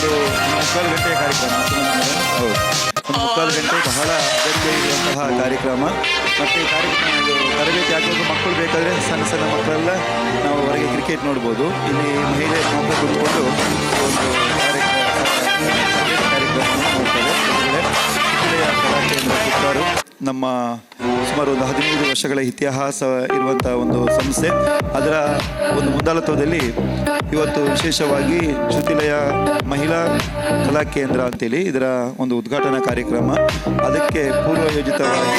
ಒಂದು ಮುಕ್ಕಾಲು ಗಂಟೆಯ ಕಾರ್ಯಕ್ರಮ. ಹೌದು, ಒಂದು ಮುಕ್ಕಾಲು ಗಂಟೆ ಬಹಳ ಅಗತ್ಯ ಇರುವಂತಹ ಕಾರ್ಯಕ್ರಮ. ಮತ್ತು ಈ ಕಾರ್ಯಕ್ರಮ ತರಬೇತಿ ಆಗಬೇಕು. ಮಕ್ಕಳು ಬೇಕಾದರೆ ಸಣ್ಣ ಸಣ್ಣ ಮಕ್ಕಳೆಲ್ಲ ನಾವು ಹೊರಗೆ ಕ್ರಿಕೆಟ್ ನೋಡ್ಬೋದು. ಇಲ್ಲಿ ಮಹಿಳೆ ಮಕ್ಕಳು ಕುತ್ಕೊಂಡು ಒಂದು ಕಾರ್ಯಕ್ರಮವನ್ನು ನೋಡ್ತಾರೆ. ಕಲಾ ಕೇಂದ್ರ ಚಿತ್ತಾರು ನಮ್ಮ ಸುಮಾರು ಒಂದು 15 ವರ್ಷಗಳ ಇತಿಹಾಸ ಇರುವಂಥ ಒಂದು ಸಂಸ್ಥೆ. ಅದರ ಒಂದು ಮುಂದಾಳತ್ವದಲ್ಲಿ ಇವತ್ತು ವಿಶೇಷವಾಗಿ ಶ್ರುತಿಲಯ ಮಹಿಳಾ ಕಲಾ ಕೇಂದ್ರ ಅಂತೇಳಿ ಇದರ ಒಂದು ಉದ್ಘಾಟನಾ ಕಾರ್ಯಕ್ರಮ. ಅದಕ್ಕೆ ಪೂರ್ವಯೋಜಿತವಾಗಿ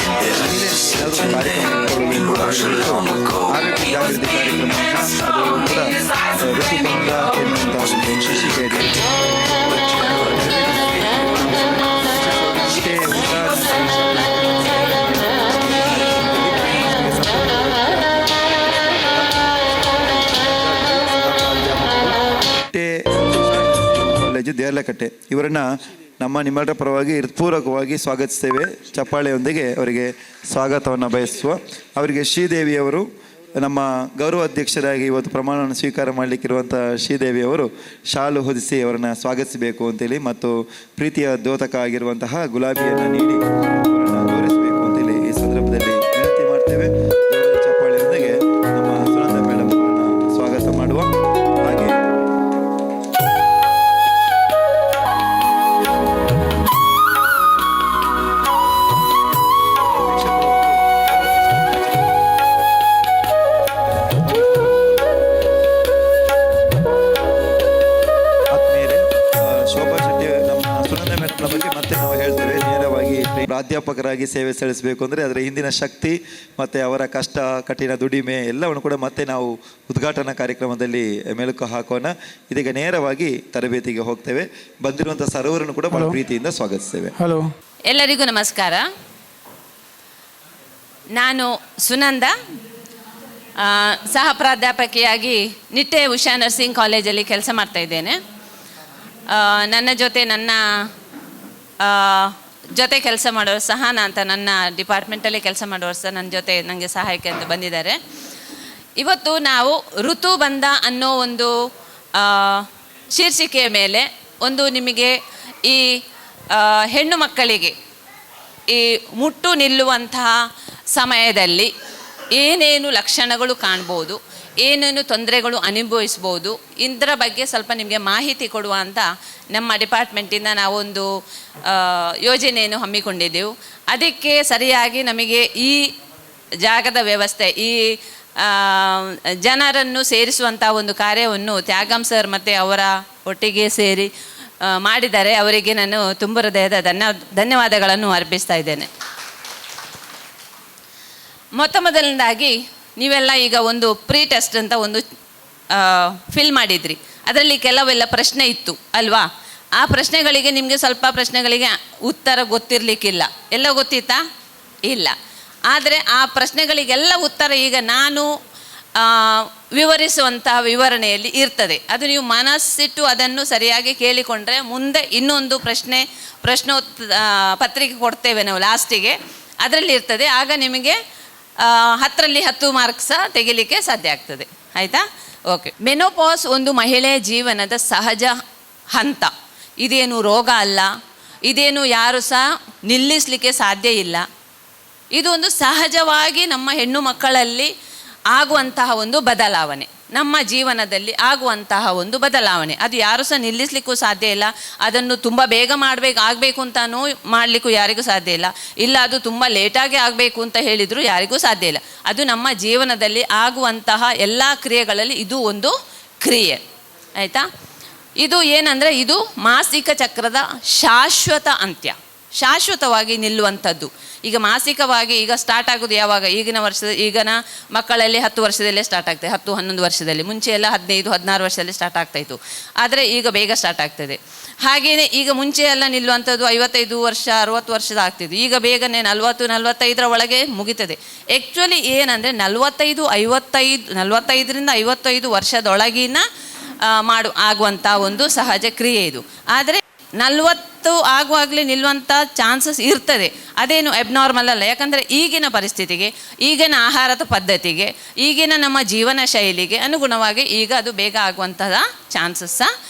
ಆರೋಗ್ಯ ಜಾಗೃತಿ ಕಾರ್ಯಕ್ರಮ. ಅದು ಕೂಡ ಋತುಬಂಧ ಎನ್ನುವಂಥ ಒಂದು ಶೀರ್ಷಿಕೆ ಇದೆ. ಕಾಲೇಜು ದೇರ್ಲಕಟ್ಟೆ ಇವರನ್ನು ನಿಮ್ಮೆಲ್ಲರ ಪರವಾಗಿ ಹೃತ್ಪೂರ್ವಕವಾಗಿ ಸ್ವಾಗತಿಸ್ತೇವೆ. ಚಪ್ಪಾಳೆಯೊಂದಿಗೆ ಅವರಿಗೆ ಸ್ವಾಗತವನ್ನು ಬಯಸುವ. ಅವರಿಗೆ ಶ್ರೀದೇವಿಯವರು ನಮ್ಮ ಗೌರವ ಅಧ್ಯಕ್ಷರಾಗಿ ಇವತ್ತು ಪ್ರಮಾಣವನ್ನು ಸ್ವೀಕಾರ ಮಾಡಲಿಕ್ಕಿರುವಂಥ ಶ್ರೀದೇವಿಯವರು ಶಾಲು ಹೊದಿಸಿ ಅವರನ್ನು ಸ್ವಾಗತಿಸಬೇಕು ಅಂತೇಳಿ ಮತ್ತು ಪ್ರೀತಿಯ ದ್ಯೋತಕ ಆಗಿರುವಂತಹ ಗುಲಾಬಿಯನ್ನು ನೀಡಿ ಅವರನ್ನು ಗೌರವಿಸಬೇಕು ಅಂತೇಳಿ ಈ ಸಂದರ್ಭದಲ್ಲಿ ವಿನಂತಿ ಮಾಡ್ತೇವೆ. ಚಪ್ಪಾಳೆಯೊಂದಿಗೆ ನಮ್ಮ ಸುನಂದ ಮೇಡಮ್ ಅವರನ್ನು ಸ್ವಾಗತ ಮಾಡುವ. ಹಾಗೆ ಬಗ್ಗೆ ಮತ್ತೆ ನಾವು ಹೇಳ್ತೇವೆ. ನೇರವಾಗಿ ಪ್ರಾಧ್ಯಾಪಕರಾಗಿ ಸೇವೆ ಸಲ್ಲಿಸಬೇಕು ಅಂದರೆ ಅದರ ಹಿಂದಿನ ಶಕ್ತಿ ಮತ್ತು ಅವರ ಕಷ್ಟ ಕಠಿಣ ದುಡಿಮೆ ಎಲ್ಲವನ್ನು ಕೂಡ ಮತ್ತೆ ನಾವು ಉದ್ಘಾಟನಾ ಕಾರ್ಯಕ್ರಮದಲ್ಲಿ ಮೆಲುಕು ಹಾಕೋಣ. ಇದೀಗ ನೇರವಾಗಿ ತರಬೇತಿಗೆ ಹೋಗ್ತೇವೆ. ಬಂದಿರುವಂಥ ಸರ್ವರನ್ನು ಕೂಡ ಬಹಳ ಪ್ರೀತಿಯಿಂದ ಸ್ವಾಗತಿಸ್ತೇವೆ. ಹಲೋ, ಎಲ್ಲರಿಗೂ ನಮಸ್ಕಾರ. ನಾನು ಸುನಂದ, ಸಹ ಪ್ರಾಧ್ಯಾಪಕಿಯಾಗಿ ನಿಟ್ಟೆ ಉಷಾ ನರ್ಸಿಂಗ್ ಕಾಲೇಜಲ್ಲಿ ಕೆಲಸ ಮಾಡ್ತಾ ಇದ್ದೇನೆ. ನನ್ನ ಜೊತೆ ಕೆಲಸ ಮಾಡೋರು ಸಹನಾ ಅಂತ ನನ್ನ ಡಿಪಾರ್ಟ್ಮೆಂಟಲ್ಲಿ ಕೆಲಸ ಮಾಡೋರು ಸಹ ನನ್ನ ಜೊತೆ ನನಗೆ ಸಹಾಯಕ್ಕೆ ಅಂತ ಬಂದಿದ್ದಾರೆ. ಇವತ್ತು ನಾವು ಋತುಬಂಧ ಅನ್ನೋ ಒಂದು ಶೀರ್ಷಿಕೆಯ ಮೇಲೆ ಒಂದು ನಿಮಗೆ ಈ ಹೆಣ್ಣು ಮಕ್ಕಳಿಗೆ ಈ ಮುಟ್ಟು ನಿಲ್ಲುವಂತಹ ಸಮಯದಲ್ಲಿ ಏನೇನು ಲಕ್ಷಣಗಳು ಕಾಣ್ಬೋದು, ಏನೇನು ತೊಂದರೆಗಳು ಅನುಭವಿಸ್ಬೋದು, ಇದರ ಬಗ್ಗೆ ಸ್ವಲ್ಪ ನಿಮಗೆ ಮಾಹಿತಿ ಕೊಡುವ ಅಂತ ನಮ್ಮ ಡಿಪಾರ್ಟ್ಮೆಂಟಿಂದ ನಾವೊಂದು ಯೋಜನೆಯನ್ನು ಹಮ್ಮಿಕೊಂಡಿದ್ದೆವು. ಅದಕ್ಕೆ ಸರಿಯಾಗಿ ನಮಗೆ ಈ ಜಾಗದ ವ್ಯವಸ್ಥೆ, ಈ ಜನರನ್ನು ಸೇರಿಸುವಂಥ ಒಂದು ಕಾರ್ಯವನ್ನು ತ್ಯಾಗಂ ಸರ್ ಮತ್ತು ಅವರ ಒಟ್ಟಿಗೆ ಸೇರಿ ಮಾಡಿದ್ದಾರೆ. ಅವರಿಗೆ ನಾನು ತುಂಬ ಹೃದಯದ ಧನ್ಯವಾದಗಳನ್ನು ಅರ್ಪಿಸ್ತಾ ಇದ್ದೇನೆ. ಮೊದಲನೇದಾಗಿ ನೀವೆಲ್ಲ ಈಗ ಒಂದು ಪ್ರೀ ಟೆಸ್ಟ್ ಅಂತ ಒಂದು ಫಿಲ್ ಮಾಡಿದ್ರಿ. ಅದರಲ್ಲಿ ಕೆಲವೆಲ್ಲ ಪ್ರಶ್ನೆ ಇತ್ತು ಅಲ್ವಾ? ಆ ಪ್ರಶ್ನೆಗಳಿಗೆ ನಿಮಗೆ ಸ್ವಲ್ಪ ಪ್ರಶ್ನೆಗಳಿಗೆ ಉತ್ತರ ಗೊತ್ತಿರಲಿಕ್ಕಿಲ್ಲ. ಎಲ್ಲ ಗೊತ್ತಿತ್ತಾ? ಇಲ್ಲ. ಆದರೆ ಆ ಪ್ರಶ್ನೆಗಳಿಗೆಲ್ಲ ಉತ್ತರ ಈಗ ನಾನು ವಿವರಿಸುವಂತಹ ವಿವರಣೆಯಲ್ಲಿ ಇರ್ತದೆ. ಅದು ನೀವು ಮನಸ್ಸಿಟ್ಟು ಅದನ್ನು ಸರಿಯಾಗಿ ಕೇಳಿಕೊಂಡ್ರೆ ಮುಂದೆ ಇನ್ನೊಂದು ಪತ್ರಿಕೆ ಕೊಡ್ತೇವೆ ನಾವು ಲಾಸ್ಟಿಗೆ, ಅದರಲ್ಲಿ ಇರ್ತದೆ. ಆಗ ನಿಮಗೆ 10ರಲ್ಲಿ 10 ಮಾರ್ಕ್ಸ್ ತೆಗಿಲಿಕ್ಕೆ ಸಾಧ್ಯ ಆಗ್ತದೆ. ಆಯಿತಾ? ಓಕೆ. ಮೆನೋಪಾಸ್ ಒಂದು ಮಹಿಳೆಯ ಜೀವನದ ಸಹಜ ಹಂತ. ಇದೇನು ರೋಗ ಅಲ್ಲ, ಇದೇನು ಯಾರು ಸಹ ನಿಲ್ಲಿಸಲಿಕ್ಕೆ ಸಾಧ್ಯ ಇಲ್ಲ. ಇದು ಒಂದು ಸಹಜವಾಗಿ ನಮ್ಮ ಹೆಣ್ಣು ಮಕ್ಕಳಲ್ಲಿ ಆಗುವಂತಹ ಒಂದು ಬದಲಾವಣೆ, ನಮ್ಮ ಜೀವನದಲ್ಲಿ ಆಗುವಂತಹ ಒಂದು ಬದಲಾವಣೆ. ಅದು ಯಾರು ಸಹ ನಿಲ್ಲಿಸಲಿಕ್ಕೂ ಸಾಧ್ಯ ಇಲ್ಲ. ಅದನ್ನು ತುಂಬ ಬೇಗ ಆಗಬೇಕು ಅಂತಲೂ ಮಾಡಲಿಕ್ಕೂ ಯಾರಿಗೂ ಸಾಧ್ಯ ಇಲ್ಲ. ಇಲ್ಲ ಅದು ತುಂಬ ಲೇಟಾಗಿ ಆಗಬೇಕು ಅಂತ ಹೇಳಿದರೂ ಯಾರಿಗೂ ಸಾಧ್ಯ ಇಲ್ಲ. ಅದು ನಮ್ಮ ಜೀವನದಲ್ಲಿ ಆಗುವಂತಹ ಎಲ್ಲ ಕ್ರಿಯೆಗಳಲ್ಲಿ ಇದು ಒಂದು ಕ್ರಿಯೆ. ಆಯಿತಾ? ಇದು ಏನಂದರೆ ಇದು ಮಾಸಿಕ ಚಕ್ರದ ಶಾಶ್ವತ ಅಂತ್ಯ, ಶಾಶ್ವತವಾಗಿ ನಿಲ್ಲುವಂಥದ್ದು. ಈಗ ಮಾಸಿಕವಾಗಿ ಈಗ ಸ್ಟಾರ್ಟ್ ಆಗೋದು ಯಾವಾಗ? ಈಗಿನ ಮಕ್ಕಳಲ್ಲಿ 10 ವರ್ಷದಲ್ಲೇ ಸ್ಟಾರ್ಟ್ ಆಗ್ತದೆ, 10-11 ವರ್ಷದಲ್ಲಿ. ಮುಂಚೆ ಎಲ್ಲ 15-16 ವರ್ಷದಲ್ಲಿ ಸ್ಟಾರ್ಟ್ ಆಗ್ತಾಯಿತ್ತು. ಆದರೆ ಈಗ ಬೇಗ ಸ್ಟಾರ್ಟ್ ಆಗ್ತದೆ. ಹಾಗೆಯೇ ಈಗ ಮುಂಚೆ ಎಲ್ಲ ನಿಲ್ಲುವಂಥದ್ದು 55 ವರ್ಷ 60 ವರ್ಷದ ಆಗ್ತಿದ್ದು. ಈಗ ಬೇಗನೆ 40-45 ಒಳಗೆ ಮುಗಿತದೆ. ಆ್ಯಕ್ಚುಲಿ ಏನಂದರೆ 45ರಿಂದ 55 ವರ್ಷದೊಳಗಿನ ಆಗುವಂಥ ಒಂದು ಸಹಜ ಕ್ರಿಯೆ ಇದು. ಆದರೆ 40 ಆಗುವಾಗಲೇ ನಿಲ್ಲುವಂಥ ಚಾನ್ಸಸ್ ಇರ್ತದೆ. ಅದೇನು ಅಬ್ನಾರ್ಮಲ್ ಅಲ್ಲ. ಯಾಕಂದರೆ ಈಗಿನ ಪರಿಸ್ಥಿತಿಗೆ, ಈಗಿನ ಆಹಾರದ ಪದ್ಧತಿಗೆ, ಈಗಿನ ನಮ್ಮ ಜೀವನ ಶೈಲಿಗೆ ಅನುಗುಣವಾಗಿ ಈಗ ಅದು ಬೇಗ ಆಗುವಂತಹ ಚಾನ್ಸಸ್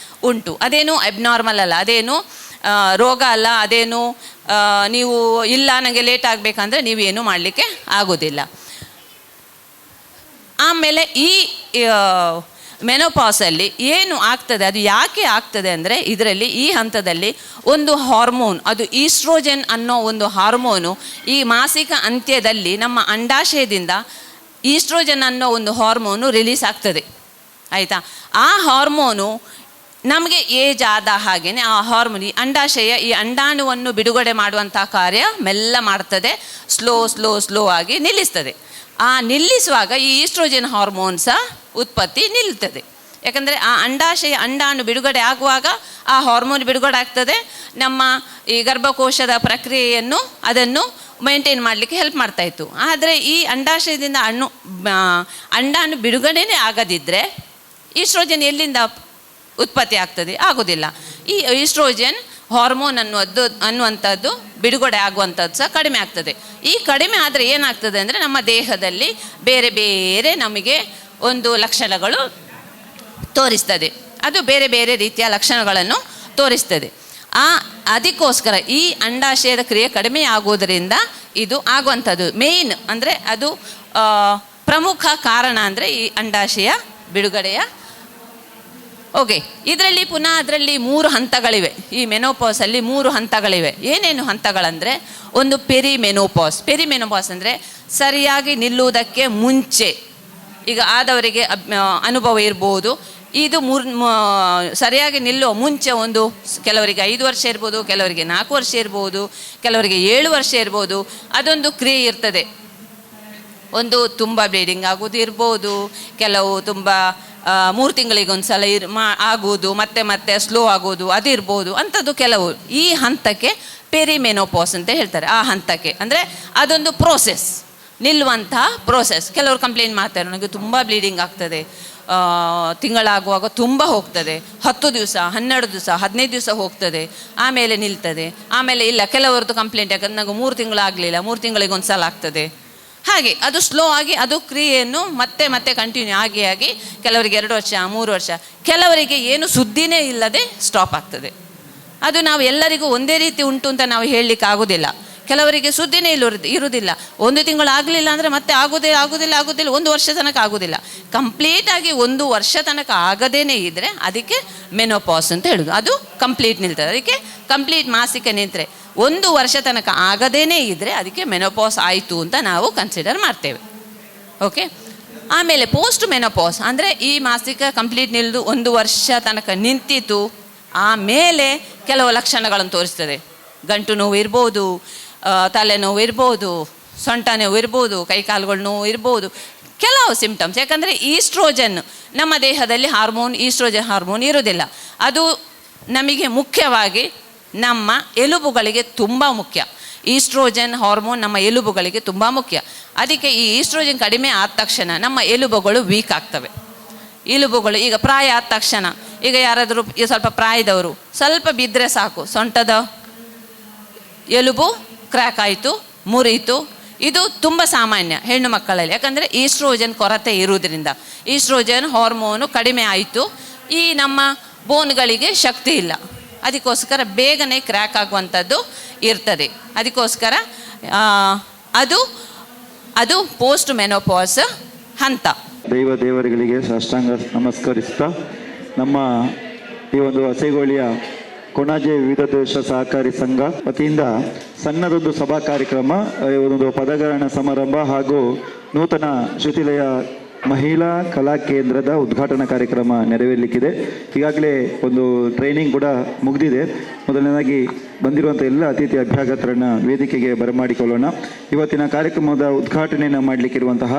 ಉಂಟು. ಅದೇನು ಅಬ್ನಾರ್ಮಲ್ ಅಲ್ಲ, ಅದೇನು ರೋಗ ಅಲ್ಲ, ಅದೇನು ನೀವು ಇಲ್ಲ ನನಗೆ ಲೇಟ್ ಆಗಬೇಕಂದ್ರೆ ನೀವೇನು ಮಾಡಲಿಕ್ಕೆ ಆಗೋದಿಲ್ಲ. ಆಮೇಲೆ ಈ ಮೆನೋಪಾಸಲ್ಲಿ ಏನು ಆಗ್ತದೆ, ಅದು ಯಾಕೆ ಆಗ್ತದೆ ಅಂದರೆ ಇದರಲ್ಲಿ ಈ ಹಂತದಲ್ಲಿ ಒಂದು ಹಾರ್ಮೋನ್, ಅದು ಈಸ್ಟ್ರೋಜನ್ ಅನ್ನೋ ಒಂದು ಹಾರ್ಮೋನು ಈ ಮಾಸಿಕ ಅಂತ್ಯದಲ್ಲಿ ನಮ್ಮ ಅಂಡಾಶಯದಿಂದ ಈಸ್ಟ್ರೋಜನ್ ಅನ್ನೋ ಒಂದು ಹಾರ್ಮೋನು ರಿಲೀಸ್ ಆಗ್ತದೆ. ಆಯಿತಾ? ಆ ಹಾರ್ಮೋನು ನಮಗೆ ಏಜ್ ಆದ ಹಾಗೆಯೇ ಆ ಹಾರ್ಮೋನ್ ಈ ಅಂಡಾಶಯ ಈ ಅಂಡಾಣುವನ್ನು ಬಿಡುಗಡೆ ಮಾಡುವಂಥ ಕಾರ್ಯ ಮೆಲ್ಲ ಮಾಡ್ತದೆ, ಸ್ಲೋ ಆಗಿ ನಿಲ್ಲಿಸ್ತದೆ. ಆ ನಿಲ್ಲಿಸುವಾಗ ಈ ಈಸ್ಟ್ರೋಜನ್ ಹಾರ್ಮೋನ್ ಸಹ ಉತ್ಪತ್ತಿ ನಿಲ್ತದೆ. ಯಾಕಂದರೆ ಆ ಅಂಡಾಶಯ ಅಂಡಾಣು ಬಿಡುಗಡೆ ಆಗುವಾಗ ಆ ಹಾರ್ಮೋನ್ ಬಿಡುಗಡೆ ಆಗ್ತದೆ, ನಮ್ಮ ಈ ಗರ್ಭಕೋಶದ ಪ್ರಕ್ರಿಯೆಯನ್ನು ಅದನ್ನು ಮೇಂಟೈನ್ ಮಾಡಲಿಕ್ಕೆ ಹೆಲ್ಪ್ ಮಾಡ್ತಾಯಿತ್ತು. ಆದರೆ ಈ ಅಂಡಾಶಯದಿಂದ ಅಂಡಾಣು ಬಿಡುಗಡೆನೇ ಆಗದಿದ್ದರೆ ಈಸ್ಟ್ರೋಜನ್ ಎಲ್ಲಿಂದ ಉತ್ಪತ್ತಿ ಆಗ್ತದೆ? ಆಗೋದಿಲ್ಲ. ಈ ಈಸ್ಟ್ರೋಜನ್ ಹಾರ್ಮೋನ್ ಅನ್ನುವಂಥದ್ದು ಬಿಡುಗಡೆ ಆಗುವಂಥದ್ದು ಸಹ ಕಡಿಮೆ ಆಗ್ತದೆ. ಈ ಕಡಿಮೆ ಆದರೆ ಏನಾಗ್ತದೆ ಅಂದರೆ ನಮ್ಮ ದೇಹದಲ್ಲಿ ಬೇರೆ ಬೇರೆ ನಮಗೆ ಒಂದು ಲಕ್ಷಣಗಳು ತೋರಿಸ್ತದೆ. ಅದು ಬೇರೆ ಬೇರೆ ರೀತಿಯ ಲಕ್ಷಣಗಳನ್ನು ತೋರಿಸ್ತದೆ. ಅದಕ್ಕೋಸ್ಕರ ಈ ಅಂಡಾಶಯದ ಕ್ರಿಯೆ ಕಡಿಮೆ ಆಗೋದರಿಂದ ಇದು ಆಗುವಂಥದ್ದು ಮೇಯ್ನ್ ಅಂದರೆ ಅದು ಪ್ರಮುಖ ಕಾರಣ ಅಂದರೆ ಈ ಅಂಡಾಶಯ ಬಿಡುಗಡೆಯ. ಓಕೆ, ಇದರಲ್ಲಿ ಪುನಃ ಅದರಲ್ಲಿ 3 ಹಂತಗಳಿವೆ. ಈ ಮೆನೋಪಾಸಲ್ಲಿ 3 ಹಂತಗಳಿವೆ. ಏನೇನು ಹಂತಗಳಂದರೆ, ಒಂದು ಪೆರಿಮೆನೋಪಾಸ್ ಅಂದರೆ ಸರಿಯಾಗಿ ನಿಲ್ಲುವುದಕ್ಕೆ ಮುಂಚೆ, ಈಗ ಆದವರಿಗೆ ಅನುಭವ ಇರ್ಬೋದು. ಇದು ಸರಿಯಾಗಿ ನಿಲ್ಲುವ ಮುಂಚೆ ಒಂದು ಕೆಲವರಿಗೆ 5 ವರ್ಷ ಇರ್ಬೋದು, ಕೆಲವರಿಗೆ 4 ವರ್ಷ ಇರ್ಬೋದು, ಕೆಲವರಿಗೆ 7 ವರ್ಷ ಇರ್ಬೋದು. ಅದೊಂದು ಕ್ರಿಯೆ ಇರ್ತದೆ. ಒಂದು ತುಂಬ ಬ್ಲೀಡಿಂಗ್ ಆಗೋದು ಇರ್ಬೋದು, ಕೆಲವು ತುಂಬ 3 ತಿಂಗಳಿಗೆ ಒಂದು ಸಲ ಆಗೋದು, ಮತ್ತೆ ಸ್ಲೋ ಆಗೋದು ಅದು ಇರ್ಬೋದು. ಅಂಥದ್ದು ಕೆಲವು ಈ ಹಂತಕ್ಕೆ ಪೆರಿಮೆನೋಪಾಸ್ ಅಂತ ಹೇಳ್ತಾರೆ. ಆ ಹಂತಕ್ಕೆ ಅಂದರೆ ಅದೊಂದು ಪ್ರೋಸೆಸ್, ನಿಲ್ಲುವಂತಹ ಪ್ರೋಸೆಸ್. ಕೆಲವರು ಕಂಪ್ಲೇಂಟ್ ಮಾಡ್ತಾರೆ, ನನಗೆ ತುಂಬ ಬ್ಲೀಡಿಂಗ್ ಆಗ್ತದೆ, ತಿಂಗಳಾಗುವಾಗ ತುಂಬ ಹೋಗ್ತದೆ, 10 ದಿವಸ 12 ದಿವಸ 15 ದಿವಸ ಹೋಗ್ತದೆ, ಆಮೇಲೆ ನಿಲ್ತದೆ. ಆಮೇಲೆ ಇಲ್ಲ, ಕೆಲವರದ್ದು ಕಂಪ್ಲೇಂಟ್, ಯಾಕಂದ್ರೆ ನನಗೆ 3 ತಿಂಗಳಾಗಲಿಲ್ಲ, 3 ತಿಂಗಳಿಗೆ ಒಂದು ಸಲ ಆಗ್ತದೆ. ಹಾಗೆ ಅದು ಸ್ಲೋ ಆಗಿ ಅದು ಕ್ರಿಯೆಯನ್ನು ಮತ್ತೆ ಕಂಟಿನ್ಯೂ ಆಗಿ ಕೆಲವರಿಗೆ 2 ವರ್ಷ 3 ವರ್ಷ, ಕೆಲವರಿಗೆ ಏನು ಸುದ್ದಿನೇ ಇಲ್ಲದೆ ಸ್ಟಾಪ್ ಆಗ್ತದೆ. ಅದು ನಾವು ಎಲ್ಲರಿಗೂ ಒಂದೇ ರೀತಿ ಉಂಟು ಅಂತ ನಾವು ಹೇಳಲಿಕ್ಕೆ ಆಗೋದಿಲ್ಲ. ಕೆಲವರಿಗೆ ಸುದ್ದಿನೇ ಇರುವುದಿಲ್ಲ. 1 ತಿಂಗಳು ಆಗಲಿಲ್ಲ ಅಂದರೆ ಮತ್ತೆ ಆಗೋದಿಲ್ಲ 1 ವರ್ಷ ತನಕ ಆಗೋದಿಲ್ಲ. ಕಂಪ್ಲೀಟಾಗಿ 1 ವರ್ಷ ತನಕ ಆಗದೇನೆ ಇದ್ದರೆ ಅದಕ್ಕೆ ಮೆನೋಪಾಸ್ ಅಂತ ಹೇಳೋದು. ಅದು ಕಂಪ್ಲೀಟ್ ನಿಲ್ತದೆ. ಅದಕ್ಕೆ ಕಂಪ್ಲೀಟ್ ಮಾಸಿಕ ನಿಂತರೆ 1 ವರ್ಷ ತನಕ ಆಗದೇನೆ ಇದ್ದರೆ ಅದಕ್ಕೆ ಮೆನೋಪಾಸ್ ಆಯಿತು ಅಂತ ನಾವು ಕನ್ಸಿಡರ್ ಮಾಡ್ತೇವೆ. ಓಕೆ, ಆಮೇಲೆ ಪೋಸ್ಟ್ ಮೆನೋಪಾಸ್ ಅಂದರೆ ಈ ಮಾಸಿಕ ಕಂಪ್ಲೀಟ್ ನಿಲ್ದು 1 ವರ್ಷ ತನಕ ನಿಂತಿತು, ಆಮೇಲೆ ಕೆಲವು ಲಕ್ಷಣಗಳನ್ನು ತೋರಿಸ್ತದೆ. ಗಂಟು ನೋವು ಇರ್ಬೋದು, ತಲೆನೋವು ಇರ್ಬೋದು, ಸೊಂಟ ನೋವು ಇರ್ಬೋದು, ಕೈಕಾಲುಗಳ ನೋವು ಇರ್ಬೋದು, ಕೆಲವು ಸಿಂಪ್ಟಮ್ಸ್. ಯಾಕಂದರೆ ಈಸ್ಟ್ರೋಜನ್ ನಮ್ಮ ದೇಹದಲ್ಲಿ ಈಸ್ಟ್ರೋಜನ್ ಹಾರ್ಮೋನ್ ಇರೋದಿಲ್ಲ. ಅದು ನಮಗೆ ಮುಖ್ಯವಾಗಿ ನಮ್ಮ ಎಲುಬುಗಳಿಗೆ ತುಂಬ ಮುಖ್ಯ. ಈಸ್ಟ್ರೋಜನ್ ಹಾರ್ಮೋನ್ ನಮ್ಮ ಎಲುಬುಗಳಿಗೆ ತುಂಬ ಮುಖ್ಯ. ಅದಕ್ಕೆ ಈ ಈಸ್ಟ್ರೋಜನ್ ಕಡಿಮೆ ಆದ ತಕ್ಷಣ ನಮ್ಮ ಎಲುಬುಗಳು ವೀಕ್ ಆಗ್ತವೆ. ಎಲುಬುಗಳು ಈಗ ಪ್ರಾಯ ಆದ ತಕ್ಷಣ, ಈಗ ಯಾರಾದರೂ ಸ್ವಲ್ಪ ಪ್ರಾಯದವರು ಸ್ವಲ್ಪ ಬಿದ್ದರೆ ಸಾಕು, ಸೊಂಟದ ಎಲುಬು ಕ್ರ್ಯಾಕ್ ಆಯಿತು, ಮುರಿಯಿತು. ಇದು ತುಂಬ ಸಾಮಾನ್ಯ ಹೆಣ್ಣು ಮಕ್ಕಳಲ್ಲಿ. ಯಾಕಂದರೆ ಈಸ್ಟ್ರೋಜನ್ ಕೊರತೆ ಇರುವುದರಿಂದ, ಈಸ್ಟ್ರೋಜನ್ ಹಾರ್ಮೋನು ಕಡಿಮೆ ಆಯಿತು, ಈ ನಮ್ಮ ಬೋನ್ಗಳಿಗೆ ಶಕ್ತಿ ಇಲ್ಲ, ಅದಕ್ಕೋಸ್ಕರ ಬೇಗನೆ ಕ್ರ್ಯಾಕ್ ಆಗುವಂಥದ್ದು ಇರ್ತದೆ. ಅದಕ್ಕೋಸ್ಕರ ಅದು ಪೋಸ್ಟ್ ಮೆನೋಪಾಸ್ ಹಂತ. ದೇವರುಗಳಿಗೆ ಸಾಷ್ಟಾಂಗ ನಮಸ್ಕರಿಸ್ತಾ, ನಮ್ಮ ಈ ಒಂದು ಹಸೆಗೋಳಿಯ ಕೊಣಾಜೆ ವಿವಿಧ ದೇಶ ಸಹಕಾರಿ ಸಂಘ ವತಿಯಿಂದ ಸಣ್ಣದೊಂದು ಸಭಾ ಕಾರ್ಯಕ್ರಮ, ಒಂದು ಪದಗಾಯನ ಸಮಾರಂಭ ಹಾಗೂ ನೂತನ ಶ್ರುತಿಲಯ ಮಹಿಳಾ ಕಲಾ ಕೇಂದ್ರದ ಉದ್ಘಾಟನಾ ಕಾರ್ಯಕ್ರಮ ನೆರವೇರಲಿಕ್ಕಿದೆ. ಈಗಾಗಲೇ ಒಂದು ಟ್ರೈನಿಂಗ್ ಕೂಡ ಮುಗಿದಿದೆ. ಮೊದಲನೇದಾಗಿ ಬಂದಿರುವಂಥ ಎಲ್ಲ ಅತಿಥಿ ಅಭ್ಯಾಗತರನ್ನು ವೇದಿಕೆಗೆ ಬರಮಾಡಿಕೊಳ್ಳೋಣ. ಇವತ್ತಿನ ಕಾರ್ಯಕ್ರಮದ ಉದ್ಘಾಟನೆಯನ್ನು ಮಾಡಲಿಕ್ಕಿರುವಂತಹ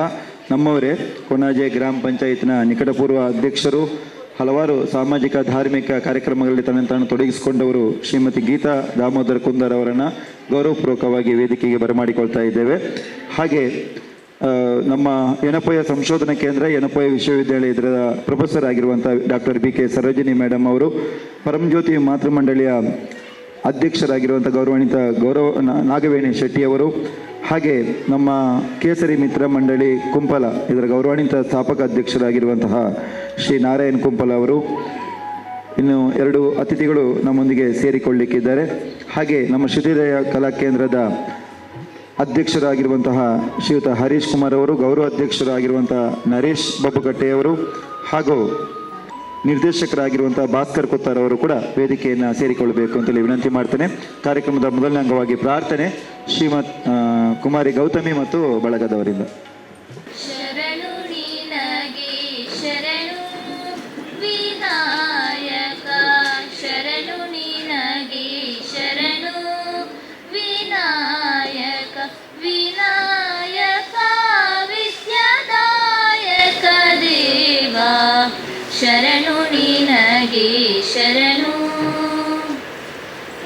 ನಮ್ಮವರೇ, ಕೊಣಾಜೆ ಗ್ರಾಮ ಪಂಚಾಯತ್ನ ನಿಕಟಪೂರ್ವ ಅಧ್ಯಕ್ಷರು, ಹಲವಾರು ಸಾಮಾಜಿಕ ಧಾರ್ಮಿಕ ಕಾರ್ಯಕ್ರಮಗಳಲ್ಲಿ ತನ್ನನ್ನು ತೊಡಗಿಸಿಕೊಂಡವರು ಶ್ರೀಮತಿ ಗೀತಾ ದಾಮೋದರ್ ಕುಂದರ್ ಅವರನ್ನು ಗೌರವಪೂರ್ವಕವಾಗಿ ವೇದಿಕೆಗೆ ಬರಮಾಡಿಕೊಳ್ತಾ ಇದ್ದೇವೆ. ಹಾಗೆ ನಮ್ಮ ಯನಪೋಯ ಸಂಶೋಧನಾ ಕೇಂದ್ರ, ಯನಪೋಯ ವಿಶ್ವವಿದ್ಯಾಲಯ ಇದರ ಪ್ರೊಫೆಸರ್ ಆಗಿರುವಂಥ ಡಾಕ್ಟರ್ BK ಸರೋಜಿನಿ ಮೇಡಮ್ ಅವರು, ಪರಂಜ್ಯೋತಿ ಮಾತೃಮಂಡಳಿಯ ಅಧ್ಯಕ್ಷರಾಗಿರುವಂಥ ನಾಗವೇಣಿ ಶೆಟ್ಟಿಯವರು, ಹಾಗೆ ನಮ್ಮ ಕೇಸರಿ ಮಿತ್ರ ಮಂಡಳಿ ಕುಂಪಲ ಇದರ ಗೌರವಾನ್ವಿತ ಸ್ಥಾಪಕ ಅಧ್ಯಕ್ಷರಾಗಿರುವಂತಹ ಶ್ರೀ ನಾರಾಯಣ್ ಕುಂಪಲ ಅವರು, ಇನ್ನು 2 ಅತಿಥಿಗಳು ನಮ್ಮೊಂದಿಗೆ ಸೇರಿಕೊಳ್ಳಲಿಕ್ಕಿದ್ದಾರೆ. ಹಾಗೆ ನಮ್ಮ ಶ್ರುತಿಲಯ ಕಲಾ ಕೇಂದ್ರದ ಅಧ್ಯಕ್ಷರಾಗಿರುವಂತಹ ಶ್ರೀಯುತ ಹರೀಶ್ ಕುಮಾರ್ ಅವರು, ಗೌರವ ಅಧ್ಯಕ್ಷರಾಗಿರುವಂತಹ ನರೇಶ್ ಬಬ್ಬುಕಟ್ಟೆಯವರು ಹಾಗೂ ನಿರ್ದೇಶಕರಾಗಿರುವಂತಹ ಭಾಸ್ಕರ್ ಕುತ್ತಾರ್ ಅವರು ಕೂಡ ವೇದಿಕೆಯನ್ನು ಸೇರಿಕೊಳ್ಳಬೇಕು ಅಂತೇಳಿ ವಿನಂತಿ ಮಾಡ್ತೇನೆ. ಕಾರ್ಯಕ್ರಮದ ಮೊದಲನೇ ಅಂಗವಾಗಿ ಪ್ರಾರ್ಥನೆ ಶ್ರೀಮತ್ ಕುಮಾರಿ ಗೌತಮಿ ಮತ್ತು ಬಳಗದವರಿಂದ. ಶರಣು ನಿನಗೆ ಶರಣು ವಿನಾಯಕ, ಶರಣು ನಿನಗೆ ಶರಣು ವಿನಾಯಕ, ವಿನಾಯಕ ವಿದ್ಯಾದಾಯಕ ದೇವ, ಶರಣು ನಿನಗೆ ಶರಣು.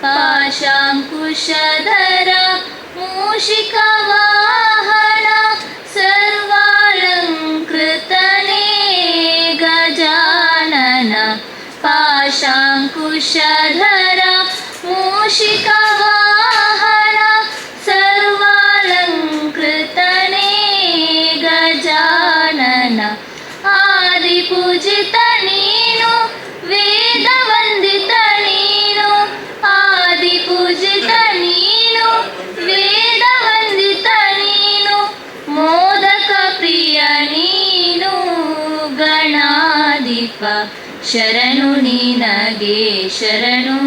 ಪಾಶಾಂಕುಶಧರ ಮೂಷಿಕ ವಾಹನ ಸರ್ವಾಲಂಕೃತನೇ ಗಜಾನನ, ಪಾಶಾಂಕುಶಧರ ಮೂಷಿಕ ವಾಹನ ಸರ್ವಾಲಂಕೃತನೇ ಗಜಾನನ, ಆದಿಪೂಜಿತ ನೀನು ವೇದ ವಂದಿತ ನೀನು, ಆದಿಪೂಜಿತ ನೀನು ವೇದ ವಂದಿತ ನೀನು, ಮೋದಕ ಪ್ರಿಯ ನೀನು ಗಣಾಧಿಪ, ಶರಣು ನಿನಗೆ ಶರಣು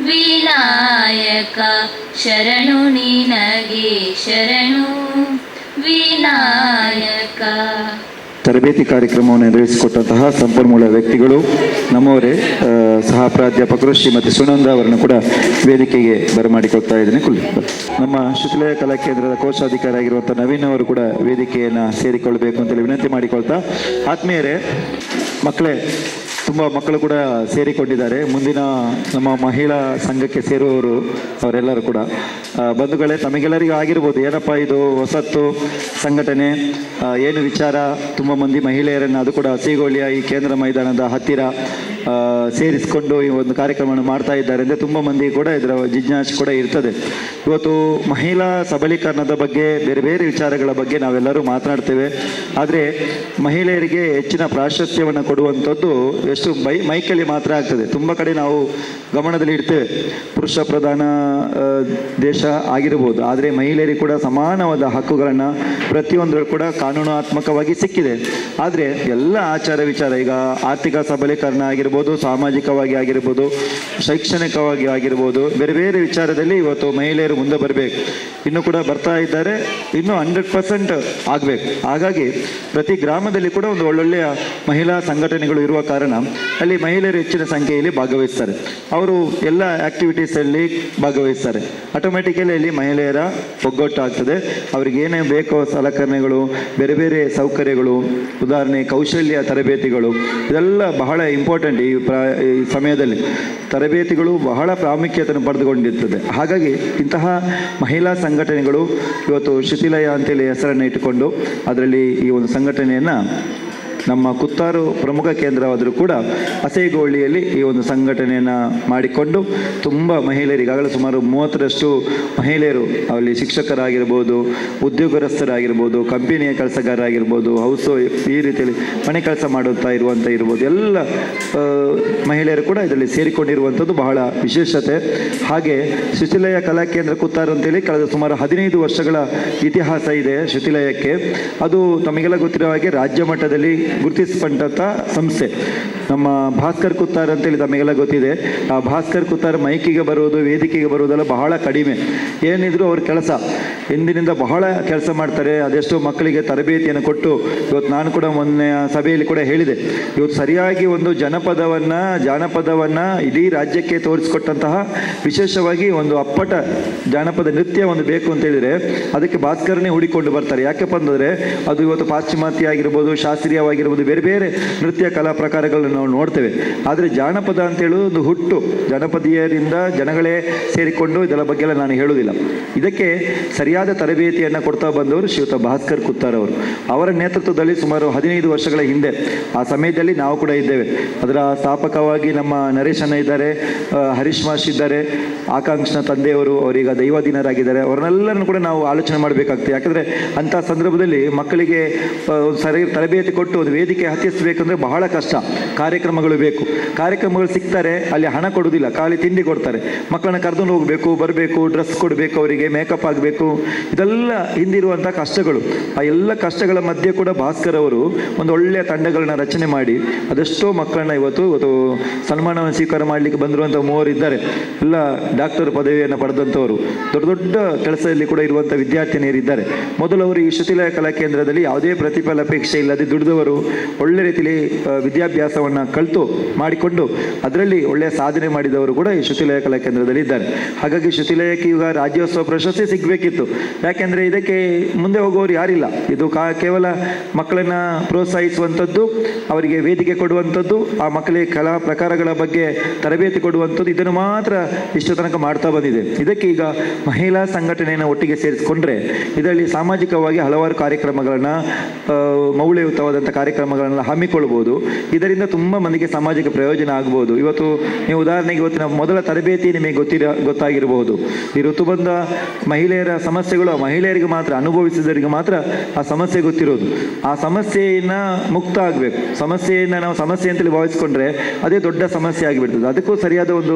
ವಿನಾಯಕ, ಶರಣು ನಿನಗೆ ಶರಣು ವಿನಾಯಕ. ತರಬೇತಿ ಕಾರ್ಯಕ್ರಮವನ್ನು ನಿರ್ವಹಿಸಿಕೊಟ್ಟಂತಹ ಸಂಪನ್ಮೂಲ ವ್ಯಕ್ತಿಗಳು ನಮ್ಮವರೇ, ಸಹ ಪ್ರಾಧ್ಯಾಪಕರು ಶ್ರೀಮತಿ ಸುನಂದ ಅವರನ್ನು ಕೂಡ ವೇದಿಕೆಗೆ ಬರಮಾಡಿಕೊಳ್ತಾ ಇದ್ದೇನೆ. ನಮ್ಮ ಶ್ರುತಿಲಯ ಕಲಾ ಕೇಂದ್ರದ ಕೋಶಾಧಿಕಾರಿ ಆಗಿರುವಂಥ ನವೀನ್ ಅವರು ಕೂಡ ವೇದಿಕೆಯನ್ನು ಸೇರಿಕೊಳ್ಬೇಕು ಅಂತೇಳಿ ವಿನಂತಿ ಮಾಡಿಕೊಳ್ತಾ, ಆತ್ಮೀಯರೇ, ಮಕ್ಕಳೇ, ತುಂಬ ಮಕ್ಕಳು ಕೂಡ ಸೇರಿಕೊಂಡಿದ್ದಾರೆ. ಮುಂದಿನ ನಮ್ಮ ಮಹಿಳಾ ಸಂಘಕ್ಕೆ ಸೇರುವವರು ಅವರೆಲ್ಲರೂ ಕೂಡ ಬಂಧುಗಳೇ, ತಮಗೆಲ್ಲರಿಗೂ ಆಗಿರ್ಬೋದು ಏನಪ್ಪ ಇದು ಹೊಸತ್ತು ಸಂಘಟನೆ, ಏನು ವಿಚಾರ. ತುಂಬ ಮಂದಿ ಮಹಿಳೆಯರನ್ನು, ಅದು ಕೂಡ ಹಸಿಗೋಳಿಯ ಈ ಕೇಂದ್ರ ಮೈದಾನದ ಹತ್ತಿರ ಸೇರಿಸಿಕೊಂಡು ಈ ಒಂದು ಕಾರ್ಯಕ್ರಮವನ್ನು ಮಾಡ್ತಾ ಇದ್ದಾರೆ ಅಂದರೆ ತುಂಬ ಮಂದಿ ಕೂಡ ಇದರ ಜಿಜ್ಞಾಸೆ ಕೂಡ ಇರ್ತದೆ. ಇವತ್ತು ಮಹಿಳಾ ಸಬಲೀಕರಣದ ಬಗ್ಗೆ, ಬೇರೆ ಬೇರೆ ವಿಚಾರಗಳ ಬಗ್ಗೆ ನಾವೆಲ್ಲರೂ ಮಾತನಾಡ್ತೇವೆ. ಆದರೆ ಮಹಿಳೆಯರಿಗೆ ಹೆಚ್ಚಿನ ಪ್ರಾಶಸ್ತ್ಯವನ್ನು ಕೊಡುವಂಥದ್ದು ಎಷ್ಟು ಮೈಕಲ್ಲಿ ಮಾತ್ರ ಆಗ್ತದೆ. ತುಂಬ ಕಡೆ ನಾವು ಗಮನದಲ್ಲಿ ಇಡ್ತೇವೆ, ಪುರುಷ ಪ್ರಧಾನ ದೇಶ ಆಗಿರ್ಬೋದು, ಆದರೆ ಮಹಿಳೆಯರಿಗೆ ಕೂಡ ಸಮಾನವಾದ ಹಕ್ಕುಗಳನ್ನು ಪ್ರತಿಯೊಂದರಲ್ಲೂ ಕೂಡ ಕಾನೂನಾತ್ಮಕವಾಗಿ ಸಿಕ್ಕಿದೆ. ಆದರೆ ಎಲ್ಲ ಆಚಾರ ವಿಚಾರ, ಈಗ ಆರ್ಥಿಕ ಸಬಲೀಕರಣ ಆಗಿರ್ಬೋದು, ಸಾಮಾಜಿಕವಾಗಿ ಆಗಿರ್ಬೋದು, ಶೈಕ್ಷಣಿಕವಾಗಿ ಆಗಿರ್ಬೋದು, ಬೇರೆ ಬೇರೆ ವಿಚಾರದಲ್ಲಿ ಇವತ್ತು ಮಹಿಳೆಯರು ಮುಂದೆ ಬರಬೇಕು. ಇನ್ನೂ ಕೂಡ ಬರ್ತಾ ಇದ್ದಾರೆ, ಇನ್ನೂ 100% ಆಗಬೇಕು. ಹಾಗಾಗಿ ಪ್ರತಿ ಗ್ರಾಮದಲ್ಲಿ ಕೂಡ ಒಂದು ಒಳ್ಳೊಳ್ಳೆಯ ಮಹಿಳಾ ಸಂಘಟನೆಗಳು ಇರುವ ಕಾರಣ ಅಲ್ಲಿ ಮಹಿಳೆಯರು ಹೆಚ್ಚಿನ ಸಂಖ್ಯೆಯಲ್ಲಿ ಭಾಗವಹಿಸ್ತಾರೆ. ಅವರು ಎಲ್ಲ ಆ್ಯಕ್ಟಿವಿಟೀಸಲ್ಲಿ ಭಾಗವಹಿಸ್ತಾರೆ. ಆಟೋಮೆಟಿಕಲಿ ಅಲ್ಲಿ ಮಹಿಳೆಯರ ಒಗ್ಗಟ್ಟಾಗ್ತದೆ. ಅವ್ರಿಗೆ ಏನೇ ಬೇಕೋ ಸಲಕರಣೆಗಳು, ಬೇರೆ ಬೇರೆ ಸೌಕರ್ಯಗಳು, ಉದಾಹರಣೆ ಕೌಶಲ್ಯ ತರಬೇತಿಗಳು, ಇದೆಲ್ಲ ಬಹಳ ಇಂಪಾರ್ಟೆಂಟ್. ಈ ಸಮಯದಲ್ಲಿ ತರಬೇತಿಗಳು ಬಹಳ ಪ್ರಾಮುಖ್ಯತೆಯನ್ನು ಪಡೆದುಕೊಂಡಿರ್ತದೆ. ಹಾಗಾಗಿ ಇಂತಹ ಮಹಿಳಾ ಸಂಘಟನೆಗಳು ಇವತ್ತು ಶ್ರುತಿಲಯ ಅಂತೇಳಿ ಹೆಸರನ್ನು ಇಟ್ಟುಕೊಂಡು ಅದರಲ್ಲಿ ಈ ಒಂದು ಸಂಘಟನೆಯನ್ನು ನಮ್ಮ ಕುತ್ತಾರು ಪ್ರಮುಖ ಕೇಂದ್ರವಾದರೂ ಕೂಡ ಹಸೇಗೋಳಿಯಲ್ಲಿ ಈ ಒಂದು ಸಂಘಟನೆಯನ್ನು ಮಾಡಿಕೊಂಡು ತುಂಬ ಮಹಿಳೆಯರು, ಈಗಾಗಲೇ ಸುಮಾರು 30ರಷ್ಟು ಮಹಿಳೆಯರು ಅಲ್ಲಿ ಶಿಕ್ಷಕರಾಗಿರ್ಬೋದು, ಉದ್ಯೋಗಸ್ಥರಾಗಿರ್ಬೋದು, ಕಂಪನಿಯ ಕೆಲಸಗಾರರಾಗಿರ್ಬೋದು, ಹೌಸ್ ಈ ರೀತಿಯಲ್ಲಿ ಮನೆ ಕೆಲಸ ಮಾಡುತ್ತಾ ಇರ್ಬೋದು, ಎಲ್ಲ ಮಹಿಳೆಯರು ಕೂಡ ಇದರಲ್ಲಿ ಸೇರಿಕೊಂಡಿರುವಂಥದ್ದು ಬಹಳ ವಿಶೇಷತೆ. ಹಾಗೆ ಶ್ರುತಿಲಯ ಕಲಾ ಕೇಂದ್ರ ಕುತ್ತಾರು ಅಂತೇಳಿ ಕಳೆದ ಸುಮಾರು 15 ವರ್ಷಗಳ ಇತಿಹಾಸ ಇದೆ ಶ್ರುತಿಲಯಕ್ಕೆ. ಅದು ತಮಗೆಲ್ಲ ಗೊತ್ತಿರೋ ಹಾಗೆ ರಾಜ್ಯ ಮಟ್ಟದಲ್ಲಿ ಗುರುತಿಸಲ್ಪಟ್ಟಂಥ ಸಂಸ್ಥೆ. ನಮ್ಮ ಭಾಸ್ಕರ್ ಕುತ್ತಾರ್ ಅಂತೇಳಿ ತಮಗೆಲ್ಲ ಗೊತ್ತಿದೆ. ಆ ಭಾಸ್ಕರ್ ಕುತ್ತಾರ್ ಮೈಕಿಗೆ ಬರುವುದು, ವೇದಿಕೆಗೆ ಬರುವುದೆಲ್ಲ ಬಹಳ ಕಡಿಮೆ. ಏನಿದ್ರು ಅವ್ರ ಕೆಲಸ ಹಿಂದಿನಿಂದ ಬಹಳ ಕೆಲಸ ಮಾಡ್ತಾರೆ. ಅದೆಷ್ಟೋ ಮಕ್ಕಳಿಗೆ ತರಬೇತಿಯನ್ನು ಕೊಟ್ಟು, ಇವತ್ತು ನಾನು ಕೂಡ ಮೊನ್ನೆ ಸಭೆಯಲ್ಲಿ ಕೂಡ ಹೇಳಿದೆ, ಇವತ್ತು ಸರಿಯಾಗಿ ಒಂದು ಜಾನಪದವನ್ನು ಇಡೀ ರಾಜ್ಯಕ್ಕೆ ತೋರಿಸಿಕೊಟ್ಟಂತಹ, ವಿಶೇಷವಾಗಿ ಒಂದು ಅಪ್ಪಟ ಜಾನಪದ ನೃತ್ಯ ಒಂದು ಬೇಕು ಅಂತ ಹೇಳಿದರೆ ಅದಕ್ಕೆ ಭಾಸ್ಕರನೇ ಹುಡಿಕೊಂಡು ಬರ್ತಾರೆ. ಯಾಕಪ್ಪ ಅಂದರೆ ಅದು ಇವತ್ತು ಪಾಶ್ಚಿಮಾತ್ಯ ಆಗಿರ್ಬೋದು, ಶಾಸ್ತ್ರೀಯವಾಗಿ ಆಗಿರ್ಬೋದು, ಬೇರೆ ಬೇರೆ ನೃತ್ಯ ಕಲಾ ಪ್ರಕಾರಗಳನ್ನು ನಾವು ನೋಡ್ತೇವೆ. ಆದರೆ ಜಾನಪದ ಅಂತೇಳಿ ಒಂದು ಹುಟ್ಟು ಜನಪದೀಯರಿಂದ ಜನಗಳೇ ಸೇರಿಕೊಂಡು ಇದರ ಬಗ್ಗೆ ಎಲ್ಲ ನಾನು ಹೇಳುವುದಿಲ್ಲ. ಇದಕ್ಕೆ ಸರಿಯಾದ ತರಬೇತಿಯನ್ನು ಕೊಡ್ತಾ ಬಂದವರು ಶ್ರೀಯುತ ಭಾಸ್ಕರ್ ಕುತ್ತಾರ್ ಅವರು. ಅವರ ನೇತೃತ್ವದಲ್ಲಿ ಸುಮಾರು 15 ವರ್ಷಗಳ ಹಿಂದೆ, ಆ ಸಮಯದಲ್ಲಿ ನಾವು ಕೂಡ ಇದ್ದೇವೆ. ಅದರ ಸ್ಥಾಪಕವಾಗಿ ನಮ್ಮ ನರೇಶ್ ಅಣ್ಣ ಇದ್ದಾರೆ, ಹರೀಶ್ ಮಾಷ್ ಇದ್ದಾರೆ, ಆಕಾಂಕ್ಷನ ತಂದೆಯವರು, ಅವರೀಗ ದೈವಾಧೀನರಾಗಿದ್ದಾರೆ. ಅವರನ್ನೆಲ್ಲರನ್ನು ಕೂಡ ನಾವು ಆಲೋಚನೆ ಮಾಡಬೇಕಾಗ್ತದೆ. ಯಾಕಂದರೆ ಅಂಥ ಸಂದರ್ಭದಲ್ಲಿ ಮಕ್ಕಳಿಗೆ ಸರಿ ತರಬೇತಿ ಕೊಟ್ಟು ಒಂದು ವೇದಿಕೆ ಹತ್ತಿಸಬೇಕಂದ್ರೆ ಬಹಳ ಕಷ್ಟ. ಕಾರ್ಯಕ್ರಮಗಳು ಬೇಕು, ಕಾರ್ಯಕ್ರಮಗಳು ಸಿಗ್ತಾರೆ, ಅಲ್ಲಿ ಹಣ ಕೊಡೋದಿಲ್ಲ, ಖಾಲಿ ತಿಂಡಿ ಕೊಡ್ತಾರೆ. ಮಕ್ಕಳನ್ನ ಕರೆದುಕೊಂಡು ಹೋಗಬೇಕು, ಬರಬೇಕು, ಡ್ರೆಸ್ ಕೊಡಬೇಕು, ಅವರಿಗೆ ಮೇಕಪ್ ಆಗಬೇಕು, ಇದೆಲ್ಲ ಹಿಂದಿರುವಂಥ ಕಷ್ಟಗಳು. ಆ ಎಲ್ಲ ಕಷ್ಟಗಳ ಮಧ್ಯೆ ಕೂಡ ಭಾಸ್ಕರ್ ಅವರು ಒಂದು ಒಳ್ಳೆಯ ತಂಡಗಳನ್ನ ರಚನೆ ಮಾಡಿ ಅದೆಷ್ಟೋ ಮಕ್ಕಳನ್ನ ಇವತ್ತು ಸನ್ಮಾನವನ್ನು ಸ್ವೀಕಾರ ಮಾಡಲಿಕ್ಕೆ ಬಂದಿರುವಂಥ 3 ಇದ್ದಾರೆ. ಎಲ್ಲ ಡಾಕ್ಟರ್ ಪದವಿಯನ್ನು ಪಡೆದಂಥವರು, ದೊಡ್ಡ ದೊಡ್ಡ ಕೆಲಸದಲ್ಲಿ ಕೂಡ ಇರುವಂಥ ವಿದ್ಯಾರ್ಥಿನಿಯರಿದ್ದಾರೆ. ಮೊದಲು ಅವರು ಈ ಶ್ರುತಿಲಯ ಕಲಾ ಕೇಂದ್ರದಲ್ಲಿ ಯಾವುದೇ ಪ್ರತಿಫಲಾಪೇಕ್ಷೆ ಇಲ್ಲದೆ ದುಡಿದವರು, ಒಳ್ಳೆ ರೀತಿಯಲ್ಲಿ ವಿದ್ಯಾಭ್ಯಾಸವನ್ನು ಕಲಿತು ಮಾಡಿಕೊಂಡು ಅದರಲ್ಲಿ ಒಳ್ಳೆಯ ಸಾಧನೆ ಮಾಡಿದವರು ಕೂಡ ಈ ಶ್ರುತಿಲಯ ಕಲಾ ಕೇಂದ್ರದಲ್ಲಿ ಇದ್ದಾರೆ. ಹಾಗಾಗಿ ಶ್ರುತಿಲಯಕ್ಕೆ ಈಗ ರಾಜ್ಯೋತ್ಸವ ಪ್ರಶಸ್ತಿ ಸಿಗಬೇಕಿತ್ತು. ಯಾಕೆಂದರೆ ಇದಕ್ಕೆ ಮುಂದೆ ಹೋಗುವವರು ಯಾರಿಲ್ಲ. ಇದು ಕೇವಲ ಮಕ್ಕಳನ್ನು ಪ್ರೋತ್ಸಾಹಿಸುವಂಥದ್ದು, ಅವರಿಗೆ ವೇದಿಕೆ ಕೊಡುವಂಥದ್ದು, ಆ ಮಕ್ಕಳಿಗೆ ಕಲಾ ಪ್ರಕಾರಗಳ ಬಗ್ಗೆ ತರಬೇತಿ ಕೊಡುವಂಥದ್ದು, ಇದನ್ನು ಮಾತ್ರ ಇಷ್ಟು ತನಕ ಮಾಡ್ತಾ ಬಂದಿದೆ. ಇದಕ್ಕೆ ಈಗ ಮಹಿಳಾ ಸಂಘಟನೆಯನ್ನು ಒಟ್ಟಿಗೆ ಸೇರಿಸಿಕೊಂಡ್ರೆ ಇದರಲ್ಲಿ ಸಾಮಾಜಿಕವಾಗಿ ಹಲವಾರು ಕಾರ್ಯಕ್ರಮಗಳನ್ನು, ಮೌಲ್ಯಯುತವಾದಂಥ ಕಾರ್ಯಕ್ರಮಗಳನ್ನು ಹಮ್ಮಿಕೊಳ್ಬೋದು. ಇದರಿಂದ ತುಂಬ ಮಂದಿಗೆ ಸಮಾಜಕ್ಕೆ ಪ್ರಯೋಜನ ಆಗ್ಬೋದು. ಇವತ್ತು ನೀವು ಉದಾಹರಣೆಗೆ ಇವತ್ತಿನ ಮೊದಲ ತರಬೇತಿ ನಿಮಗೆ ಗೊತ್ತಾಗಿರಬಹುದು. ಈ ಋತುಬಂಧ ಮಹಿಳೆಯರ ಸಮಸ್ಯೆಗಳು ಮಹಿಳೆಯರಿಗೆ ಮಾತ್ರ, ಅನುಭವಿಸಿದವರಿಗೆ ಮಾತ್ರ ಆ ಸಮಸ್ಯೆ ಗೊತ್ತಿರೋದು. ಆ ಸಮಸ್ಯೆಯನ್ನು ಮುಕ್ತ ಆಗಬೇಕು. ಸಮಸ್ಯೆಯನ್ನು ನಾವು ಸಮಸ್ಯೆ ಅಂತೇಳಿ ಭಾವಿಸ್ಕೊಂಡ್ರೆ ಅದೇ ದೊಡ್ಡ ಸಮಸ್ಯೆ ಆಗಿಬಿಡ್ತದೆ. ಅದಕ್ಕೂ ಸರಿಯಾದ ಒಂದು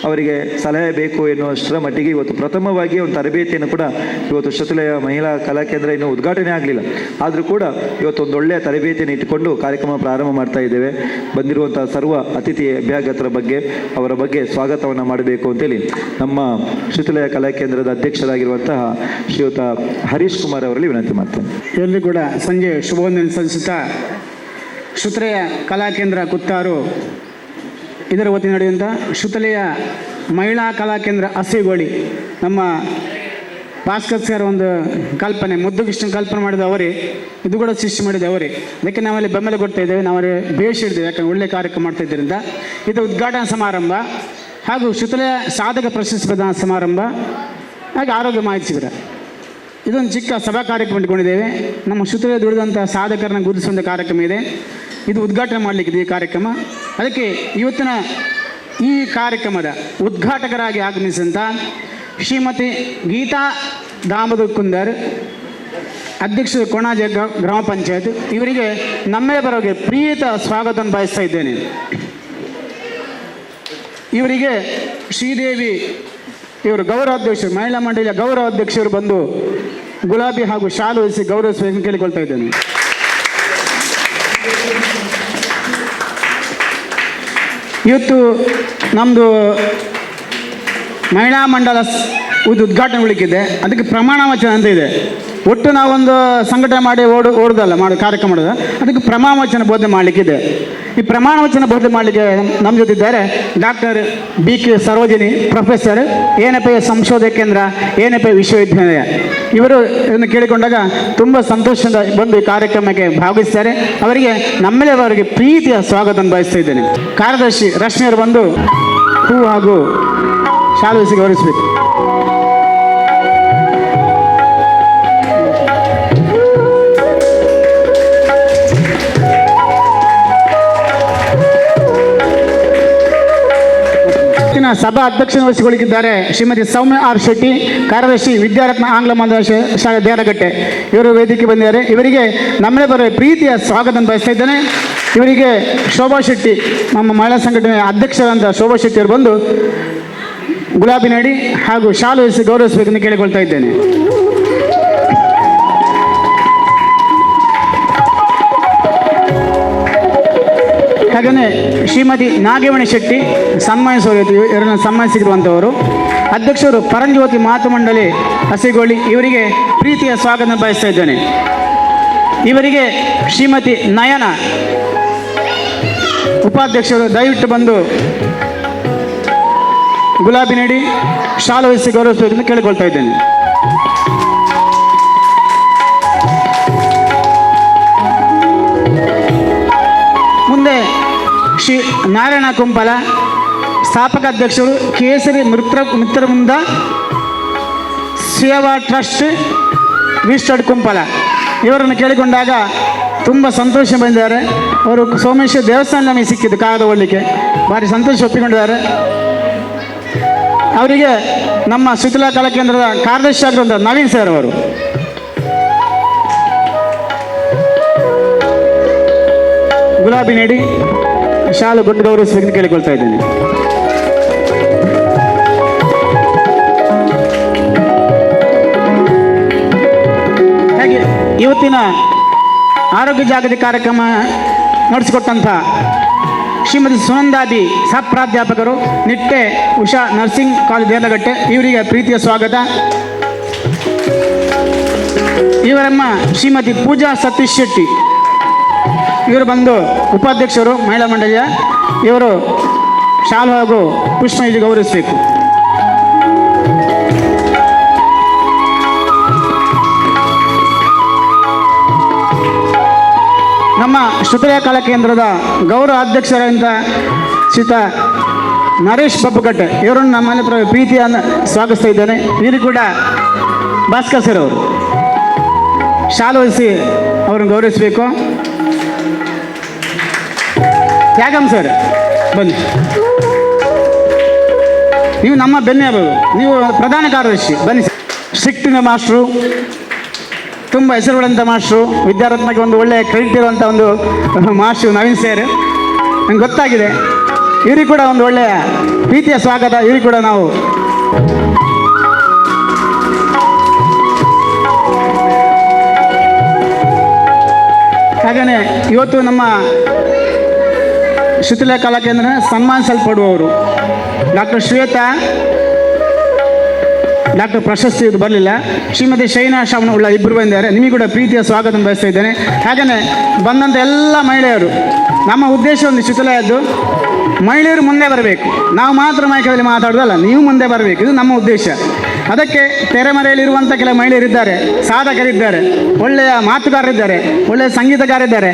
ಅವರಿಗೆ ಸಲಹೆ ಬೇಕು ಎನ್ನುವಷ್ಟರ ಮಟ್ಟಿಗೆ ಇವತ್ತು ಪ್ರಥಮವಾಗಿ ಒಂದು ತರಬೇತಿಯನ್ನು ಕೂಡ ಇವತ್ತು ಶ್ರುತಿಲಯ ಮಹಿಳಾ ಕಲಾ ಕೇಂದ್ರ ಇನ್ನೂ ಉದ್ಘಾಟನೆ ಆಗಲಿಲ್ಲ, ಆದರೂ ಕೂಡ ಇವತ್ತು ಒಂದು ಒಳ್ಳೆಯ ತರಬೇತಿಯನ್ನು ಇಟ್ಟುಕೊಂಡು ಕಾರ್ಯಕ್ರಮ ಪ್ರಾರಂಭ ಮಾಡ್ತಾ ಇದ್ದೇವೆ. ಬಂದಿರುವಂಥ ಸರ್ವ ಅತಿಥಿ ಅಭ್ಯಾಗತರ ಬಗ್ಗೆ, ಅವರ ಬಗ್ಗೆ ಸ್ವಾಗತವನ್ನು ಮಾಡಬೇಕು ಅಂತೇಳಿ ನಮ್ಮ ಶ್ರುತಿಲಯ ಕಲಾ ಕೇಂದ್ರದ ಅಧ್ಯಕ್ಷರಾಗಿರುವಂತಹ ಶ್ರೀಯುತ ಹರೀಶ್ ಕುಮಾರ್ ಅವರಲ್ಲಿ ವಿನಂತಿ ಮಾಡ್ತೇನೆ. ಎಲ್ಲರೂ ಕೂಡ ಸಂಜೆ ಶುಭವಂದನೆ ಸಲ್ಲಿಸುತ್ತಾ, ಶ್ರುತಿಲಯ ಕಲಾ ಕೇಂದ್ರ ಕುತ್ತಾರು ಇದರ ವತಿಯಿಂದ ನಡೆಯುವಂಥ ಶ್ರುತಿಲಯ ಮಹಿಳಾ ಕಲಾ ಕೇಂದ್ರ ಹಸಿಗೋಳಿ, ನಮ್ಮ ಭಾಸ್ಕರ್ ಸರ್ ಒಂದು ಕಲ್ಪನೆ, ಮುದ್ದು ಕೃಷ್ಣ ಕಲ್ಪನೆ ಮಾಡಿದ ಅವರೇ, ಇದು ಕೂಡ ಸೃಷ್ಟಿ ಮಾಡಿದ ಅವರೇ. ಅದಕ್ಕೆ ನಾವಲ್ಲಿ ಬೆಂಬಲ ಕೊಡ್ತಾ ಇದ್ದೇವೆ, ನಾವಲ್ಲಿ ಬೇಷ ಹಿಡಿದೇವೆ. ಯಾಕಂದರೆ ಒಳ್ಳೆಯ ಕಾರ್ಯಕ್ರಮ ಮಾಡ್ತಾ ಇದ್ದರಿಂದ ಇದು ಉದ್ಘಾಟನಾ ಸಮಾರಂಭ ಹಾಗೂ ಶ್ರುತಿಲಯ ಸಾಧಕ ಪ್ರಶಸ್ತಿ ಪ್ರದಾನ ಸಮಾರಂಭ ಹಾಗೆ ಆರೋಗ್ಯ ಮಾಹಿತಿ ಶಿಬಿರ, ಇದೊಂದು ಚಿಕ್ಕ ಸಭಾ ಕಾರ್ಯಕ್ರಮ ಇಟ್ಕೊಂಡಿದ್ದೇವೆ. ನಮ್ಮ ಶ್ರುತಿಲಯ ದುಡಿದಂಥ ಸಾಧಕರನ್ನ ಗುರುತಿಸುವಂಥ ಕಾರ್ಯಕ್ರಮ ಇದೆ. ಇದು ಉದ್ಘಾಟನೆ ಮಾಡಲಿಕ್ಕಿದೆ ಈ ಕಾರ್ಯಕ್ರಮ. ಅದಕ್ಕೆ ಇವತ್ತಿನ ಈ ಕಾರ್ಯಕ್ರಮದ ಉದ್ಘಾಟಕರಾಗಿ ಆಗಮಿಸಿದಂಥ ಶ್ರೀಮತಿ ಗೀತಾ ದಾಮೋದರ್ ಕುಂದರ್, ಅಧ್ಯಕ್ಷರು ಕೊಣಾಜೆ ಗ್ರಾಮ ಪಂಚಾಯತ್, ಇವರಿಗೆ ನಮ್ಮೇ ಬರೋಗೆ ಪ್ರೀತ ಸ್ವಾಗತವನ್ನು ಬಯಸ್ತಾ ಇದ್ದೇನೆ. ಇವರಿಗೆ ಶ್ರೀದೇವಿ ಇವರು ಗೌರವಾಧ್ಯಕ್ಷರು, ಮಹಿಳಾ ಮಂಡಳಿಯ ಗೌರವಾಧ್ಯಕ್ಷರು ಬಂದು ಗುಲಾಬಿ ಹಾಗೂ ಶಾಲು ಹೊರಿಸಿ ಗೌರವಿಸಬೇಕು ಕೇಳಿಕೊಳ್ತಾ ಇದ್ದೇನೆ. ಇವತ್ತು ನಮ್ಮದು ಮಹಿಳಾ ಮಂಡಲ ಉದ್ಘಾಟನೆಗೊಳ್ಳಿಕ್ಕಿದೆ. ಅದಕ್ಕೆ ಪ್ರಮಾಣ ವಚನ ಅಂತ ಇದೆ. ಒಟ್ಟು ನಾವೊಂದು ಸಂಘಟನೆ ಮಾಡಿ ಓಡೋದಲ್ಲ, ಕಾರ್ಯಕ್ರಮ ಮಾಡೋದು, ಅದಕ್ಕೆ ಪ್ರಮಾಣ ವಚನ ಬೋಧನೆ ಮಾಡಲಿಕ್ಕಿದೆ. ಈ ಪ್ರಮಾಣ ವಚನ ಬೋಧನೆ ಮಾಡಲಿಕ್ಕೆ ನಮ್ಮ ಜೊತೆ ಇದ್ದಾರೆ doctor BK Sarojini, professor, ANFI ಸಂಶೋಧನಾ ಕೇಂದ್ರ, ANFI ವಿಶ್ವವಿದ್ಯಾಲಯ. ಇವರು ಇದನ್ನು ಕೇಳಿಕೊಂಡಾಗ ತುಂಬ ಸಂತೋಷದಿಂದ ಬಂದು ಈ ಕಾರ್ಯಕ್ರಮಕ್ಕೆ ಭಾಗವಹಿಸ್ತಾರೆ. ಅವರಿಗೆ ನಮ್ಮೆಲ್ಲವರಿಗೆ ಪ್ರೀತಿಯ ಸ್ವಾಗತವನ್ನು ಬಯಸ್ತಾ ಇದ್ದೇನೆ. ಕಾರ್ಯದರ್ಶಿ ರಶ್ಮಿಯವರು ಬಂದು ಹೂ ಹಾಗೂ ಶಾಲು ಹೊರಿಸಿ ಗೌರವಿಸಬೇಕು. ಸಭಾ ಅಧ್ಯಕ್ಷ ವಹಿಸಿಕೊಳ್ಳಿದ್ದಾರೆ ಶ್ರೀಮತಿ ಸೌಮ್ಯ R. ಶೆಟ್ಟಿ, ಕಾರ್ಯದರ್ಶಿ ವಿದ್ಯಾರತ್ನ ಆಂಗ್ಲ ಮಾಧ್ಯಮ ಶಾಲೆ ದೇರಗಟ್ಟೆ. ಇವರು ವೇದಿಕೆ ಬಂದಿದ್ದಾರೆ. ಇವರಿಗೆ ನಮ್ಮೇ ಬರೋ ಪ್ರೀತಿಯ ಸ್ವಾಗತ ಬಯಸ್ತಾ ಇದ್ದೇನೆ. ಇವರಿಗೆ ಶೋಭಾ ಶೆಟ್ಟಿ, ನಮ್ಮ ಮಹಿಳಾ ಸಂಘಟನೆಯ ಅಧ್ಯಕ್ಷರಾದ ಶೋಭಾ ಶೆಟ್ಟಿ ಅವರು ಬಂದು ಗುಲಾಬಿ ನೀಡಿ ಹಾಗೂ ಶಾಲು ಹೊರಿಸಿ ಗೌರವಿಸಬೇಕೆಂದು ಕೇಳಿಕೊಳ್ತಾ ಇದ್ದೇನೆ. ಹಾಗೆಯೇ ಶ್ರೀಮತಿ ನಾಗೇಮಣಿ ಶೆಟ್ಟಿ ಸನ್ಮಾನಿಸುವ ಇವರನ್ನು ಸನ್ಮಾನಿಸಿರುವಂಥವರು. ಅಧ್ಯಕ್ಷರು ಪರಂಜ್ಯೋತಿ ಮಾತು ಮಂಡಳಿ ಹಸಿಗೋಳಿ, ಇವರಿಗೆ ಪ್ರೀತಿಯ ಸ್ವಾಗತ ಬಯಸ್ತಾ ಇದ್ದೇನೆ. ಇವರಿಗೆ ಶ್ರೀಮತಿ ನಯನ ಉಪಾಧ್ಯಕ್ಷರು ದಯವಿಟ್ಟು ಬಂದು ಗುಲಾಬಿ ನೀಡಿ ಶಾಲು ಹೊರಿಸಿ ಗೌರವಿಸಬೇಕೆಂದು ಕೇಳಿಕೊಳ್ತಾ ಇದ್ದೇನೆ. ಶ್ರೀ ನಾರಾಯಣ ಕುಂಪಲ, ಸ್ಥಾಪಕ ಅಧ್ಯಕ್ಷರು ಕೇಸರಿ ಮಿತ್ರವೃಂದ ಸೇವಾ ಟ್ರಸ್ಟ್ ವಿಸ್ಟಡ್ ಕುಂಪಲ. ಇವರನ್ನು ಕೇಳಿಕೊಂಡಾಗ ತುಂಬ ಸಂತೋಷ ಬಂದಿದ್ದಾರೆ. ಅವರು ಸೋಮೇಶ್ವರ ದೇವಸ್ಥಾನ ನಮಗೆ ಸಿಕ್ಕಿದ್ದು ಕಾಗದ ಓದಲಿಕ್ಕೆ, ಭಾರಿ ಸಂತೋಷ ಒಪ್ಪಿಕೊಂಡಿದ್ದಾರೆ. ಅವರಿಗೆ ನಮ್ಮ ಶಿಥಿಲ ಕಲಾ ಕೇಂದ್ರದ ಕಾರ್ಯದರ್ಶಿ ಆಗಿರುವಂಥ ನವೀನ್ ಸರ್ ಅವರು ಗುಲಾಬಿ ನೀಡಿ ಶಾಲು ಕೊಟ್ಟು ಗೌರವಿಸಬೇಕೆಂದು ಕೇಳಿಕೊಳ್ತಾ ಇದ್ದೇನೆ. ಹಾಗೆ ಇವತ್ತಿನ ಆರೋಗ್ಯ ಜಾಗೃತಿ ಕಾರ್ಯಕ್ರಮ ನಡೆಸಿಕೊಟ್ಟಂಥ ಶ್ರೀಮತಿ ಸುನಂದಾದಿ ಸಹ ಪ್ರಾಧ್ಯಾಪಕರು, ನಿಟ್ಟೆ ಉಷಾ ನರ್ಸಿಂಗ್ ಕಾಲೇಜ್ ದೇರ್ಲಗಟ್ಟೆ, ಇವರಿಗೆ ಪ್ರೀತಿಯ ಸ್ವಾಗತ. ಇವರಮ್ಮ ಶ್ರೀಮತಿ ಪೂಜಾ ಸತೀಶ್ ಶೆಟ್ಟಿ, ಇವರು ಬಂದು ಉಪಾಧ್ಯಕ್ಷರು ಮಹಿಳಾ ಮಂಡಳಿಯ. ಇವರು ಶಾಲು ಹಾಗೂ ಪುಷ್ಪ ಇದು ಗೌರವಿಸಬೇಕು. ನಮ್ಮ ಶ್ರುತಲಯ ಕಲಾ ಕೇಂದ್ರದ ಗೌರವ ಅಧ್ಯಕ್ಷರಾದಂಥ ಶ್ರೀತ ನರೇಶ್ ಬಬ್ಬುಕಟ್ಟೆ, ಇವರನ್ನು ನಮ್ಮಲ್ಲಿ ಪ್ರೀತಿಯನ್ನು ಸ್ವಾಗತಿಸ್ತಾ ಇದ್ದೇನೆ. ಇವರು ಕೂಡ ಭಾಸ್ಕರ್ ಸರ್ ಅವರು ಶಾಲು ವಹಿಸಿ ಅವರನ್ನು ಗೌರವಿಸಬೇಕು. ತ್ಯಾಗಂ ಸರ್ ಬನ್ನಿ, ನೀವು ನಮ್ಮ ಬೆನ್ನೆಲುಬು, ನೀವು ಪ್ರಧಾನ ಕಾರ್ಯದರ್ಶಿ ಬನ್ನಿ. ಸ್ಟ್ರಿಕ್ಟಿನ ಮಾಸ್ಟ್ರು, ತುಂಬ ಹೆಸರು ಪಡೆದಂಥ ಮಾಸ್ಟ್ರು, ವಿದ್ಯಾರತ್ನಕ್ಕೆ ಒಂದು ಒಳ್ಳೆಯ ಕ್ರೆಡಿಟ್ ಇರುವಂಥ ಒಂದು ಮಾಸ್ಟ್ರು ನವೀನ್ ಸರ್, ನಂಗೆ ಗೊತ್ತಾಗಿದೆ. ಇವರಿಗೆ ಕೂಡ ಒಂದು ಒಳ್ಳೆಯ ಪ್ರೀತಿಯ ಸ್ವಾಗತ. ಇವರಿಗೆ ಕೂಡ ನಾವು ಹಾಗೆಯೇ ಇವತ್ತು ನಮ್ಮ ಶಿಥಿಲ ಕಲಾ ಕೇಂದ್ರ ಸನ್ಮಾನಿಸಲ್ಪಡುವವರು ಡಾಕ್ಟರ್ ಶ್ವೇತಾ, ಡಾಕ್ಟರ್ ಪ್ರಶಸ್ತಿ ಇದು ಬರಲಿಲ್ಲ, ಶ್ರೀಮತಿ ಶೈನಾ ಶ್ರವಣ ಇಬ್ಬರು ಬಂದಿದ್ದಾರೆ. ನಿಮಗೆ ಕೂಡ ಪ್ರೀತಿಯ ಸ್ವಾಗತ ಬಯಸ್ತಾ ಇದ್ದೇನೆ. ಹಾಗೆಯೇ ಬಂದಂಥ ಎಲ್ಲ ಮಹಿಳೆಯರು, ನಮ್ಮ ಉದ್ದೇಶ ಒಂದು ಶಿಥಿಲಯದ್ದು ಮಹಿಳೆಯರು ಮುಂದೆ ಬರಬೇಕು. ನಾವು ಮಾತ್ರ ಮೈಕದಲ್ಲಿ ಮಾತಾಡೋದಲ್ಲ, ನೀವು ಮುಂದೆ ಬರಬೇಕು, ಇದು ನಮ್ಮ ಉದ್ದೇಶ. ಅದಕ್ಕೆ ತೆರೆಮರೆಯಲ್ಲಿರುವಂಥ ಕೆಲ ಮಹಿಳೆಯರಿದ್ದಾರೆ, ಸಾಧಕರಿದ್ದಾರೆ, ಒಳ್ಳೆಯ ಮಾತುಗಾರರಿದ್ದಾರೆ, ಒಳ್ಳೆಯ ಸಂಗೀತಗಾರಿದ್ದಾರೆ,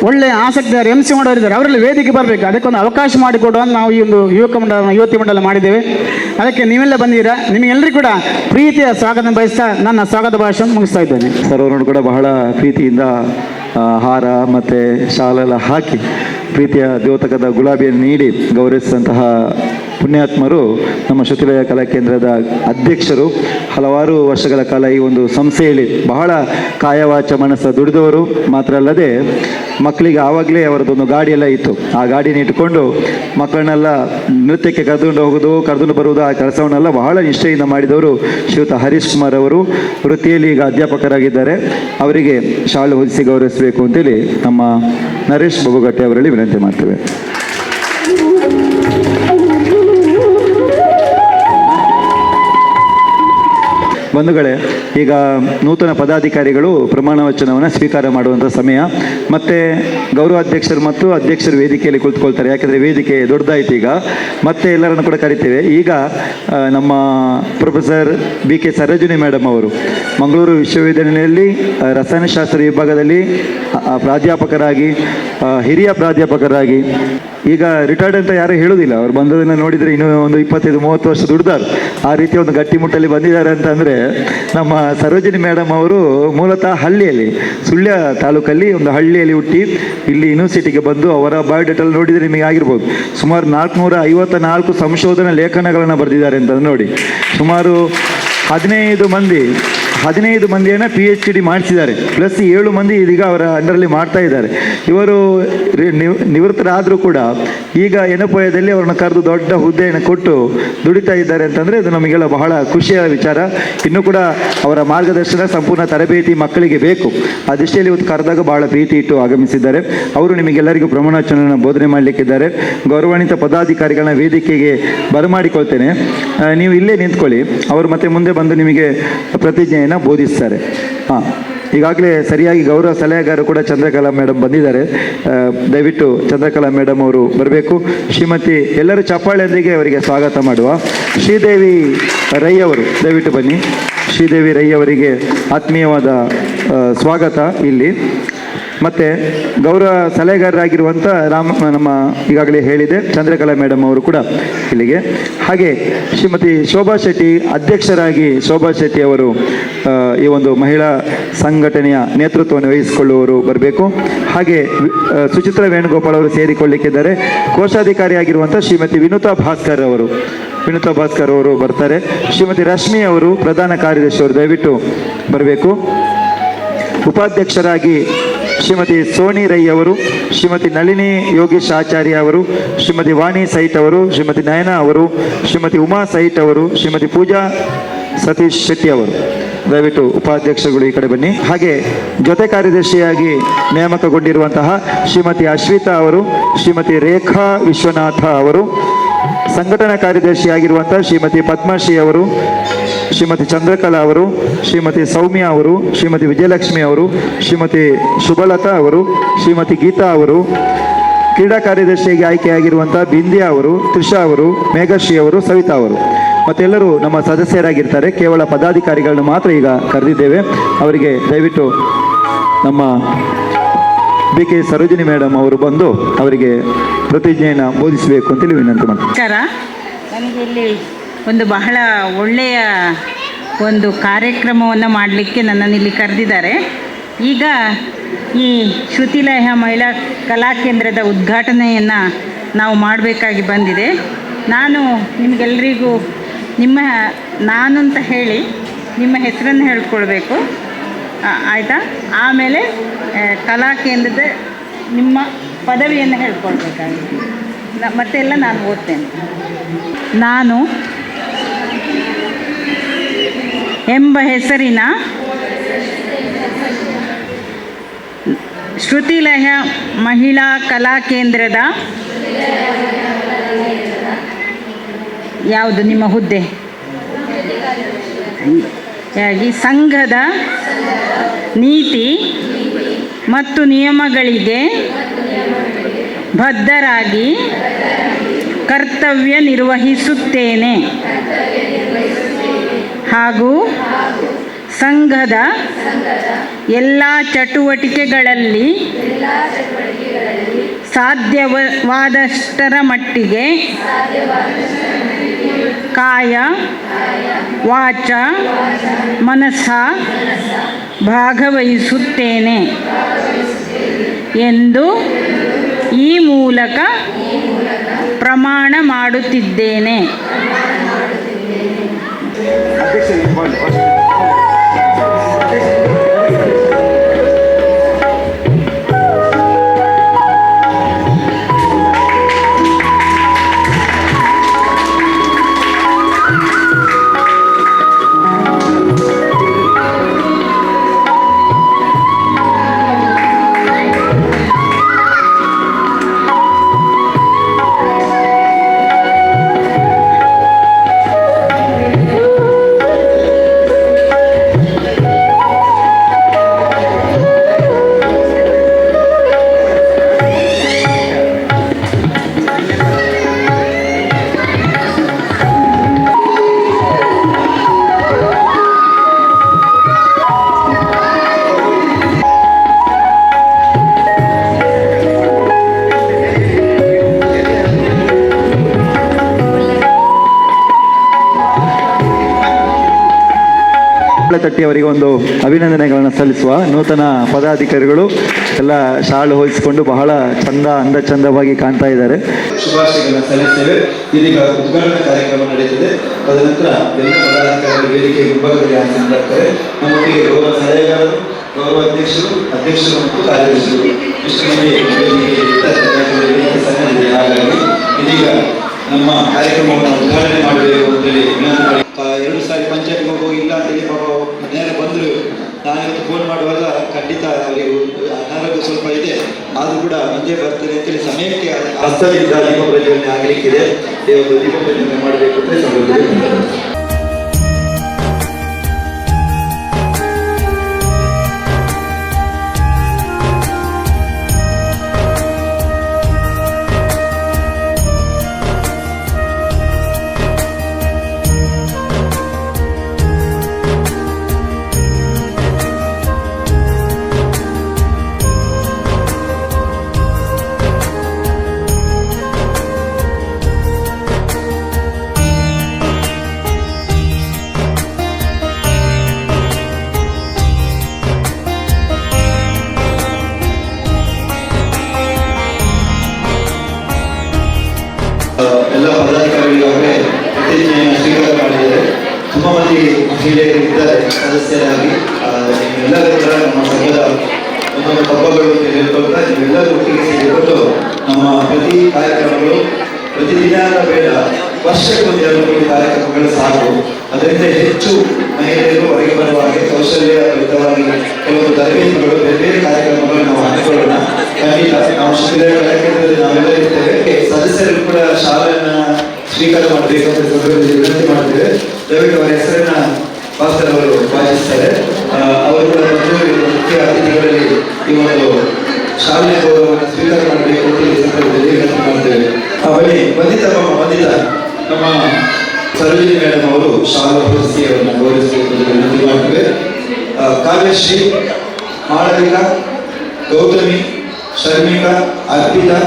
ಒಳ್ಳೆಯ ಆಸಕ್ತಿದ್ದಾರೆ, MC ಮಾಡೋರಿದ್ದಾರೆ. ಅವರಲ್ಲಿ ವೇದಿಕೆ ಬರಬೇಕು. ಅದಕ್ಕೊಂದು ಅವಕಾಶ ಮಾಡಿಕೊಡುವಂತ ನಾವು ಈ ಒಂದು ಯುವತಿ ಮಂಡಲ ಮಾಡಿದ್ದೇವೆ. ಅದಕ್ಕೆ ನೀವೆಲ್ಲ ಬಂದಿದ್ದೀರಾ. ನಿಮಗೆಲ್ಲರಿಗೂ ಕೂಡ ಪ್ರೀತಿಯ ಸ್ವಾಗತ ಬಯಸ್ತಾ ನನ್ನ ಸ್ವಾಗತ ಭಾಷಣ ಮುಗಿಸ್ತಾ ಇದ್ದೇನೆ. ಸರ್ವರನ್ನು ಕೂಡ ಬಹಳ ಪ್ರೀತಿಯಿಂದ ಹಾರ ಮತ್ತು ಶಾಲೆಲ್ಲ ಹಾಕಿ ಪ್ರೀತಿಯ ದ್ಯೋತಕದ ಗುಲಾಬಿಯನ್ನು ನೀಡಿ ಗೌರವಿಸಿದಂತಹ ಪುಣ್ಯಾತ್ಮರು ನಮ್ಮ ಶ್ರುತಿಲಯ ಕಲಾ ಕೇಂದ್ರದ ಅಧ್ಯಕ್ಷರು. ಹಲವಾರು ವರ್ಷಗಳ ಕಾಲ ಈ ಒಂದು ಸಂಸ್ಥೆಯಲ್ಲಿ ಬಹಳ ಕಾಯವಾಚ ಮನಸ್ಸ ದುಡಿದವರು. ಮಾತ್ರ ಅಲ್ಲದೆ ಮಕ್ಕಳಿಗೆ ಆವಾಗಲೇ ಅವರದೊಂದು ಗಾಡಿಯೆಲ್ಲ ಇತ್ತು. ಆ ಗಾಡಿನ ಇಟ್ಕೊಂಡು ಮಕ್ಕಳನ್ನೆಲ್ಲ ನೃತ್ಯಕ್ಕೆ ಕರೆದುಕೊಂಡು ಬರುವುದು, ಆ ಕೆಲಸವನ್ನೆಲ್ಲ ಬಹಳ ನಿಷ್ಠೆಯಿಂದ ಮಾಡಿದವರು ಶ್ರೀಯುತ ಹರೀಶ್ ಕುಮಾರ್ ಅವರು. ವೃತ್ತಿಯಲ್ಲಿ ಈಗ ಅಧ್ಯಾಪಕರಾಗಿದ್ದಾರೆ. ಅವರಿಗೆ ಶಾಲು ಹೊದಿಸಿ ಗೌರವಿಸಬೇಕು ಅಂತೇಳಿ ನಮ್ಮ ನರೇಶ್ ಬಬ್ಬುಗಟ್ಟೆ ಅವರಲ್ಲಿ ವಿನಂತಿ ಮಾಡ್ತೇವೆ. ಬಂಧುಗಳೇ, ಈಗ ನೂತನ ಪದಾಧಿಕಾರಿಗಳು ಪ್ರಮಾಣ ವಚನವನ್ನು ಸ್ವೀಕಾರ ಮಾಡುವಂಥ ಸಮಯ. ಮತ್ತು ಗೌರವಾಧ್ಯಕ್ಷರು ಮತ್ತು ಅಧ್ಯಕ್ಷರು ವೇದಿಕೆಯಲ್ಲಿ ಕುಳಿತುಕೊಳ್ತಾರೆ. ಯಾಕೆಂದರೆ ವೇದಿಕೆ ದೊಡ್ಡದಾಯಿತು ಈಗ. ಮತ್ತೆ ಎಲ್ಲರನ್ನು ಕೂಡ ಕರಿತೇವೆ. ಈಗ ನಮ್ಮ ಪ್ರೊಫೆಸರ್ BK ಸರೋಜಿನಿ ಮೇಡಮ್ ಅವರು ಮಂಗಳೂರು ವಿಶ್ವವಿದ್ಯಾನಿಲಯದಲ್ಲಿ ರಸಾಯನಶಾಸ್ತ್ರ ವಿಭಾಗದಲ್ಲಿ ಪ್ರಾಧ್ಯಾಪಕರಾಗಿ, ಹಿರಿಯ ಪ್ರಾಧ್ಯಾಪಕರಾಗಿ, ಈಗ ರಿಟೈರ್ಡ್ ಅಂತ ಯಾರು ಹೇಳೋದಿಲ್ಲ. ಅವ್ರು ಬಂದದನ್ನು ನೋಡಿದರೆ ಇನ್ನೂ ಒಂದು 25-30 ವರ್ಷ ದುಡ್ದಾರು. ಆ ರೀತಿ ಒಂದು ಗಟ್ಟಿಮುಟ್ಟಲ್ಲಿ ಬಂದಿದ್ದಾರೆ ಅಂತಂದರೆ ನಮ್ಮ ಸರೋಜಿನಿ ಮೇಡಮ್ ಅವರು ಮೂಲತಃ ಹಳ್ಳಿಯಲ್ಲಿ, ಸುಳ್ಯ ತಾಲೂಕಲ್ಲಿ ಒಂದು ಹಳ್ಳಿಯಲ್ಲಿ ಹುಟ್ಟಿ ಇಲ್ಲಿ ಯೂನಿವರ್ಸಿಟಿಗೆ ಬಂದು ಅವರ ಬಯೋಡೇಟಲ್ಲಿ ನೋಡಿದರೆ ನಿಮಗೆ ಆಗಿರ್ಬೋದು ಸುಮಾರು 454 ಸಂಶೋಧನಾ ಲೇಖನಗಳನ್ನು ಬರೆದಿದ್ದಾರೆ ಅಂತ ನೋಡಿ. ಸುಮಾರು 15 ಮಂದಿಯನ್ನು PhD ಮಾಡಿಸಿದ್ದಾರೆ. ಪ್ಲಸ್ 7 ಮಂದಿ ಇದೀಗ ಅವರ ಅಂಡರಲ್ಲಿ ಮಾಡ್ತಾ ಇದ್ದಾರೆ. ಇವರು ನಿವೃತ್ತರಾದರೂ ಕೂಡ ಈಗ ಎನಪೋಯದಲ್ಲಿ ಅವ್ರನ್ನ ಕರೆದು ದೊಡ್ಡ ಹುದ್ದೆಯನ್ನು ಕೊಟ್ಟು ದುಡಿತಾ ಇದ್ದಾರೆ ಅಂತಂದರೆ ಇದು ನಮಗೆಲ್ಲ ಬಹಳ ಖುಷಿಯ ವಿಚಾರ. ಇನ್ನೂ ಕೂಡ ಅವರ ಮಾರ್ಗದರ್ಶನ, ಸಂಪೂರ್ಣ ತರಬೇತಿ ಮಕ್ಕಳಿಗೆ ಬೇಕು. ಆ ದೃಷ್ಟಿಯಲ್ಲಿ ಇವತ್ತು ಕರೆದಾಗ ಬಹಳ ಪ್ರೀತಿ ಇಟ್ಟು ಆಗಮಿಸಿದ್ದಾರೆ. ಅವರು ನಿಮಗೆಲ್ಲರಿಗೂ ಪ್ರಮಾಣ ವಚನವನ್ನು ಬೋಧನೆ ಮಾಡಲಿಕ್ಕಿದ್ದಾರೆ. ಗೌರವಾನ್ವಿತ ಪದಾಧಿಕಾರಿಗಳನ್ನ ವೇದಿಕೆಗೆ ಬರಮಾಡಿಕೊಳ್ತೇನೆ. ನೀವು ಇಲ್ಲೇ ನಿಂತ್ಕೊಳ್ಳಿ. ಅವರು ಮತ್ತೆ ಮುಂದೆ ಬಂದು ನಿಮಗೆ ಪ್ರತಿಜ್ಞೆಯನ್ನು ಬೋಧಿಸ್ತಾರೆ. ಈಗಾಗಲೇ ಸರಿಯಾಗಿ ಗೌರವ ಸಲಹೆಗಾರರು ಕೂಡ ಚಂದ್ರಕಲಾ ಮೇಡಮ್ ಬಂದಿದ್ದಾರೆ. ದಯವಿಟ್ಟು ಚಂದ್ರಕಲಾ ಮೇಡಮ್ ಅವರು ಬರಬೇಕು. ಶ್ರೀಮತಿ, ಎಲ್ಲರೂ ಚಪ್ಪಾಳೆಯೊಂದಿಗೆ ಅವರಿಗೆ ಸ್ವಾಗತ ಮಾಡುವ. ಶ್ರೀದೇವಿ ರೈ ಅವರು ದಯವಿಟ್ಟು ಬನ್ನಿ. ಶ್ರೀದೇವಿ ರೈ ಅವರಿಗೆ ಆತ್ಮೀಯವಾದ ಸ್ವಾಗತ ಇಲ್ಲಿ. ಮತ್ತು ಗೌರವ ಸಲಹೆಗಾರರಾಗಿರುವಂಥ ನಮ್ಮ ಈಗಾಗಲೇ ಹೇಳಿದೆ ಚಂದ್ರಕಲಾ ಮೇಡಮ್ ಅವರು ಕೂಡ ಇಲ್ಲಿಗೆ. ಹಾಗೆ ಶ್ರೀಮತಿ ಶೋಭಾ ಶೆಟ್ಟಿ ಅಧ್ಯಕ್ಷರಾಗಿ ಶೋಭಾ ಶೆಟ್ಟಿ ಅವರು ಈ ಒಂದು ಮಹಿಳಾ ಸಂಘಟನೆಯ ನೇತೃತ್ವವನ್ನು ವಹಿಸಿಕೊಳ್ಳುವವರು ಬರಬೇಕು. ಹಾಗೆ ಸುಚಿತ್ರಾ ವೇಣುಗೋಪಾಲ್ ಅವರು ಸೇರಿಕೊಳ್ಳಿಕ್ಕಿದ್ದಾರೆ. ಕೋಶಾಧಿಕಾರಿಯಾಗಿರುವಂಥ ಶ್ರೀಮತಿ ವಿನುತಾ ಭಾಸ್ಕರ್ ಅವರು ಬರ್ತಾರೆ. ಶ್ರೀಮತಿ ರಶ್ಮಿ ಅವರು ಪ್ರಧಾನ ಕಾರ್ಯದರ್ಶಿ ಅವರು ದಯವಿಟ್ಟು ಬರಬೇಕು. ಉಪಾಧ್ಯಕ್ಷರಾಗಿ ಶ್ರೀಮತಿ ಸೋನಿ ರೈ ಅವರು, ಶ್ರೀಮತಿ ನಳಿನಿ ಯೋಗೀಶ್ ಆಚಾರ್ಯ ಅವರು, ಶ್ರೀಮತಿ ವಾಣಿ ಸೈಟ್ ಅವರು, ಶ್ರೀಮತಿ ನಯನಾ ಅವರು, ಶ್ರೀಮತಿ ಉಮಾ ಸೈಟ್ ಅವರು, ಶ್ರೀಮತಿ ಪೂಜಾ ಸತೀಶ್ ಶೆಟ್ಟಿ ಅವರು ದಯವಿಟ್ಟು ಉಪಾಧ್ಯಕ್ಷಗಳು ಈ ಕಡೆ ಬನ್ನಿ. ಹಾಗೆ ಜೊತೆ ಕಾರ್ಯದರ್ಶಿಯಾಗಿ ನೇಮಕಗೊಂಡಿರುವಂತಹ ಶ್ರೀಮತಿ ಅಶ್ವಿತಾ ಅವರು, ಶ್ರೀಮತಿ ರೇಖಾ ವಿಶ್ವನಾಥ ಅವರು, ಸಂಘಟನಾ ಕಾರ್ಯದರ್ಶಿಯಾಗಿರುವಂಥ ಶ್ರೀಮತಿ ಪದ್ಮಶ್ರೀ ಅವರು, ಶ್ರೀಮತಿ ಚಂದ್ರಕಲಾ ಅವರು, ಶ್ರೀಮತಿ ಸೌಮ್ಯ ಅವರು, ಶ್ರೀಮತಿ ವಿಜಯಲಕ್ಷ್ಮಿ ಅವರು, ಶ್ರೀಮತಿ ಶುಭಲತಾ ಅವರು, ಶ್ರೀಮತಿ ಗೀತಾ ಅವರು, ಕ್ರೀಡಾ ಕಾರ್ಯದರ್ಶಿಯಾಗಿ ಆಯ್ಕೆಯಾಗಿರುವಂಥ ಬಿಂದ್ಯಾ ಅವರು, ತ್ರಿಷಾ ಅವರು, ಮೇಘಶ್ರೀ ಅವರು, ಸವಿತಾ ಅವರು ಮತ್ತೆಲ್ಲರೂ ನಮ್ಮ ಸದಸ್ಯರಾಗಿರ್ತಾರೆ. ಕೇವಲ ಪದಾಧಿಕಾರಿಗಳನ್ನು ಮಾತ್ರ ಈಗ ಕರೆದಿದ್ದೇವೆ. ಅವರಿಗೆ ದಯವಿಟ್ಟು ನಮ್ಮ BK ಸರೋಜಿನಿ ಮೇಡಮ್ ಅವರು ಬಂದು ಅವರಿಗೆ ಪ್ರತಿಜ್ಞೆಯನ್ನು ಬೋಧಿಸಬೇಕು ಅಂತೇಳಿ ವಿನಂತಿ ಮಾಡ್ತೀನಿ. ನಮಸ್ಕಾರ. ನನಗೆ ಇಲ್ಲಿ ಒಂದು ಬಹಳ ಒಳ್ಳೆಯ ಒಂದು ಕಾರ್ಯಕ್ರಮವನ್ನು ಮಾಡಲಿಕ್ಕೆ ನನ್ನನ್ನು ಇಲ್ಲಿ ಕರೆದಿದ್ದಾರೆ. ಈಗ ಈ ಶ್ರುತಿಲಯ ಮಹಿಳಾ ಕಲಾಕೇಂದ್ರದ ಉದ್ಘಾಟನೆಯನ್ನು ನಾವು ಮಾಡಬೇಕಾಗಿ ಬಂದಿದೆ. ನಾನು ನಿಮಗೆಲ್ಲರಿಗೂ ನಾನು ಅಂತ ಹೇಳಿ ನಿಮ್ಮ ಹೆಸರನ್ನು ಹೇಳ್ಕೊಳ್ಬೇಕು, ಆಯಿತಾ? ಆಮೇಲೆ ಕಲಾಕೇಂದ್ರದ ನಿಮ್ಮ ಪದವಿಯನ್ನು ಹೇಳ್ಕೊಳ್ಬೇಕಾಗಿದೆ. ಮತ್ತೆಲ್ಲ ನಾನು ಓದ್ತೇನೆ. ನಾನು ಎಂಬ ಹೆಸರಿನ ಶ್ರುತಿಲಯ ಮಹಿಳಾ ಕಲಾಕೇಂದ್ರದ ಯಾವುದು ನಿಮ್ಮ ಹುದ್ದೆ ಯಾಗಿ ಸಂಘದ ನೀತಿ ಮತ್ತು ನಿಯಮಗಳಿಗೆ ಬದ್ಧರಾಗಿ ಕರ್ತವ್ಯ ನಿರ್ವಹಿಸುತ್ತೇನೆ ಹಾಗೂ ಸಂಘದ ಎಲ್ಲ ಚಟುವಟಿಕೆಗಳಲ್ಲಿ ಸಾಧ್ಯವಾದಷ್ಟರ ಮಟ್ಟಿಗೆ ಕಾಯ ವಾಚ ಮನಸ್ಸ ಭಾಗವಹಿಸುತ್ತೇನೆ ಎಂದು ಈ ಮೂಲಕ ಪ್ರಮಾಣ ಮಾಡುತ್ತಿದ್ದೇನೆ. ತಟ್ಟಿ ಅವರಿಗೆ ಒಂದು ಅಭಿನಂದನೆಗಳನ್ನು ಸಲ್ಲಿಸುವ. ನೂತನ ಪದಾಧಿಕಾರಿಗಳು ಎಲ್ಲ ಶಾಲು ಹೊಲಿಸಿಕೊಂಡು ಬಹಳ ಅಂದ ಚಂದವಾಗಿ ಕಾಣ್ತಾ ಇದ್ದಾರೆ. ಶುಭಾಶಯಗಳನ್ನು ಸಲ್ಲಿಸ್ತೇವೆ. ಇದೀಗ ಉದ್ಘಾಟನಾ ಕಾರ್ಯಕ್ರಮ ನಡೆಯುತ್ತದೆ. ತದನಂತರ ಎಲ್ಲ ಪದಾಧಿಕಾರಿಗಳು ವೇದಿಕೆ ವಿಭಾಗದಲ್ಲಿ ಹಾಜರಿರುತ್ತಾರೆ. ನಮ್ಮೊಂದಿಗೆ ಗೌರವ ಸಲಹೆಗಾರರು, ಗೌರವ ಅಧ್ಯಕ್ಷರು ಮತ್ತು ಕಾರ್ಯದರ್ಶಿಗಳು ಇಷ್ಟು ಮಂದಿ ಸನ್ನಿಧಿದೆ. ಹಾಗಾಗಿ ಇದೀಗ ನಮ್ಮ ಕಾರ್ಯಕ್ರಮವನ್ನು ಉದ್ಘಾಟನೆ ಮಾಡಬೇಕು ಅಂತೇಳಿ ವಿನಂತಿ. 2 ಸಾರಿ ಪಂಚಾಯತ್ಗೆ ಹೋಗಿ ಇಲ್ಲ ಅಂತೇಳಿ ಪಾಪ ನೇರ ಬಂದರು. ನಾನಿವತ್ತು ಫೋನ್ ಮಾಡುವಾಗ ಖಂಡಿತ ಅವರಿಗೆ ಅನಾರೋಗ್ಯ ಸ್ವಲ್ಪ ಇದೆ, ಆದರೂ ಕೂಡ ಮುಂದೆ ಬರ್ತೇನೆ ಅಂತೇಳಿ ಸಮಯಕ್ಕೆ ಹಸ್ತದಿಂದ ದೀಪ ಪ್ರಜ್ವಲನೆ ಆಗಲಿಕ್ಕಿದೆ. ಒಂದು ದೀಪ ಪ್ರಜ್ವಲನೆ ಮಾಡಬೇಕು ಅಂತ ಸಂಬಂಧ. ದಿನ ಬೇಡ, ವರ್ಷಕ್ಕೊಂದು 2-3 ಕಾರ್ಯಕ್ರಮಗಳು ಸಾಕು. ಅದರಿಂದ ಹೆಚ್ಚು ಮಹಿಳೆಯರು ಹೊರಗೆ ಬರುವ ಹಾಗೆ ಕೌಶಲ್ಯಯುತವಾಗಿ ಕೆಲವೊಂದು ತರಬೇತಿಗಳು, ಬೇರೆ ಬೇರೆ ಕಾರ್ಯಕ್ರಮಗಳು ನಾವು ಹಮ್ಮಿಕೊಳ್ಳೋಣ. ಖಂಡಿತ ನಾವು ಶಿಬಿರ ಕಾರ್ಯಕ್ರಮದಲ್ಲಿ ನಾವೆಲ್ಲ ಇರ್ತೇವೆ. ಸದಸ್ಯರು ಕೂಡ ಶಾಲೆಯನ್ನ ಸ್ವೀಕಾರ ಮಾಡಬೇಕು ಅಂತ ಸಂದರ್ಭದಲ್ಲಿ ವಿನಂತಿ ಮಾಡ್ತೇವೆ. ದಯವಿಟ್ಟು ಅವರ ಹೆಸರನ್ನ ಭಾಸ್ಕರ್ ಅವರು ಭಾಷಿಸ್ತಾರೆ. ಅವರು ಕೂಡ ಮುಖ್ಯ ಅತಿಥಿಗಳಲ್ಲಿ ಈ ಒಂದು ಶಾಲೆಯ ಗೌರವವನ್ನು ಸ್ವೀಕಾರ ಮಾಡಬೇಕು ಅಂತ ಈ ಸಂದರ್ಭದಲ್ಲಿ ವಿನಂತಿ ಮಾಡ್ತೇವೆ. ಬನ್ನಿ ವಂದಿತಾ ನಮ್ಮ ಸರೋಜಿನಿ ಮೇಡಮ್ ಅವರು ಶಾಲಾ ಪ್ರಶಸ್ತಿಯನ್ನು ಗೌರವಿಸಬೇಕು ವಿನಂತಿ ಮಾಡ್ತೇವೆ. ಕಾವ್ಯಶ್ರೀ, ಮಾಳವಿಕಾ, ಗೌತಮಿ, ಶರ್ಮಿಕಾ, ಅರ್ಪಿತಾ,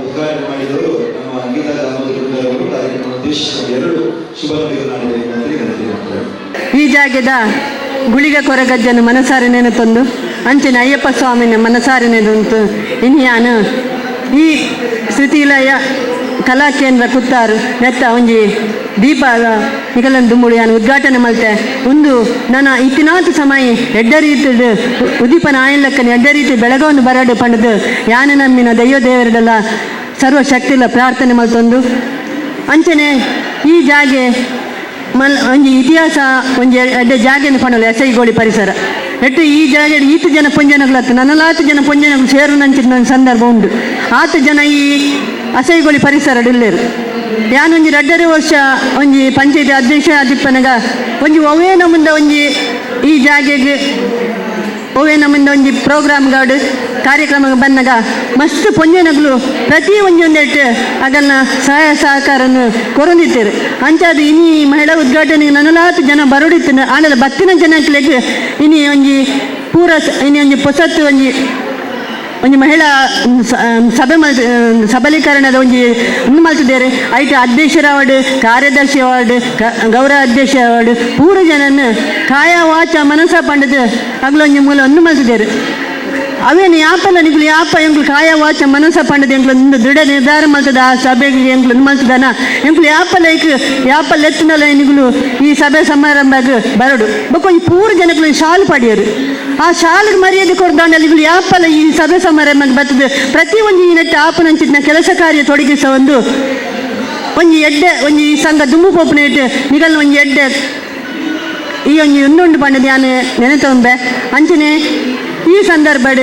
ಉದ್ಘಾಟನೆ ಮಾಡಿದವರು ನಮ್ಮ ಗೀತಾ ದಾಮೋದರವರು. ಕಾರ್ಯಕ್ರಮ ಉದ್ದೇಶಿಸಿದ 2 ಶುಭ ನುಡಿಗಳನ್ನು ವಿನಂತಿ ಮಾಡ್ತಾರೆ. ಈ ಜಾಗದ ಗುಳಿಗ ಕೊರಗಜ್ಜನ ಮನಸಾರೆ ನೆನೆತಂದು ಅಂಚಿನ ಅಯ್ಯಪ್ಪ ಸ್ವಾಮಿನ ಮನಸಾರೆ ನೆನೆದಂತು ಇನ್ಯಾನು ಈ ಶ್ರುತಿಲಯ ಕಲಾ ಕೇಂದ್ರ ಕುತ್ತಾರು ನೆತ್ತ ಒಂಜಿ ದೀಪ ನಿಗಲನ್ ದುಂಬುಡು ಯಾನು ಉದ್ಘಾಟನೆ ಮಲ್ತೆ ಒಂದು ನನ್ನ ಇತ್ತಿನಾತು ಸಮಯ ಎಡ್ಡ ರೀತಿಡು ಉದೀಪನ ಆಯಲ್ಲಕ್ಕನ ಎಡ್ಡ ರೀತಿ ಬೆಳಗವನ್ನು ಬರಡು ಪಂಡದು ಯಾನು ನಮ್ಮಿನ ದೈವ ದೇವರಡೆಲ್ಲ ಸರ್ವಶಕ್ತಿಲ್ಲ ಪ್ರಾರ್ಥನೆ ಮಲ್ತೊಂದು ಅಂಚನೆ ಈ ಜಾಗೆ ಒಂಜಿ ಇತಿಹಾಸ ಒಂಜಿ ಎಡ್ಡೆ ಜಾಗೆಯನ್ನು ಪಣಲು ಎಸೈಗೋಳಿ ಪರಿಸರ ಎಟ್ಟು ಈ ಜಾಗ ಈತು ಜನ ಪೊಂಜನಗಳತ್ತು ನನ್ನಲಾತು ಜನ ಪೊಂಜನಗಳು ಸೇರು ನಂಚಿನ ಸಂದರ್ಭ ಉಂಟು. ಆತು ಜನ ಈ ಅಸೈಗೋಳಿ ಪರಿಸರ ಇಲ್ಲೇರು ಯಾನೊಂಜಿ 2.5 ವರ್ಷ ಒಂಜಿ ಪಂಚಾಯತಿ ಅಧ್ಯಕ್ಷ ಆದಿಪ್ಪನಗ ಒಂಜಿ ಒವೇ ನಮ್ಮಿಂದ ಒಂಜಿ ಈ ಜಾಗೆಗೆ ಒವೇ ನಮ್ಮಿಂದ ಒಂಜಿ ಪ್ರೋಗ್ರಾಮ್ಗಾಡು ಕಾರ್ಯಕ್ರಮ ಬಂದಾಗ ಮಸ್ತ್ ಪೊಂಜನಗಳು ಪ್ರತಿ ಒಂದೊಂದೆಟ್ಟು ಆಗಲ್ನ ಸಹಾಯ ಸಹಕಾರನ್ನು ಕೊರೊಂದಿತ್ತೇರು. ಅಂಚಾದ ಇನಿ ಮಹಿಳಾ ಉದ್ಘಾಟನೆಗೆ ನನ್ನಲಾತು ಜನ ಬರೋಡಿತ್ತು ಆಡಲ ಬತ್ತಿನ ಜನಕ್ಕೆ ಇನಿ ಒಂಜಿ ಪೂರ ಇನಿ ಒಂಜಿ ಪೊಸತ್ತು ಒಂಜಿ ಮಹಿಳಾ ಸಬಲೀಕರಣದ ಒಂದು ಮಲ್ತಿದ್ದೇವೆ. ಐಟು ಅಧ್ಯಕ್ಷರ ಅವಾರ್ಡ್, ಕಾರ್ಯದರ್ಶಿ ಅವಾರ್ಡ್, ಗೌರವ ಅಧ್ಯಕ್ಷ ಅವಾರ್ಡ್ ಪೂರ ಜನನ್ನು ಕಾಯ ವಾಚ ಮನಸ್ಸ ಪಂಡದು ಅಗ್ಲೊಂಜಿ ಮೂಲ ಒಂದು ಮಲ್ತಿದ್ದೇವೆ. ಅವೇನು ಯಾಪಲ್ಲ ನಿಗ್ಲು ಯಾಪ ಎಂಗ್ಲು ಕಾಯ ವಾಚ ಮನಸ್ಸ ಪಂಡದು ಎಂಗ್ಲು ಒಂದು ದೃಢ ನಿರ್ಧಾರ ಮಲ್ತದ ಆ ಸಭೆಗೆ ಎಂಗ್ಲು ಮಲ್ತದನ ಎಂಗ್ಲು ಯಾಪಲ್ಲ ಯಾಪಲ್ಲ ಎತ್ತಿನಲ್ಲ ನಿಗ್ಲು ಈ ಸಭೆ ಸಮಾರಂಭಕ್ಕೆ ಬರಡು ಬೊಕೊಂಜಿ ಪೂರ ಜನಗಳು ಶಾಲು ಪಡೆಯೋರು. ಆ ಶಾಲೆಗೆ ಮರ್ಯಾದೆ ಕೊಡ್ದಾಂಡಲ್ಲಿ ಇಗಳು ಯಾಪಲ್ಲ ಈ ಸಭೆ ಸಮಾರಂಭಕ್ಕೆ ಬರ್ತದೆ ಪ್ರತಿ ಒಂಜಿ ನೆಟ್ಟು ಆಪನಂಚಿನ ಕೆಲಸ ಕಾರ್ಯ ತೊಡಗಿಸ ಒಂಜಿ ಎಡ್ಡೆ ಒಂಜಿ ಸಂಘ ದುಂಬು ಪೋಪನ ಇಟ್ಟು ನಿಗಲ್ನ ಒಂಜಿ ಎಡ್ಡೆ ಈ ಒಂಜಿ ಒಂದೊಂದು ಪಂಡದು ನಾನು ನೆನೆತೊಂಬೆ ಅಂಚನೆ ಈ ಸಂದರ್ಭಡ್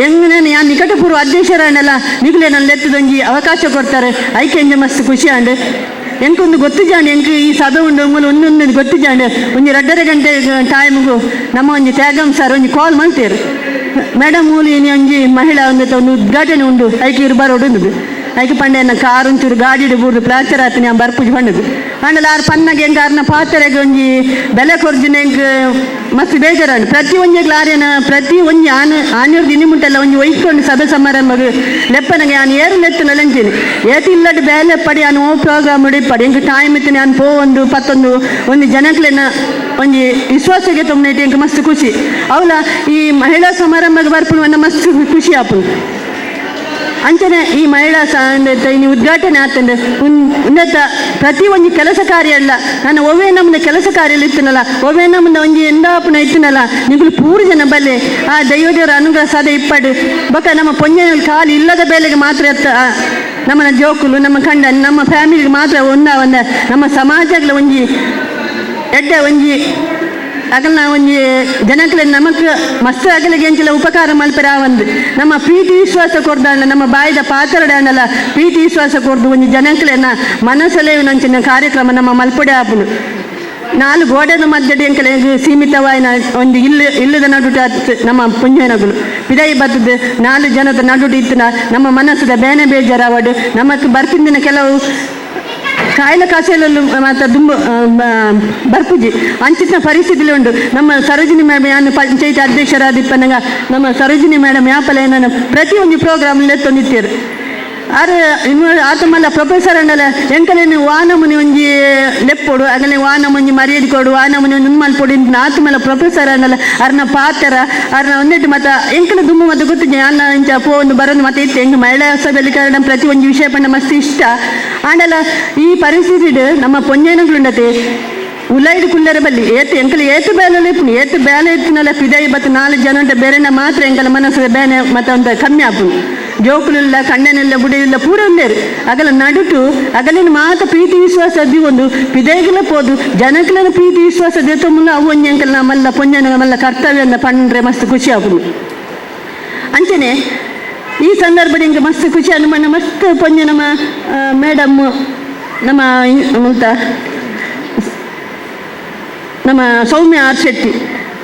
ಎಂಗನೇ ನಾನು ನಿಕಟಪೂರ್ವ ಅಧ್ಯಕ್ಷರನ್ನೆಲ್ಲ ನಿಗಲೇ ನನ್ನ ಲೆತ್ತದೊಂಜಿ ಅವಕಾಶ ಕೊಡ್ತಾರೆ ಐಕ್ಯಂಜ ಮಸ್ತ್ ಖುಷಿ ಅಂಡು ಎಂಕೊಂದು ಗೊತ್ತಿಜಾಂಡು ಎಂಕ್ ಈ ಸಭೆ ಉಂಡು ಒಂದೊಂದು ಗೊತ್ತಿಜಾಂಡು ಒಂಜಿ 2:30 ಗಂಟೆ ಟೈಮ್ಗೂ ನಮ್ಮ ಒಂಜಿ ತ್ಯಾಗಂ ಸರ್ ಒಂಜಿ ಕಾಲ್ ಮಾಡ್ತೇರು ಮೇಡಮ್ ಮೂಲಿ ಒಂಜಿ ಮಹಿಳಾ ಒಂದು ಉದ್ಘಾಟನೆ ಉಂಡು ಐಕೆ ಇರು ಬರೋಡು ಐಕೆ ಪಂಡೆನ ಕಾರು ಒಂಚೂರು ಗಾಡಿ ಬೂರ್ದು ಪ್ಲಾಸ್ಟರ್ ಆತು ನಾನು ಬರ್ಪುಜಿ ಪಂಡದು ಆಂಡಲ ಆರು ಪನ್ನಗೆ ಹೆಂಗೆ ಆರ್ನ ಪಾತ್ರೆಗೆ ಒಂಜಿ ಬೆಲೆ ಕೊರ್ಜಿನ ಹೆಂಗೆ ಮಸ್ತ್ ಬೇಜಾರಂಡು ಪ್ರತಿ ಒಂಜಿಗೆ ಆರ್ಯನ ಪ್ರತಿ ಒಂಜಿ ಆನೆಯವ್ರದ್ದು ದಿನ ಮುಂಟೆಲ್ಲ ಒಂಜಿ ಒಯ್ಕೊಂಡು ಸಭೆ ಸಮಾರಂಭಗೆ ಲೆಪ್ಪನಗೆ ನಾನು ಏರು ಲೆತ್ತು ನಲಂತೀನಿ ಏತು ಇಲ್ಲಟ್ಟು ಬೇಲೆ ಪಡಿ ನಾನು ಓ ಪ್ರೋಗ್ರಾಮ್ ಪಡಿ ಹೆಂಗೆ ಟೈಮ್ ಇತ್ತು ನಾನು ಒಂದು 11 ಜನಕ್ಲೆನ ಒಂಜಿ ವಿಶ್ವಾಸಕ್ಕೆ ತೊಂಬನೈತಿ ಹೆಂಗೆ ಮಸ್ತ್ ಖುಷಿ ಅವಳ ಈ ಮಹಿಳಾ ಸಮಾರಂಭಕ್ಕೆ ಬರ್ಪುಣ ಮಸ್ತ್ ಖುಷಿ ಆಪು ಅಂಚನೆ ಈ ಮಹಿಳಾ ಇನ್ನು ಉದ್ಘಾಟನೆ ಆತಂದ್ರೆ ಉನ್ನತ ಪ್ರತಿ ಒಂದು ಕೆಲಸ ಕಾರ್ಯ ಅಲ್ಲ ನಾನು ಒವೇ ನಮ್ಮನ್ನ ಕೆಲಸ ಕಾರ್ಯ ಇತ್ತನಲ್ಲ ಒವೇ ನಮ್ಮನ್ನ ಒಂಜಿ ಎಂದಾಪನ ಇತ್ತನಲ್ಲ ನಿಗಳು ಪೂರು ಜನ ಬಲ್ಲೆ ಆ ದೈವದೇವರ ಅನುಗ್ರಹ ಸಾಧ ಇಪ್ಪಡು ಬೊಕ್ಕ ನಮ್ಮ ಪೊಂಜನಲ್ಲಿ ಕಾಲು ಇಲ್ಲದ ಬೇಲೆಗೆ ಮಾತ್ರ ನಮ್ಮನ ಜೋಕುಲು ನಮ್ಮ ಕಂಡ ನಮ್ಮ ಫ್ಯಾಮಿಲಿಗೆ ಮಾತ್ರ ಒಂದ ನಮ್ಮ ಸಮಾಜಗಳ ಒಂಜಿ ಎಡ್ಡ ಒಂಜಿ ಅಗಲ ಒಂಜಿ ಜನಕ್ಕೆ ನಮಕ್ ಮಸ್ತ್ ಅಗಲಿಗೆ ಎಂಚಿಲ ಉಪಕಾರ ಮಲ್ಪರ ಒಂದು ನಮ್ಮ ಪ್ರೀತಿ ವಿಶ್ವಾಸ ಕೊಡ್ದಾಂಡ ನಮ್ಮ ಬಾಯಿದ ಪಾತ್ರಡಾಂಡಲ್ಲ ಪ್ರೀತಿ ವಿಶ್ವಾಸ ಕೊಡ್ದು ಒಂಜಿ ಜನಕ್ಲೆನ ಮನಸ್ಸಲ್ಲೇ ನಂಚಿನ ಕಾರ್ಯಕ್ರಮ ನಮ್ಮ ಮಲ್ಪಡೆ ಆಪುನು 4 ಗೋಡೆದ ಮಧ್ಯೆ ಎಂಕಲೆ ಸೀಮಿತವಾಯಿನ ಒಂದು ಇಲ್ಲದ ನಡುಟ ನಮ್ಮ ಪುಂಜನಗಳು ಪಿದಾಯಿ ಬರ್ತದೆ 4 ಜನದ ನಡುಟ ಇತ್ತಿನ ನಮ್ಮ ಮನಸ್ಸದ ಬೇನೆ ಬೇಜಾರವಾಡು ನಮಕ್ ಬರ್ತಿಂದಿನ ಕೆಲವು ಕಾಯಿಲೆ ಕಾಸೆಲ್ಲೂ ಮತ್ತು ಬರ್ಪುಜಿ ಅಂಚಿನ ಪರಿಸ್ಥಿತಿಲಿ ಉಂಟು ನಮ್ಮ ಸರೋಜಿನಿ ಮೇಡಮ್ ಯಾನು ಪಂಚಾಯತಿ ಅಧ್ಯಕ್ಷರಾದಿಪ್ಪನಗ ನಮ್ಮ ಸರೋಜಿನಿ ಮೇಡಮ್ ಯಾಪಲ ನಾನು ಪ್ರತಿಯೊಂದು ಪ್ರೋಗ್ರಾಮ್ಲಿ ಎತ್ತೊಂದಿತ್ತೀರು ಆರೆ ಆತ ಮಲ್ಲ ಪ್ರೊಫೆಸರ್ ಅಂಡಲ್ಲ ಎಂಕಲೇನು ವಾನಮುನಿ ಒಂಜಿ ಲೆಪ್ಪೊಡು ಆಗಲೇ ವಾನಮುಂಜಿ ಮರ್ಯಾದೆ ಕೊಡು ವಾನಮುನಿ ಒಂದು ಮಲ್ಪೊಡು ಇಂತ ಆತ ಮಲ್ಲ ಪ್ರೊಫೆಸರ್ ಅಂಡಲ್ಲ ಅರ್ನ ಪಾತ್ರ ಅರ್ನ ಒಂದಿಟ್ಟು ಮತ್ತು ಎಂಕಲ ದುಮ್ಮು ಮತ್ತು ಗೊತ್ತಿದ್ದೆ ಅನ್ನ ಇಂಚ ಒಂದು ಬರೋದು ಮತ್ತೆ ಇತ್ತು ಹೆಂಗೆ ಮಹಿಳಾ ಸಭೆಯಲ್ಲಿ ಕಾರಣ ಪ್ರತಿ ಒಂದು ವಿಷಯ ಪಂಡ ಮಸ್ತ್ ಇಷ್ಟ ಆಂಡಲ್ಲ ಈ ಪರಿಸ್ಥಿತಿ ನಮ್ಮ ಪೊಂಜೇನಗಳುಂಡತೆ ಉಲೈಡು ಕುಲ್ಲರೆ ಬಲ್ಲಿ ಎಂಕಲು ಏತು ಬೇಲೆ ಇಪ್ಪು ಏತು ಬೇಲೆ ಇತ್ತಿನಲ್ಲ ಪಿದಾಯಿ ಬತ್ತು 4 ಜನ ಉಂಟು ಬೇರೆನ ಮಾತ್ರ ಎಂಕಲ ಮನಸ್ಸು ಬೇನೆ ಮತ್ತು ಒಂದು ಕಮ್ಮಿ ಆಪು ಜೋಕುಲಿಲ್ಲ ಕಣ್ಣನೆಲ್ಲ ಬುಡಿಯಿಲ್ಲ ಪೂರ ಉಳ್ಳೇರು ಅಗಲ ನಡುಟು ಅಗಲಿನ ಮಾತ ಪ್ರೀತಿ ವಿಶ್ವಾಸ ಅದ್ದಿ ಒಂದು ಪಿದೈಗಿಲ ಪೋದು ಜನಕ್ಕಿನ ಪ್ರೀತಿ ವಿಶ್ವಾಸ ದೇತ ಮುಲ್ಲ ಅವು ಒಂಜಿ ಎಂಕಲ್ ಮಲ್ಲ ಪೊಂಜನ ಮಲ್ಲ ಕರ್ತವ್ಯ ಪಂಡ್ರೆ ಮಸ್ತ್ ಖುಷಿ ಆಗುದು ಅಂಚನೆ ಈ ಸಂದರ್ಭದಲ್ಲಿ ಹಿಂಗೆ ಮಸ್ತ್ ಖುಷಿ ಅನುಮಾನ ಮಸ್ತ್ ಪೊಂಜ ನಮ್ಮ ಮೇಡಮ್ ನಮ್ಮ ನಮ್ಮ ಸೌಮ್ಯ ಆರ್ ಶೆಟ್ಟಿ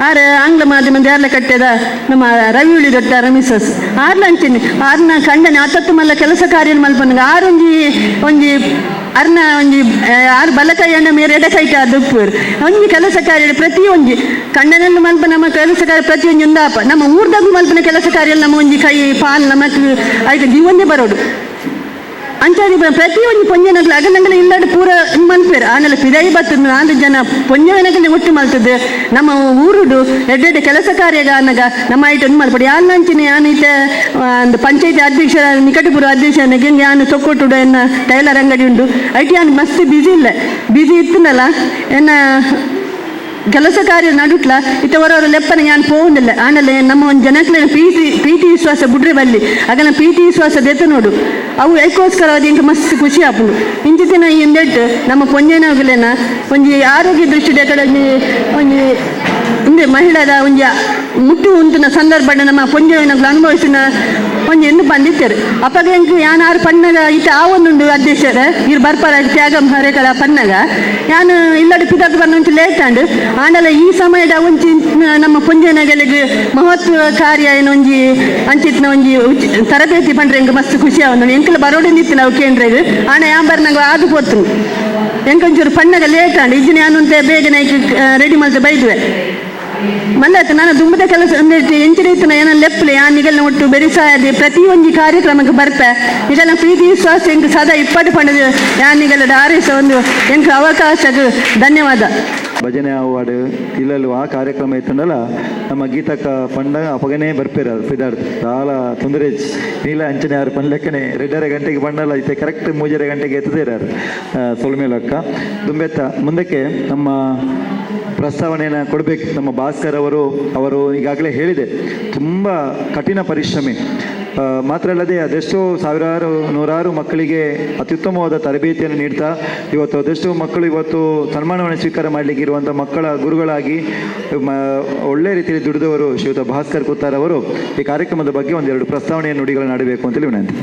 ಆರು ಆಂಗ್ಲ ಮಾಧ್ಯಮ ಯಾರ್ಲ ಕಟ್ಟೆದ ನಮ್ಮ ರವಿ ಉಳಿ ದೊಡ್ಡ ಮಿಸಸ್ ಆರ್ಲ ಅಂಚೆನೆ ಆರ್ನ ಕಂಡನೆ ಆತತ್ತು ಮಲ್ಲ ಕೆಲಸ ಕಾರ್ಯ ಮಲ್ಪನಗ ಒಂಜಿ ಅರ್ನ ಒಂಜಿ ಆರು ಬಲಕೈ ಅಣ್ಣ ಮೇರೆ ಎಡಕೈಟ ದುಪ್ಪುರು ಒಂಜಿ ಕೆಲಸ ಕಾರ್ಯ ಪ್ರತಿಯೊಂಜಿ ಕಂಡನೆಲ್ಲ ಮಲ್ಪ ನಮ್ಮ ಕೆಲಸ ಕಾರ್ಯ ಪ್ರತಿಯೊಂದು ಒಂದಾಪ ನಮ್ಮ ಊರ್ದಾಗು ಮಲ್ಪನ ಕೆಲಸ ಕಾರ್ಯ ನಮ್ಮ ಒಂಜಿ ಕೈ ಪಾಲ್ ನಮಕ್ ಆಯ್ತು ಜೀವನ್ನೇ ಬರೋಡು ಅಂಚಾದಿ ಪ್ರತಿಯೊಂದು ಪೊಂಜನಗಳು ಅಗಲಂಗಲ ಇಲ್ಲಾಡು ಪೂರ ಮಲ್ಪೇರು ಆನೆಲ್ಲ ಪಿದಾಯಿ ಬರ್ತದೆ 4 ಜನ ಪೊಂಜನಗಲ್ಲಿ ಒಟ್ಟು ಮಲ್ತದೆ ನಮ್ಮ ಊರುಡು ಎಡ್ಡೆಡ್ಡೆ ಕೆಲಸ ಕಾರ್ಯಗ ಅನ್ನಗ ನಮ್ಮ ಐಟ ಒಂದು ಮಲ್ಪಡಿ ಯಾನ್ ಅಂಚಿನಿ ಯಾನೈತ ಒಂದು ಪಂಚಾಯತಿ ಅಧ್ಯಕ್ಷರ ನಿಕಟಪುರ ಅಧ್ಯಕ್ಷನಿಗೆ ಯಾನು ತೊಕ್ಕೊಟ್ಟುಡು ಎನ್ನ ಟೈಲರ್ ಅಂಗಡಿ ಉಂಟು ಐಟಿ ಯಾನು ಮಸ್ತ್ ಬ್ಯುಸಿ ಇಲ್ಲ ಬ್ಯುಸಿ ಇತ್ತನಲ್ಲ ಎನ್ನ ಕೆಲಸ ಕಾರ್ಯ ನಡುಟ್ಲ ಇತ್ತವರವರ ಲೆಪ್ಪನ ನಾನು ಪೋವುದಿಲ್ಲ ಆನಲ್ಲ ನಮ್ಮ ಒಂದು ಜನಕ್ಕೆ ಪ್ರೀತಿ ವಿಶ್ವಾಸ ಬಿಡ್ರೆ ಬಲ್ಲಿ ಆಗಲ್ಲ ಪ್ರೀತಿ ವಿಶ್ವಾಸ ದೆತ್ತ ನೋಡು ಅವು ಅದಕ್ಕೋಸ್ಕರ ಅದು ಇಂಕ ಮಸ್ತ್ ಖುಷಿ ಆಪುಂಡು ಇಂಚ ದಿನ ಹಿಂದೆಟ್ಟು ನಮ್ಮ ಪೊಂಜೇನಗಲೇನ ಒಂಜಿ ಆರೋಗ್ಯ ದೃಷ್ಟಿದ ಕಡೆ ಒಂಜಿ ಹಿಂದೆ ಮಹಿಳಾದ ಒಂಜಿ ಮುಟ್ಟು ಉಂಟಿನ ಸಂದರ್ಭ ನಮ್ಮ ಪೊಂಜೇನಗಳು ಅನುಭವಿಸಿನ ಒಂಜಿ ಎಂದು ಬಂದಿತ್ತೇರು ಅಪ್ಪಾಗ ಹೆಂಗೆ ಯಾನು ಆರು ಪನ್ನಗ ಇತ್ತ ಆ ಒಂದುಂಡು ಅಧ್ಯಕ್ಷರ ಇರು ಬರ್ಪಾರ ತ್ಯಾಗಂ ಹರೇಕಳ ಪನ್ನಗ ಯಾನು ಇಲ್ಲದ ಪಿದಾಕ ಬಂದು ಲೇಟ್ ಆಂಡು ಆಂಡಲ ಈ ಸಮಯದ ಒಂಚಿ ನಮ್ಮ ಪುಂಜನಗಳಿಗೆ ಮಹತ್ವ ಕಾರ್ಯ ಏನೊಂಜಿ ಅಂಚಿತ್ನ ಒಂಜಿ ತರಬೇತಿ ಪಂಡ್ರೆ ಹೆಂಗೆ ಮಸ್ತ್ ಖುಷಿ ಅವನು ಎಂಕಲ ಬರೋಡಿಂದಿತ್ತು ನಾವು ಕೇಂದ್ರಗೆ ಆಣ ಯಾಂಬರ್ನಾಗ ಆದು ಪೋತು ಎಂಕೊಂಚೂರು ಪಣ್ಣಗ ಲೇಟ್ ಆಂಡು ಇಜ್ಜಿನ ಯಾನಂತೆ ಬೇಗನೆ ರೆಡಿ ಮಾಡ್ತಾ ಬೈದ್ವೆ ಮಲ್ಲತ್ತ ನಾನು ದುಂಬದ ಕೆಲಸ ಎಂಚಿನ ಏನೋ ಲೆಪ್ಪಲೆ ಯಾನಿಗೆಲ್ಲ ಒಟ್ಟು ಬೆರಿಸಾಯದೆ ಪ್ರತಿಯೊಂದು ಕಾರ್ಯಕ್ರಮಕ್ಕೆ ಬರ್ಪೆ ಈಗೆಲ್ಲ ಪ್ರೀತಿ ವಿಶ್ವಾಸ ಹೆಂಗೆ ಸದಾ ಇಪ್ಪಟ್ಟು ಪಡೆದು ಯಾನಿಗೆಲ್ಲ ಆರೈಸ ಒಂದು ಹೆಂಗೆ ಅವಕಾಶಕ್ಕೆ ಧನ್ಯವಾದ ಭಜನೆ ಅವಾರ್ಡ್ ಇಲ್ಲೂ ಆ ಕಾರ್ಯಕ್ರಮ ಇತ್ತಂಡಲ್ಲ ನಮ್ಮ ಗೀತಕ್ಕ ಪಂಡ ಅಪಗನೇ ಬರ್ಪೇರ ಪಿದಾರ್ಥ ಭಾಳ ತೊಂದರೆ ನೀಲ ಅಂಚನೆ ಯಾರು ಪಂಡ್ಲೆಕ್ಕನೆ 2:30 ಗಂಟೆಗೆ ಬಂಡಲ್ಲ ಐತೆ ಕರೆಕ್ಟ್ 3:30 ಗಂಟೆಗೆ ಎತ್ತದೇರಾರು ಸೊಲ್ಮೇಲಕ್ಕ ದುಂಬೆತ್ತ ಮುಂದಕ್ಕೆ ನಮ್ಮ ಪ್ರಸ್ತಾವನೆಯನ್ನು ಕೊಡಬೇಕು ನಮ್ಮ ಭಾಸ್ಕರ್ ಅವರು ಈಗಾಗಲೇ ಹೇಳಿದೆ ತುಂಬ ಕಠಿಣ ಪರಿಶ್ರಮಿ ಮಾತ್ರ ಅಲ್ಲದೆ ಅದೆಷ್ಟೋ ನೂರಾರು ಮಕ್ಕಳಿಗೆ ಅತ್ಯುತ್ತಮವಾದ ತರಬೇತಿಯನ್ನು ನೀಡ್ತಾ ಇವತ್ತು ಅದೆಷ್ಟೋ ಮಕ್ಕಳು ಇವತ್ತು ಸನ್ಮಾನವನ್ನು ಸ್ವೀಕಾರ ಮಾಡಲಿಕ್ಕೆ ಇರುವಂಥ ಮಕ್ಕಳ ಗುರುಗಳಾಗಿ ಒಳ್ಳೆ ರೀತಿಯಲ್ಲಿ ದುಡಿದವರು ಶ್ರೀಯುತ ಭಾಸ್ಕರ್ ಕುತ್ತಾರ್ ಅವರು ಈ ಕಾರ್ಯಕ್ರಮದ ಬಗ್ಗೆ ಒಂದೆರಡು ಪ್ರಸ್ತಾವನೆಯ ನುಡಿಗಳನ್ನು ಆಡಬೇಕು ಅಂತೇಳಿ ವಿನಂತಿ.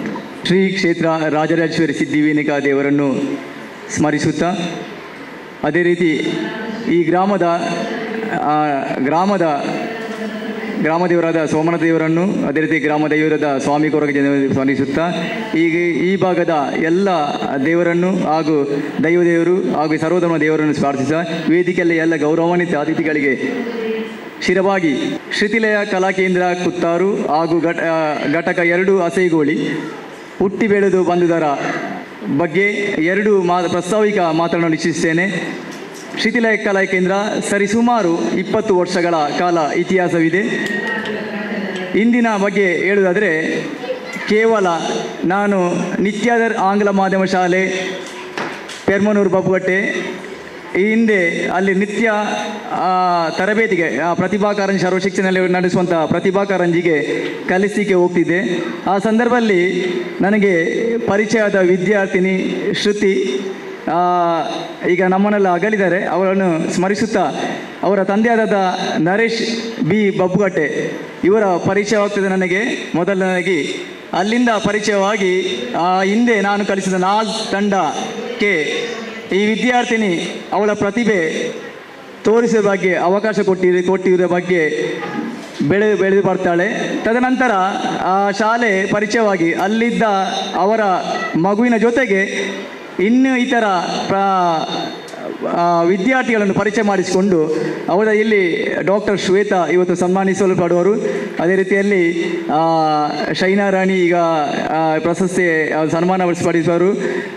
ಶ್ರೀ ಕ್ಷೇತ್ರ ರಾಜರಾಜೇಶ್ವರಿ ಸಿದ್ಧಿವಿನಾಯಕ ದೇವರನ್ನು ಸ್ಮರಿಸುತ್ತಾ ಅದೇ ರೀತಿ ಈ ಗ್ರಾಮ ದೇವರಾದ ಸೋಮನಾಥ ದೇವರನ್ನು ಅದೇ ರೀತಿ ಗ್ರಾಮ ದೇವರಾದ ಸ್ವಾಮಿ ಕೊರಗ ಸ್ಮರಿಸುತ್ತಾ ಈ ಭಾಗದ ಎಲ್ಲ ದೇವರನ್ನು ಹಾಗೂ ದೈವದೇವರು ಹಾಗೂ ಸರ್ವಧರ್ಮ ದೇವರನ್ನು ಪ್ರಾರ್ಥಿಸ ವೇದಿಕೆಯಲ್ಲಿ ಎಲ್ಲ ಗೌರವಾನ್ವಿತ ಅತಿಥಿಗಳಿಗೆ ಶಿರವಾಗಿ ಶ್ರುತಿಲಯ ಕಲಾಕೇಂದ್ರ ಕುತ್ತಾರು ಹಾಗೂ ಘಟಕ 2 ಅಸೈಗೋಳಿ ಹುಟ್ಟಿ ಬೆಳೆದು ಬಂದುದರ ಬಗ್ಗೆ 2 ಪ್ರಾಸ್ತಾವಿಕ ಮಾತನ್ನು ಇಚ್ಛಿಸುತ್ತೇನೆ. ಶ್ರುತಿಲಯ ಕಲಾ ಕೇಂದ್ರ ಸರಿಸುಮಾರು 20 ವರ್ಷಗಳ ಕಾಲ ಇತಿಹಾಸವಿದೆ. ಇಂದಿನ ಬಗ್ಗೆ ಹೇಳುವುದಾದರೆ ಕೇವಲ ನಾನು ನಿತ್ಯಾದರ್ ಆಂಗ್ಲ ಮಾಧ್ಯಮ ಶಾಲೆ ಪೆರ್ಮನೂರು ಬಬ್ಬುಗಟ್ಟೆ ಈ ಹಿಂದೆ ಅಲ್ಲಿ ನಿತ್ಯ ತರಬೇತಿಗೆ ಪ್ರತಿಭಾ ಕಾರಂಜಿ ಸರ್ವ ಶಿಕ್ಷಣದಲ್ಲಿ ನಡೆಸುವಂಥ ಪ್ರತಿಭಾ ಕಾರಂಜಿಗೆ ಕಲಿಸಲಿಕ್ಕೆ ಹೋಗ್ತಿದ್ದೆ. ಆ ಸಂದರ್ಭದಲ್ಲಿ ನನಗೆ ಪರಿಚಯದ ವಿದ್ಯಾರ್ಥಿನಿ ಶ್ರುತಿ ಈಗ ನಮ್ಮನ್ನೆಲ್ಲ ಅಗಲಿದ್ದಾರೆ. ಅವರನ್ನು ಸ್ಮರಿಸುತ್ತಾ ಅವರ ತಂದೆಯಾದ ನರೇಶ್ ಬಿ ಬಬ್ಬುಗಟ್ಟೆ ಇವರ ಪರಿಚಯವಾಗ್ತದೆ ನನಗೆ ಮೊದಲನೇದಾಗಿ. ಅಲ್ಲಿಂದ ಪರಿಚಯವಾಗಿ ಹಿಂದೆ ನಾನು ಕಲಿಸಿದ ನಾಜ್ ತಂಡಕ್ಕೆ ಈ ವಿದ್ಯಾರ್ಥಿನಿ ಅವಳ ಪ್ರತಿಭೆ ತೋರಿಸುವ ಬಗ್ಗೆ ಅವಕಾಶ ಕೊಟ್ಟಿರೋ ಬಗ್ಗೆ ಬೆಳೆದು ಬರ್ತಾಳೆ. ತದನಂತರ ಆ ಶಾಲೆ ಪರಿಚಯವಾಗಿ ಅಲ್ಲಿದ್ದ ಅವರ ಮಗುವಿನ ಜೊತೆಗೆ ಇನ್ನು ಇತರ ವಿದ್ಯಾರ್ಥಿಗಳನ್ನು ಪರಿಚಯ ಮಾಡಿಸಿಕೊಂಡು ಅವರ ಇಲ್ಲಿ ಡಾಕ್ಟರ್ ಶ್ವೇತಾ ಇವತ್ತು ಸನ್ಮಾನಿಸಲ್ಪಡುವರು. ಅದೇ ರೀತಿಯಲ್ಲಿ ಶೈನಾ ರಾಣಿ ಈಗ ಪ್ರಶಸ್ತಿ ಸನ್ಮಾನ ಪಡಿಸುವರು.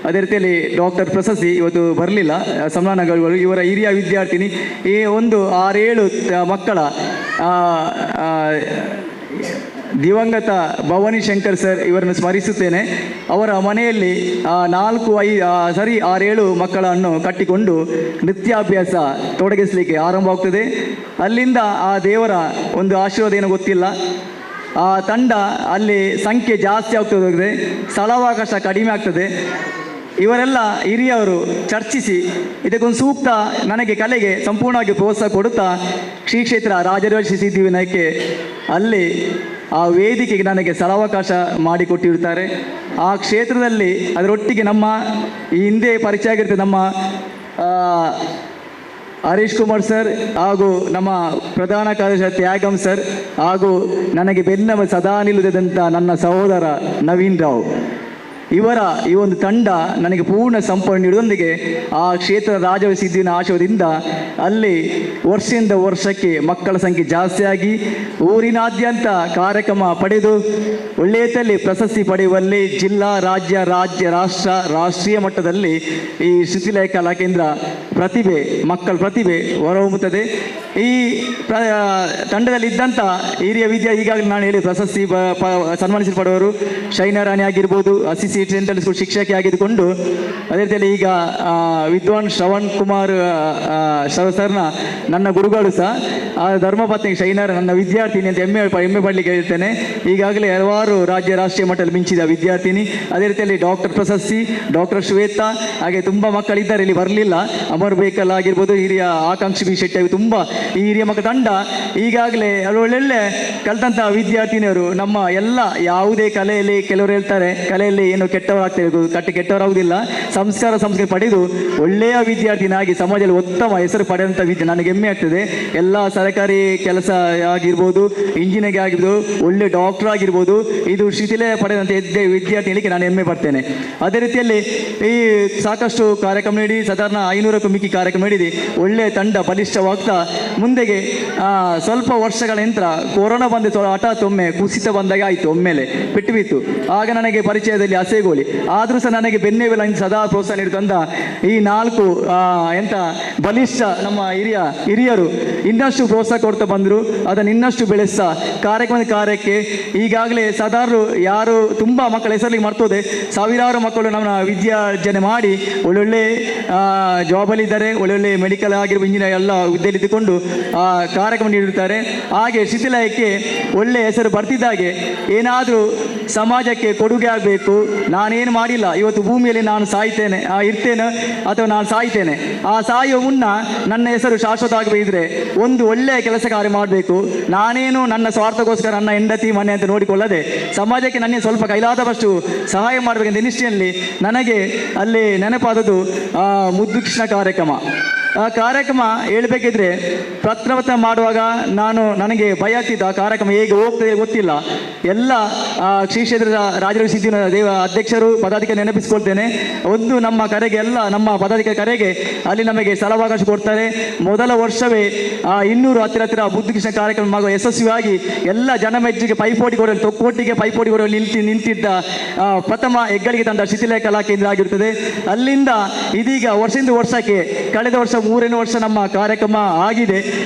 ಅದೇ ರೀತಿಯಲ್ಲಿ ಡಾಕ್ಟರ್ ಪ್ರಶಸ್ತಿ ಇವತ್ತು ಬರಲಿಲ್ಲ ಸನ್ಮಾನಗಳು. ಇವರ ಹಿರಿಯ ವಿದ್ಯಾರ್ಥಿನಿ ಈ ಒಂದು 6-7 ಮಕ್ಕಳ ದಿವಂಗತ ಭವಾನಿ ಶಂಕರ್ ಸರ್ ಇವರನ್ನು ಸ್ಮರಿಸುತ್ತೇನೆ. ಅವರ ಮನೆಯಲ್ಲಿ 6-7 ಮಕ್ಕಳನ್ನು ಕಟ್ಟಿಕೊಂಡು ನೃತ್ಯಾಭ್ಯಾಸ ತೊಡಗಿಸಲಿಕ್ಕೆ ಆರಂಭವಾಗ್ತದೆ. ಅಲ್ಲಿಂದ ಆ ದೇವರ ಒಂದು ಆಶೀರ್ವಾದ ಏನೋ ಗೊತ್ತಿಲ್ಲ, ಆ ತಂಡ ಅಲ್ಲಿ ಸಂಖ್ಯೆ ಜಾಸ್ತಿ ಆಗ್ತದೆ, ಸ್ಥಳಾವಕಾಶ ಕಡಿಮೆ ಆಗ್ತದೆ. ಇವರೆಲ್ಲ ಹಿರಿಯವರು ಚರ್ಚಿಸಿ ಇದಕ್ಕೊಂದು ಸೂಕ್ತ ನನಗೆ ಕಲೆಗೆ ಸಂಪೂರ್ಣವಾಗಿ ಪ್ರೋತ್ಸಾಹ ಕೊಡುತ್ತಾ ಶ್ರೀ ಕ್ಷೇತ್ರ ರಾಜರಾಜೇಶ್ವರಿ ಸಿದ್ಧಿವಿನಾಯಕಕ್ಕೆ ಅಲ್ಲಿ ಆ ವೇದಿಕೆಗೆ ನನಗೆ ಸ್ಥಳಾವಕಾಶ ಮಾಡಿಕೊಟ್ಟಿರುತ್ತಾರೆ. ಆ ಕ್ಷೇತ್ರದಲ್ಲಿ ಅದರೊಟ್ಟಿಗೆ ನಮ್ಮ ಈ ಹಿಂದೆ ಪರಿಚಯ ಆಗಿರ್ತದೆ ನಮ್ಮ ಹರೀಶ್ ಕುಮಾರ್ ಸರ್ ಹಾಗೂ ನಮ್ಮ ಪ್ರಧಾನ ಕಾರ್ಯದರ್ಶಿ ತ್ಯಾಗಂ ಸರ್ ಹಾಗೂ ನನಗೆ ಬೆನ್ನ ಸದಾ ನಿಲ್ಲುದಂಥ ನನ್ನ ಸಹೋದರ ನವೀನ್ ರಾವ್ ಇವರ ಈ ಒಂದು ತಂಡ ನನಗೆ ಪೂರ್ಣ ಸಂಪೂರ್ಣ ನೀಡುವುದೊಂದಿಗೆ ಆ ಕ್ಷೇತ್ರ ರಾಜರಾಜೇಶ್ವರಿ ಸಿದ್ಧಿವಿನ ಆಶಯದಿಂದ ಅಲ್ಲಿ ವರ್ಷದಿಂದ ವರ್ಷಕ್ಕೆ ಮಕ್ಕಳ ಸಂಖ್ಯೆ ಜಾಸ್ತಿಯಾಗಿ ಊರಿನಾದ್ಯಂತ ಕಾರ್ಯಕ್ರಮ ಪಡೆದು ಒಳ್ಳೆಯದಲ್ಲಿ ಪ್ರಶಸ್ತಿ ಪಡೆಯುವಲ್ಲಿ ಜಿಲ್ಲಾ ರಾಜ್ಯ ರಾಷ್ಟ್ರೀಯ ಮಟ್ಟದಲ್ಲಿ ಈ ಶ್ರುತಿಲಯ ಕಲಾ ಕೇಂದ್ರ ಮಕ್ಕಳ ಪ್ರತಿಭೆ ಹೊರಹೊಮ್ಮುತ್ತದೆ. ಈ ತಂಡದಲ್ಲಿ ಇದ್ದಂಥ ಹಿರಿಯ ಈಗಾಗಲೇ ನಾನು ಹೇಳಿ ಪ್ರಶಸ್ತಿ ಸನ್ಮಾನಿಸಲ್ಪಡುವವರು ಶೈನಾ ರಾಣಿ ಆಗಿರ್ಬೋದು, ಅಸಿಸಿ ಸೆಂಟ್ರಲ್ ಸ್ಕೂಲ್ ಶಿಕ್ಷಕಿ ಆಗಿದ್ದುಕೊಂಡು ಅದೇ ರೀತಿಯಲ್ಲಿ ಈಗ ವಿದ್ವಾನ್ ಶ್ರವಣ್ ಕುಮಾರ್ ಸರ್ನ ನನ್ನ ಗುರುಗಳು ಸಹ ಆ ಧರ್ಮಪತ್ನಿ ಶೈನಾರ ನನ್ನ ವಿದ್ಯಾರ್ಥಿನಿ ಅಂತ ಹೆಮ್ಮೆ ಪಡಲಿಕ್ಕೆ ಹೇಳ್ತೇನೆ. ಈಗಾಗಲೇ ಹಲವಾರು ರಾಷ್ಟ್ರೀಯ ಮಟ್ಟದಲ್ಲಿ ಮಿಂಚಿದ ವಿದ್ಯಾರ್ಥಿನಿ. ಅದೇ ರೀತಿಯಲ್ಲಿ ಡಾಕ್ಟರ್ ಪ್ರಶಸ್ತಿ, ಡಾಕ್ಟರ್ ಶ್ವೇತಾ, ಹಾಗೆ ತುಂಬ ಮಕ್ಕಳಿದ್ದಾರೆ, ಇಲ್ಲಿ ಬರಲಿಲ್ಲ. ಅಮರ್ ಬೇಕಲ್ ಆಗಿರ್ಬೋದು, ಹಿರಿಯ ಆಕಾಂಕ್ಷಿ ಬಿ ಶೆಟ್ಟಿ, ತುಂಬ ಈ ಹಿರಿಯ ಮಕ್ಕಳ ತಂಡ ಈಗಾಗಲೇ ಒಳ್ಳೊಳ್ಳೆ ಕಲಿತಂಥ ವಿದ್ಯಾರ್ಥಿನಿಯರು ನಮ್ಮ ಎಲ್ಲ ಯಾವುದೇ ಕಲೆಯಲ್ಲಿ ಕೆಲವರು ಹೇಳ್ತಾರೆ ಕಲೆಯಲ್ಲಿ ಏನು ಕೆಟ್ಟವರಾಗುವುದಿಲ್ಲ, ಸಂಸ್ಕಾರ ಪಡೆದು ಒಳ್ಳೆಯ ವಿದ್ಯಾರ್ಥಿನಾಗಿ ಸಮಾಜದಲ್ಲಿ ಉತ್ತಮ ಹೆಸರು ಪಡೆದಂಥ ನನಗೆ ಹೆಮ್ಮೆ ಆಗ್ತದೆ. ಎಲ್ಲ ಸರ್ಕಾರಿ ಕೆಲಸ ಆಗಿರ್ಬೋದು, ಇಂಜಿನಿಯರಿಂಗ್ ಆಗಿರ್ಬೋದು, ಒಳ್ಳೆ ಡಾಕ್ಟರ್ ಆಗಿರ್ಬೋದು, ಇದು ಶ್ರುತಿಲಯ ಪಡೆದಂಥ ವಿದ್ಯಾರ್ಥಿ ಹೇಳಿಕೆ ನಾನು ಹೆಮ್ಮೆ ಪಡ್ತೇನೆ. ಅದೇ ರೀತಿಯಲ್ಲಿ ಈ ಸಾಕಷ್ಟು ಕಾರ್ಯಕ್ರಮ ನೀಡಿ ಸಾಧಾರಣ 500ಕ್ಕೂ ಮಿಕ್ಕಿ ಕಾರ್ಯಕ್ರಮ ನೀಡಿದೆ. ಒಳ್ಳೆಯ ತಂಡ ಬಲಿಷ್ಠವಾಗ್ತಾ ಮುಂದೆಗೆ ಸ್ವಲ್ಪ ವರ್ಷಗಳ ನಂತರ ಕೊರೋನಾ ಬಂದು ಹಠಾತ್ ಒಮ್ಮೆ ಕುಸಿತ ಬಂದಾಗ ಆಯಿತು, ಒಮ್ಮೆಲೆ ಬಿಟ್ಟು ಬಿತ್ತು. ಆಗ ನನಗೆ ಪರಿಚಯದಲ್ಲಿ ಅಸೇಗೋಳಿ ಆದರೂ ಸಹ ನನಗೆ ಬೆನ್ನೆವೆಲ್ಲ ಸದಾ ಪ್ರೋತ್ಸಾಹ ನೀಡುತ್ತಂದ ಈ 4 ಬಲಿಷ್ಠ ನಮ್ಮ ಹಿರಿಯರು ಇನ್ನಷ್ಟು ಪ್ರೋತ್ಸಾಹ ಕೊಡ್ತಾ ಬಂದರು. ಅದನ್ನು ಇನ್ನಷ್ಟು ಬೆಳೆಸ್ತಾ ಕಾರ್ಯಕ್ಕೆ ಈಗಾಗಲೇ ಸಾಧಾರಣ ಯಾರು ತುಂಬ ಮಕ್ಕಳ ಹೆಸರಲ್ಲಿ ಮರ್ತೋದೆ, ಸಾವಿರಾರು ಮಕ್ಕಳು ನಮ್ಮ ವಿದ್ಯಾರ್ಜನೆ ಮಾಡಿ ಒಳ್ಳೊಳ್ಳೆ ಜಾಬಲ್ಲಿದ್ದಾರೆ, ಒಳ್ಳೊಳ್ಳೆ ಮೆಡಿಕಲ್ ಆಗಿರುವ ಇಂಜಿನಿಯರ್ ಎಲ್ಲ ಹುದ್ದೆಯಲ್ಲಿ ಇದ್ದುಕೊಂಡು ಕಾರ್ಯಕ್ರಮ ನೀಡಿರುತ್ತಾರೆ. ಹಾಗೆ ಶ್ರುತಿಲಯಕ್ಕೆ ಒಳ್ಳೆಯ ಹೆಸರು ಬರ್ತಿದ್ದಾಗೆ ಏನಾದರೂ ಸಮಾಜಕ್ಕೆ ಕೊಡುಗೆ ಆಗಬೇಕು. ನಾನೇನು ಮಾಡಿಲ್ಲ, ಇವತ್ತು ಭೂಮಿಯಲ್ಲಿ ನಾನು ಇರ್ತೇನೆ ಅಥವಾ ನಾನು ಸಾಯ್ತೇನೆ. ಆ ಸಾಯುವ ಮುನ್ನ ನನ್ನ ಹೆಸರು ಶಾಶ್ವತ ಆಗಬೇಕಿದ್ರೆ ಒಂದು ಒಳ್ಳೆಯ ಕೆಲಸ ಕಾರ್ಯ ಮಾಡಬೇಕು. ನಾನೇನು ನನ್ನ ಸ್ವಾರ್ಥಕ್ಕೋಸ್ಕರ ನನ್ನ ಹೆಂಡತಿ ಮನೆ ಅಂತ ನೋಡಿಕೊಳ್ಳದೆ ಸಮಾಜಕ್ಕೆ ನನ್ನ ಸ್ವಲ್ಪ ಕೈಲಾದಷ್ಟು ಸಹಾಯ ಮಾಡಬೇಕಂತ ನಿಷ್ಠೆಯಲ್ಲಿ ನನಗೆ ಅಲ್ಲಿ ನೆನಪಾದದ್ದು ಮುದ್ದು ಕೃಷ್ಣ ಕಾರ್ಯಕ್ರಮ. ಆ ಕಾರ್ಯಕ್ರಮ ಹೇಳಬೇಕಿದ್ರೆ ಪ್ರಥಮ ಮಾಡುವಾಗ ನನಗೆ ಭಯ ಆಗ್ತಿತ್ತು. ಆ ಕಾರ್ಯಕ್ರಮ ಹೇಗೆ ಹೋಗ್ತದೆ ಗೊತ್ತಿಲ್ಲ. ಎಲ್ಲ ಶ್ರೀ ಕ್ಷೇತ್ರದ ರಾಜರಾಜೇಶ್ವರಿ ಸಿದ್ಧಿವಿನಾಯಕ ಅಧ್ಯಕ್ಷರು ಪದಾಧಿಕಾರಿ ನೆನಪಿಸಿಕೊಳ್ತೇನೆ. ಒಂದು ನಮ್ಮ ಕರೆಗೆ ಎಲ್ಲ ನಮ್ಮ ಪದಾಧಿಕಾರಿ ಕರೆಗೆ ಅಲ್ಲಿ ನಮಗೆ ಸ್ಥಳಾವಕಾಶ ಕೊಡ್ತಾರೆ. ಮೊದಲ ವರ್ಷವೇ 200 ಹತ್ತಿರ ಮುದ್ದು ಕೃಷ್ಣ ಕಾರ್ಯಕ್ರಮ ಯಶಸ್ವಿಯಾಗಿ ಎಲ್ಲ ಜನಮೆಜ್ಜಿಗೆ ಪೈಪೋಟಿ ಕೊಡಲು ತೊಕ್ಕೋಟಿಗೆ ಪೈಪೋಟಿ ಕೊಡಲು ನಿಂತಿದ್ದ ಪ್ರಥಮ ಹೆಗ್ಗಳಿಕೆ ತಂಡ ಶ್ರುತಿಲಯ ಕಲಾ ಕೇಂದ್ರ ಆಗಿರುತ್ತದೆ. ಅಲ್ಲಿಂದ ಇದೀಗ ವರ್ಷದಿಂದ ವರ್ಷಕ್ಕೆ ಕಳೆದ ವರ್ಷ 3ನೇ ವರ್ಷ ನಮ್ಮ ಕಾರ್ಯಕ್ರಮ ಆಗಿದೆ.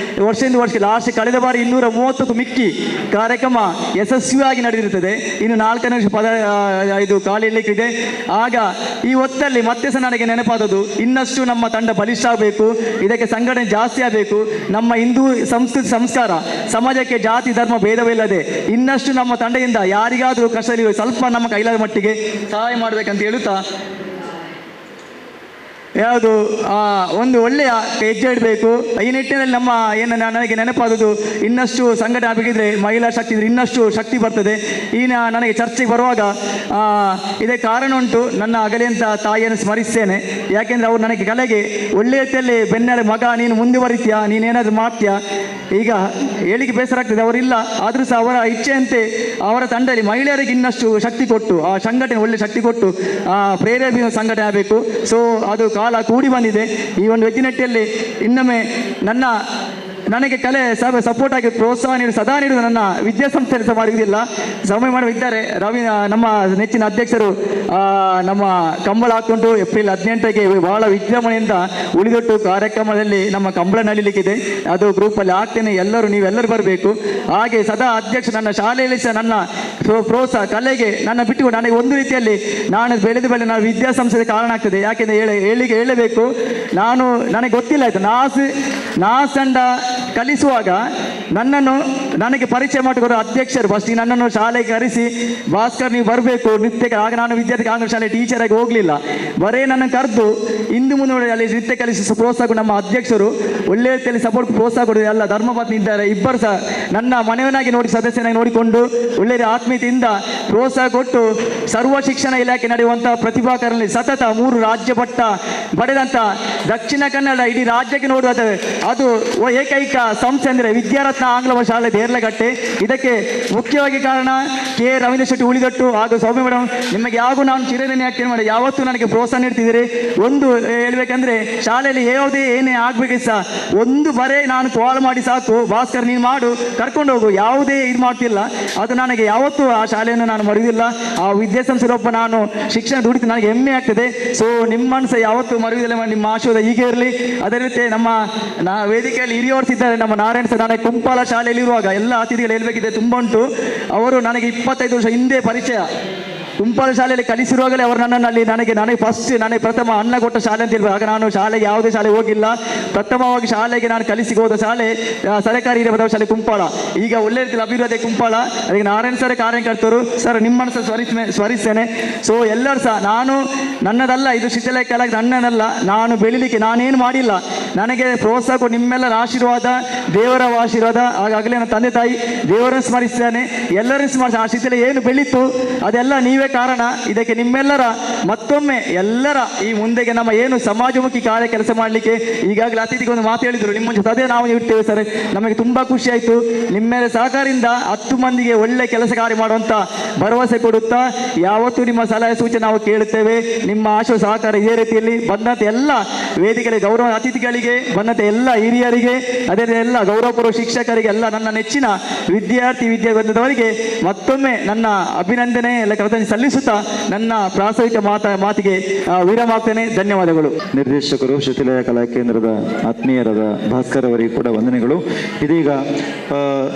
ವರ್ಷದಿಂದ ವರ್ಷಕ್ಕೆ ಲಾಸ್ಟ್ ಕಳೆದ ಬಾರಿ 230ಕ್ಕೂ ಮಿಕ್ಕಿ ಕಾರ್ಯಕ್ರಮ ಯಶಸ್ವಿಯಾಗಿ ನಡೆದಿರುತ್ತದೆ. ಇನ್ನು 4ನೇ ವರ್ಷ ಇದು ಖಾಲಿ ಇರಲಿಕ್ಕಿದೆ. ಆಗ ಈ ಹೊತ್ತಲ್ಲಿ ಮತ್ತೆ ಸಹ ನನಗೆ ನೆನಪಾದದ್ದು, ಇನ್ನಷ್ಟು ನಮ್ಮ ತಂಡ ಬಲಿಷ್ಠ ಆಗಬೇಕು, ಇದಕ್ಕೆ ಸಂಘಟನೆ ಜಾಸ್ತಿ ಆಗಬೇಕು. ನಮ್ಮ ಹಿಂದೂ ಸಂಸ್ಕೃತಿ ಸಂಸ್ಕಾರ ಸಮಾಜಕ್ಕೆ ಜಾತಿ ಧರ್ಮ ಭೇದವಿಲ್ಲದೆ ಇನ್ನಷ್ಟು ನಮ್ಮ ತಂಡದಿಂದ ಯಾರಿಗಾದರೂ ಕಷ್ಟದಲ್ಲಿ ಸ್ವಲ್ಪ ನಮ್ಮ ಕೈಲಾದ ಮಟ್ಟಿಗೆ ಸಹಾಯ ಮಾಡಬೇಕಂತ ಹೇಳುತ್ತಾ, ಯಾವುದು ಒಂದು ಒಳ್ಳೆಯ ಹೆಜ್ಜೆ ಇಡಬೇಕು. ಈ ನಿಟ್ಟಿನಲ್ಲಿ ನಮ್ಮ ಏನು ನನಗೆ ನೆನಪಾದದ್ದು, ಇನ್ನಷ್ಟು ಸಂಘಟನೆ ಆಗಬೇಕಿದ್ರೆ ಮಹಿಳಾ ಶಕ್ತಿ ಇದ್ರೆ ಇನ್ನಷ್ಟು ಶಕ್ತಿ ಬರ್ತದೆ. ನನಗೆ ಚರ್ಚೆಗೆ ಬರುವಾಗ ಇದೇ ಕಾರಣ ಉಂಟು. ನನ್ನ ಅಗಲಿಯಂತ ತಾಯಿಯನ್ನು ಸ್ಮರಿಸ್ತೇನೆ. ಯಾಕೆಂದರೆ ಅವರು ನನಗೆ ಕಲೆಗೆ ಒಳ್ಳೆಯ ರೀತಿಯಲ್ಲಿ ಬೆನ್ನೆಲೆ ಮಗ ನೀನು ಮುಂದುವರಿತೀಯಾ, ನೀನೇನಾದರೂ ಮಾಡ್ತೀಯಾ. ಈಗ ಹೇಳಿಕೆ ಬೇಸರ ಆಗ್ತದೆ, ಅವರಿಲ್ಲ. ಆದರೂ ಸಹ ಅವರ ಇಚ್ಛೆಯಂತೆ ಅವರ ತಂಡದಲ್ಲಿ ಮಹಿಳೆಯರಿಗೆ ಇನ್ನಷ್ಟು ಶಕ್ತಿ ಕೊಟ್ಟು, ಆ ಸಂಘಟನೆ ಒಳ್ಳೆ ಶಕ್ತಿ ಕೊಟ್ಟು ಪ್ರೇರೇಪಿಸುವ ಸಂಘಟನೆ ಆಗಬೇಕು. ಸೊ ಅದು ಕಾಲ ಕೂಡಿ ಬಂದಿದೆ. ಈ ಒಂದು ನಿಟ್ಟಿನಲ್ಲಿ ಇನ್ನೊಮ್ಮೆ ನನಗೆ ಕಲೆ ಸಪೋರ್ಟ್ ಆಗಿ ಪ್ರೋತ್ಸಾಹ ಸದಾ ನೀಡುವುದು ನನ್ನ ವಿದ್ಯಾಸಂಸ್ಥೆಯಲ್ಲಿ ಸಹ ಮಾಡುವುದಿಲ್ಲ, ಸಮಯ ಮಾಡುತ್ತಿದ್ದಾರೆ. ನಮ್ಮ ನೆಚ್ಚಿನ ಅಧ್ಯಕ್ಷರು ನಮ್ಮ ಕಂಬಳ ಹಾಕ್ಕೊಂಡು ಏಪ್ರಿಲ್ 18ಕ್ಕೆ ಬಹಳ ವಿಜೃಂಭಣೆಯಿಂದ ಉಳಿದೊಟ್ಟು ಕಾರ್ಯಕ್ರಮದಲ್ಲಿ ನಮ್ಮ ಕಂಬಳ ನಡೀಲಿಕ್ಕಿದೆ. ಅದು ಗ್ರೂಪಲ್ಲಿ ಆಗ್ತೇನೆ, ನೀವೆಲ್ಲರೂ ಬರಬೇಕು. ಹಾಗೆ ಸದಾ ಅಧ್ಯಕ್ಷ ನನ್ನ ಶಾಲೆಯಲ್ಲಿ ಸಹ ನನ್ನ ಪ್ರೋತ್ಸಾಹ ಕಲೆಗೆ ನನ್ನ ಬಿಟ್ಟುಕೊಂಡು ನನಗೆ ಒಂದು ರೀತಿಯಲ್ಲಿ ನಾನು ಬೆಳೆದು ನಾನು ವಿದ್ಯಾಸಂಸ್ಥೆಗೆ ಕಾರಣ ಆಗ್ತದೆ. ಯಾಕೆಂದರೆ ಹೇಳಬೇಕು, ನನಗೆ ಗೊತ್ತಿಲ್ಲ ಆಯಿತು, ನಾಸ್ ತಂಡ ಕಲಿಸುವಾಗ ನನಗೆ ಪರಿಚಯ ಮಾಡಿಕೊಡೋ ಅಧ್ಯಕ್ಷರು ಫಸ್ಟ್ ನನ್ನನ್ನು ಶಾಲೆಗೆ ಕರೆಸಿ, ಭಾಸ್ಕರ್ ನೀವು ಬರಬೇಕು ನೃತ್ಯಕ್ಕೆ. ಆಗ ನಾನು ವಿದ್ಯಾರ್ಥಿ ಕಾಂಗ್ರೆಸ್ ಶಾಲೆ ಟೀಚರಾಗಿ ಹೋಗಲಿಲ್ಲ, ಬರೇ ನನ್ನ ಕರೆದು ಇಂದು ಮುಂದೆ ಅಲ್ಲಿ ನೃತ್ಯ ಕಲಿಸಿ ಪ್ರೋತ್ಸಾಹ ನಮ್ಮ ಅಧ್ಯಕ್ಷರು ಒಳ್ಳೆ ರೀತಿಯಲ್ಲಿ ಸಪೋರ್ಟ್ ಪ್ರೋತ್ಸಾಹ ಕೊಡೋದು. ಎಲ್ಲ ಧರ್ಮಪತ್ನಿ ಇದ್ದಾರೆ, ಇಬ್ಬರು ಸಹ ನನ್ನ ಮನೆಯವನಾಗಿ ನೋಡಿ ಸದಸ್ಯನಾಗಿ ನೋಡಿಕೊಂಡು ಒಳ್ಳೆಯ ಆತ್ಮೀಯತೆಯಿಂದ ಪ್ರೋತ್ಸಾಹ ಕೊಟ್ಟು ಸರ್ವ ಶಿಕ್ಷಣ ಇಲಾಖೆ ನಡೆಯುವಂಥ ಪ್ರತಿಭಾಕರಲ್ಲಿ ಸತತ 3 ರಾಜ್ಯ ಪಟ್ಟ ಪಡೆದಂಥ ದಕ್ಷಿಣ ಕನ್ನಡ ಇಡೀ ರಾಜ್ಯಕ್ಕೆ ನೋಡುವುದು ಅದು ಏಕೈಕ ಸಂಸ್ಥೆ ಅಂದರೆ ವಿದ್ಯಾರತ್ನ ಆಂಗ್ಲ ಶಾಲೆ ದೇರ್ಲಗಟ್ಟೆ. ಇದಕ್ಕೆ ಮುಖ್ಯವಾಗಿ ಕಾರಣ ಕೆ ರವೀಂದ್ರ ಶೆಟ್ಟಿ ಉಳಿದಟ್ಟು ಹಾಗೂ ಸೌಮ್ಯ ಮೇಡಮ್. ನಿಮಗೆ ಯಾವಾಗೂ ನಾನು ಚಿರಋಣಿ ಆಗ್ತೇನೆ ಮಾಡಿ, ಯಾವತ್ತೂ ನನಗೆ ಪ್ರೋತ್ಸಾಹ ನೀಡ್ತಿದ್ದೀರಿ. ಒಂದು ಹೇಳ್ಬೇಕಂದ್ರೆ ಶಾಲೆಯಲ್ಲಿ ಏನೇ ಆಗಬೇಕು ಸಹ ಒಂದು ಬರೇ ನಾನು ಕಾಲ್ ಮಾಡಿ ಸಾಕು, ಭಾಸ್ಕರ್ ನೀನು ಮಾಡು, ಕರ್ಕೊಂಡು ಹೋಗು, ಯಾವುದೇ ಇದು ಮಾಡ್ತಿಲ್ಲ. ಅದು ನನಗೆ ಯಾವತ್ತೂ ಆ ಶಾಲೆಯನ್ನು ನಾನು ಮರೆಯುವುದಿಲ್ಲ. ಆ ವಿದ್ಯಾಸಂಸ್ಥೆಯೊಬ್ಬ ನಾನು ಶಿಕ್ಷಣ ದುಡಿತು ನನಗೆ ಹೆಮ್ಮೆ ಆಗ್ತದೆ. ಸೊ ನಿಮ್ಮನ್ನು ಸಹ ಯಾವತ್ತೂ ಮರೆಯುವುದಿಲ್ಲ. ನಿಮ್ಮ ಆಶೀರ್ವಾದ ಹೀಗೆ ಇರಲಿ. ಅದೇ ರೀತಿ ನಮ್ಮ ವೇದಿಕೆಯಲ್ಲಿ ಹಿರಿಯವರ್ಸಿದ್ದಾರೆ ನಮ್ಮ ನಾರಾಯಣ ಸರ್. ನನಗೆ ಕುಂಪಾಲ ಶಾಲೆಯಲ್ಲಿರುವಾಗ ಎಲ್ಲ ಅತಿಥಿಗಳು ಹೇಳಬೇಕಿದೆ ತುಂಬ ಉಂಟು. ಅವರು ನನಗೆ 25 ವರ್ಷ ಹಿಂದೆ ಪರಿಚಯ. ಕುಂಪಾಲ ಶಾಲೆಯಲ್ಲಿ ಕಲಿಸಿರುವಾಗಲೇ ಅವರು ನನಗೆ ಪ್ರಥಮ ಅನ್ನ ಕೊಟ್ಟ ಶಾಲೆ ಅಂತ ಹೇಳ್ಬೋದು. ಆಗ ನಾನು ಶಾಲೆಗೆ ಯಾವುದೇ ಶಾಲೆ ಹೋಗಿಲ್ಲ. ಪ್ರಥಮವಾಗಿ ಶಾಲೆಗೆ ನಾನು ಕಲಿಸಿ ಹೋದ ಶಾಲೆ ಸರ್ಕಾರಿ ಹಿರಿಯ ಪದವಿ ಶಾಲೆ ಕುಂಪಾಳ. ಈಗ ಒಳ್ಳೆ ರೀತಿಯಲ್ಲಿ ಅಭಿವೃದ್ಧಿ ಕುಂಪಾಳ. ಅದಕ್ಕೆ ನಾರಾಯಣ ಸರ್ ಕಾರ್ಯಕರ್ತರು ಸರ್ ನಿಮ್ಮನ್ನು ಸಹ ಸ್ಮರಿಸ್ತೇನೆ. ಸೊ ಎಲ್ಲರೂ ಸಹ ನನ್ನದಲ್ಲ ಇದು ಶಿಥಿಲ ಕಲೆ ನನ್ನದಲ್ಲ. ನಾನು ಬೆಳಿಲಿಕ್ಕೆ ನಾನೇನು ಮಾಡಿಲ್ಲ. ನನಗೆ ಪ್ರೋತ್ಸಾಹ ಕೊಟ್ಟು ನಿಮ್ಮೆಲ್ಲರ ಆಶೀರ್ವಾದ, ದೇವರ ಆಶೀರ್ವಾದ. ಆಗಾಗಲೇ ನನ್ನ ತಂದೆ ತಾಯಿ ದೇವರನ್ನು ಸ್ಮರಿಸ್ತೇನೆ, ಎಲ್ಲರೂ ಸ್ಮರಿಸಿ. ಆ ಶಿಥಿಲ ಏನು ಬೆಳೀತು ಅದೆಲ್ಲ ನೀವೇ ಕಾರಣ. ಇದಕ್ಕೆ ನಿಮ್ಮೆಲ್ಲರ ಮತ್ತೊಮ್ಮೆ ಎಲ್ಲರ ಈ ಮುಂದೆಗೆ ನಮ್ಮ ಏನು ಸಮಾಜಮುಖಿ ಕಾರ್ಯ ಕೆಲಸ ಮಾಡಲಿಕ್ಕೆ ಈಗಾಗಲೇ ಅತಿಥಿಗೆ ಒಂದು ಮಾತು ಹೇಳಿದರು, ನಿಮ್ಮ ಜೊತೆ ಅದೇ ನಾವು ಇರ್ತೇವೆ ಸರ್. ನಮಗೆ ತುಂಬ ಖುಷಿ ಆಯಿತು. ನಿಮ್ಮೆಲ್ಲ ಸಹಕಾರದಿಂದ 10 ಮಂದಿಗೆ ಒಳ್ಳೆ ಕೆಲಸ ಕಾರ್ಯ ಮಾಡುವಂಥ ಭರವಸೆ ಕೊಡುತ್ತಾ ಯಾವತ್ತೂ ನಿಮ್ಮ ಸಲಹೆ ಸೂಚನೆ ನಾವು ಕೇಳುತ್ತೇವೆ. ನಿಮ್ಮ ಆಶೀರ್ವಾದ ಸಹಕಾರ ಇದೇ ರೀತಿಯಲ್ಲಿ ಬಂದಂಥ ಎಲ್ಲ ವೇದಿಕೆಗಳಿಗೆ ಗೌರವ ಅತಿಥಿಗಳಿಗೆ ಬಂದಂಥ ಎಲ್ಲ ಹಿರಿಯರಿಗೆ, ಅದೇ ಎಲ್ಲ ಗೌರವಪೂರ್ವ ಶಿಕ್ಷಕರಿಗೆ, ಎಲ್ಲ ನನ್ನ ನೆಚ್ಚಿನ ವಿದ್ಯಾರ್ಥಿವೃಂದದವರಿಗೆ ಮತ್ತೊಮ್ಮೆ ನನ್ನ ಅಭಿನಂದನೆ ಎಲ್ಲ ಕೃತಜ್ಞತೆ ಸಲ್ಲಿಸುತ್ತಾ ನನ್ನ ಪ್ರಾಸ್ತಾವಿಕ ಮಾತಿಗೆ ವಿರಾಮ ಆಗ್ತೇನೆ. ಧನ್ಯವಾದಗಳು. ನಿರ್ದೇಶಕರು ಶಿಥಿಲ ಕಲಾ ಕೇಂದ್ರದ ಆತ್ಮೀಯರಾದ ಭಾಸ್ಕರ್ ಅವರಿಗೆ ಕೂಡ ವಂದನೆಗಳು. ಇದೀಗ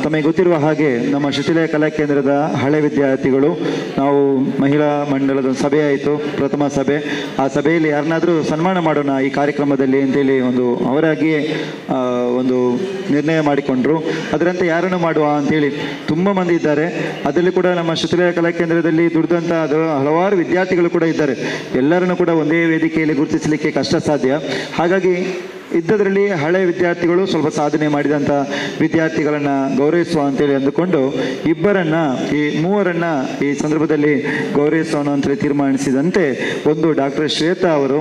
ತಮಗೆ ಗೊತ್ತಿರುವ ಹಾಗೆ ನಮ್ಮ ಶಿಥಿಲ ಕಲಾ ಕೇಂದ್ರದ ಹಳೆ ವಿದ್ಯಾರ್ಥಿಗಳು ನಾವು ಮಹಿಳಾ ಮಂಡಲದ ಸಭೆ ಆಯಿತು, ಪ್ರಥಮ ಸಭೆ. ಆ ಸಭೆಯಲ್ಲಿ ಯಾರನ್ನಾದರೂ ಸನ್ಮಾನ ಮಾಡೋಣ ಈ ಕಾರ್ಯಕ್ರಮದಲ್ಲಿ ಅಂತೇಳಿ ಅವರಾಗಿಯೇ ಒಂದು ನಿರ್ಣಯ ಮಾಡಿಕೊಂಡ್ರು. ಅದರಂತೆ ಯಾರನ್ನು ಮಾಡುವ ಅಂತೇಳಿ ತುಂಬ ಮಂದಿ ಇದ್ದಾರೆ. ಅದರಲ್ಲಿ ಕೂಡ ನಮ್ಮ ಶಿಥಿಲ ಕಲಾ ಕೇಂದ್ರದಲ್ಲಿ ದುಡಿದಂಥ ಹಲವಾರು ವಿದ್ಯಾರ್ಥಿಗಳು ಕೂಡ ಇದ್ದಾರೆ. ಎಲ್ಲರನ್ನು ಕೂಡ ಒಂದೇ ವೇದಿಕೆಯಲ್ಲಿ ಗುರುತಿಸಲಿಕ್ಕೆ ಕಷ್ಟ ಸಾಧ್ಯ. ಹಾಗಾಗಿ ಇದ್ದದರಲ್ಲಿ ಹಳೆ ವಿದ್ಯಾರ್ಥಿಗಳು ಸ್ವಲ್ಪ ಸಾಧನೆ ಮಾಡಿದಂಥ ವಿದ್ಯಾರ್ಥಿಗಳನ್ನು ಗೌರವಿಸುವ ಅಂತೇಳಿ ಅಂದುಕೊಂಡು ಈ ಮೂವರನ್ನು ಈ ಸಂದರ್ಭದಲ್ಲಿ ಗೌರವಿಸೋಣ ಅಂತೇಳಿ ತೀರ್ಮಾನಿಸಿದಂತೆ ಒಂದು ಡಾಕ್ಟರ್ ಶ್ವೇತಾ ಅವರು,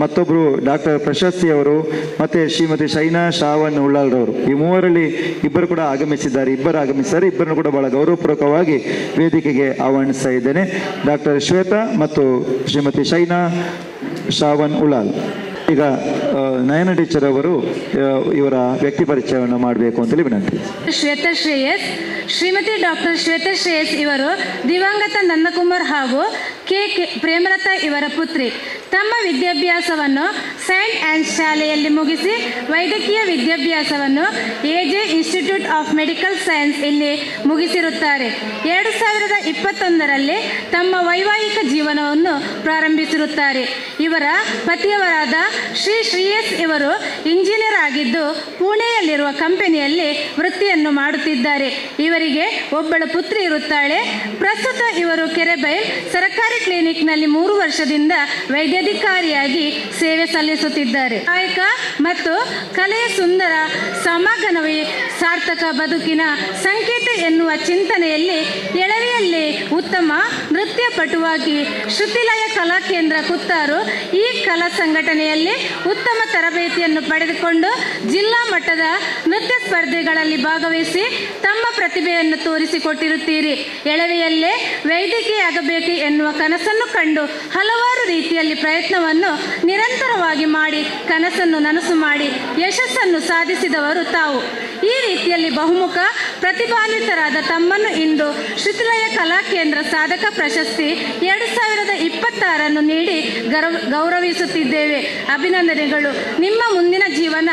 ಮತ್ತೊಬ್ಬರು ಡಾಕ್ಟರ್ ಪ್ರಶಸ್ತಿ ಅವರು, ಮತ್ತು ಶ್ರೀಮತಿ ಶೈನಾ ಶ್ರಾವಣ್ ಉಳ್ಳಾಲ್ರವರು. ಈ ಮೂವರಲ್ಲಿ ಇಬ್ಬರು ಕೂಡ ಆಗಮಿಸಿದ್ದಾರೆ. ಇಬ್ಬರನ್ನು ಕೂಡ ಬಹಳ ಗೌರವಪೂರ್ವಕವಾಗಿ ವೇದಿಕೆಗೆ ಆಹ್ವಾನಿಸ್ತಾ ಇದ್ದೇನೆ. ಡಾಕ್ಟರ್ ಶ್ವೇತಾ ಮತ್ತು ಶ್ರೀಮತಿ ಶೈನಾ ಶ್ರಾವಣ್ ಉಳ್ಳಾಲ್. ಈಗ ನಯನ ಟೀಚರ್ ಅವರು ಇವರ ವ್ಯಕ್ತಿ ಪರಿಚಯವನ್ನು ಮಾಡಬೇಕು ಅಂತೇಳಿ ವಿನಂತಿ. ಶ್ವೇತಾ ಶ್ರೇಯಸ್, ಶ್ರೀಮತಿ ಡಾಕ್ಟರ್ ಶ್ವೇತಾ ಶ್ರೇಯಸ್ ಇವರು ದಿವಂಗತ ನಂದಕುಮಾರ್ ಹಾಗೂ ಕೆ ಪ್ರೇಮಲತಾ ಇವರ ಪುತ್ರಿ. ತಮ್ಮ ವಿದ್ಯಾಭ್ಯಾಸವನ್ನು ಸೈಂಟ್ ಆನ್ಸ್ ಶಾಲೆಯಲ್ಲಿ ಮುಗಿಸಿ ವೈದ್ಯಕೀಯ ವಿದ್ಯಾಭ್ಯಾಸವನ್ನು AJ institute of medical science ಇಲ್ಲಿ ಮುಗಿಸಿರುತ್ತಾರೆ. 2021ರಲ್ಲಿ ತಮ್ಮ ವೈವಾಹಿಕ ಜೀವನವನ್ನು ಪ್ರಾರಂಭಿಸಿರುತ್ತಾರೆ. ಇವರ ಪತಿಯವರಾದ ಶ್ರೇಯಸ್ ಇವರು ಇಂಜಿನಿಯರ್ ಆಗಿದ್ದು ಪುಣೆಯಲ್ಲಿರುವ ಕಂಪನಿಯಲ್ಲಿ ವೃತ್ತಿಯನ್ನು ಮಾಡುತ್ತಿದ್ದಾರೆ. ಇವರಿಗೆ ಒಬ್ಬಳು ಪುತ್ರಿ ಇರುತ್ತಾಳೆ. ಪ್ರಸ್ತುತ ಇವರು ಕೆರೆಬೈಲ್ ಸರ್ಕಾರಿ ಕ್ಲಿನಿಕ್ನಲ್ಲಿ 3 ವರ್ಷದಿಂದ ವೈದ್ಯಾಧಿಕಾರಿಯಾಗಿ ಸೇವೆ ಸಲ್ಲಿಸುತ್ತಿದ್ದಾರೆ. ಕಾಯಕ ಮತ್ತು ಕಲೆಯ ಸುಂದರ ಸಮಾಗಮವೇ ಸಾರ್ಥಕ ಬದುಕಿನ ಸಂಕೇತ ಎನ್ನುವ ಚಿಂತನೆಯಲ್ಲಿ ಎಳವೆಯಲ್ಲಿ ಉತ್ತಮ ನೃತ್ಯ ಪಟುವಾಗಿ ಶ್ರುತಿಲಯ ಕಲಾ ಕೇಂದ್ರ ಕುತ್ತಾರು ಈ ಕಲಾ ಸಂಘಟನೆಯಲ್ಲಿ ಉತ್ತಮ ತರಬೇತಿಯನ್ನು ಪಡೆದುಕೊಂಡು ಜಿಲ್ಲಾ ಮಟ್ಟದ ನೃತ್ಯ ಸ್ಪರ್ಧೆಗಳಲ್ಲಿ ಭಾಗವಹಿಸಿ ತಮ್ಮ ಪ್ರತಿಭೆಯನ್ನು ತೋರಿಸಿಕೊಟ್ಟಿರುತ್ತೀರಿ. ಎಳವೆಯಲ್ಲೇ ವೈದ್ಯಕೀಯವಾಗಬೇಕು ಎನ್ನುವ ಕನಸನ್ನು ಕಂಡು ಹಲವಾರು ರೀತಿಯಲ್ಲಿ ಪ್ರಯತ್ನವನ್ನು ನಿರಂತರವಾಗಿ ಮಾಡಿ ಕನಸನ್ನು ನನಸು ಮಾಡಿ ಯಶಸ್ಸನ್ನು ಸಾಧಿಸಿದವರು ತಾವು. ಈ ರೀತಿಯಲ್ಲಿ ಬಹುಮುಖ ಪ್ರತಿಭಾನ್ವಿತರಾದ ತಮ್ಮನ್ನು ಇಂದು ಶ್ರುತಿಲಯ ಕಲಾ ಕೇಂದ್ರ ಸಾಧಕ ಪ್ರಶಸ್ತಿ 2026 ನೀಡಿ ಗೌರವಿಸುತ್ತಿದ್ದೇವೆ. ಅಭಿನಂದನೆಗಳು. ನಿಮ್ಮ ಮುಂದಿನ ಜೀವನ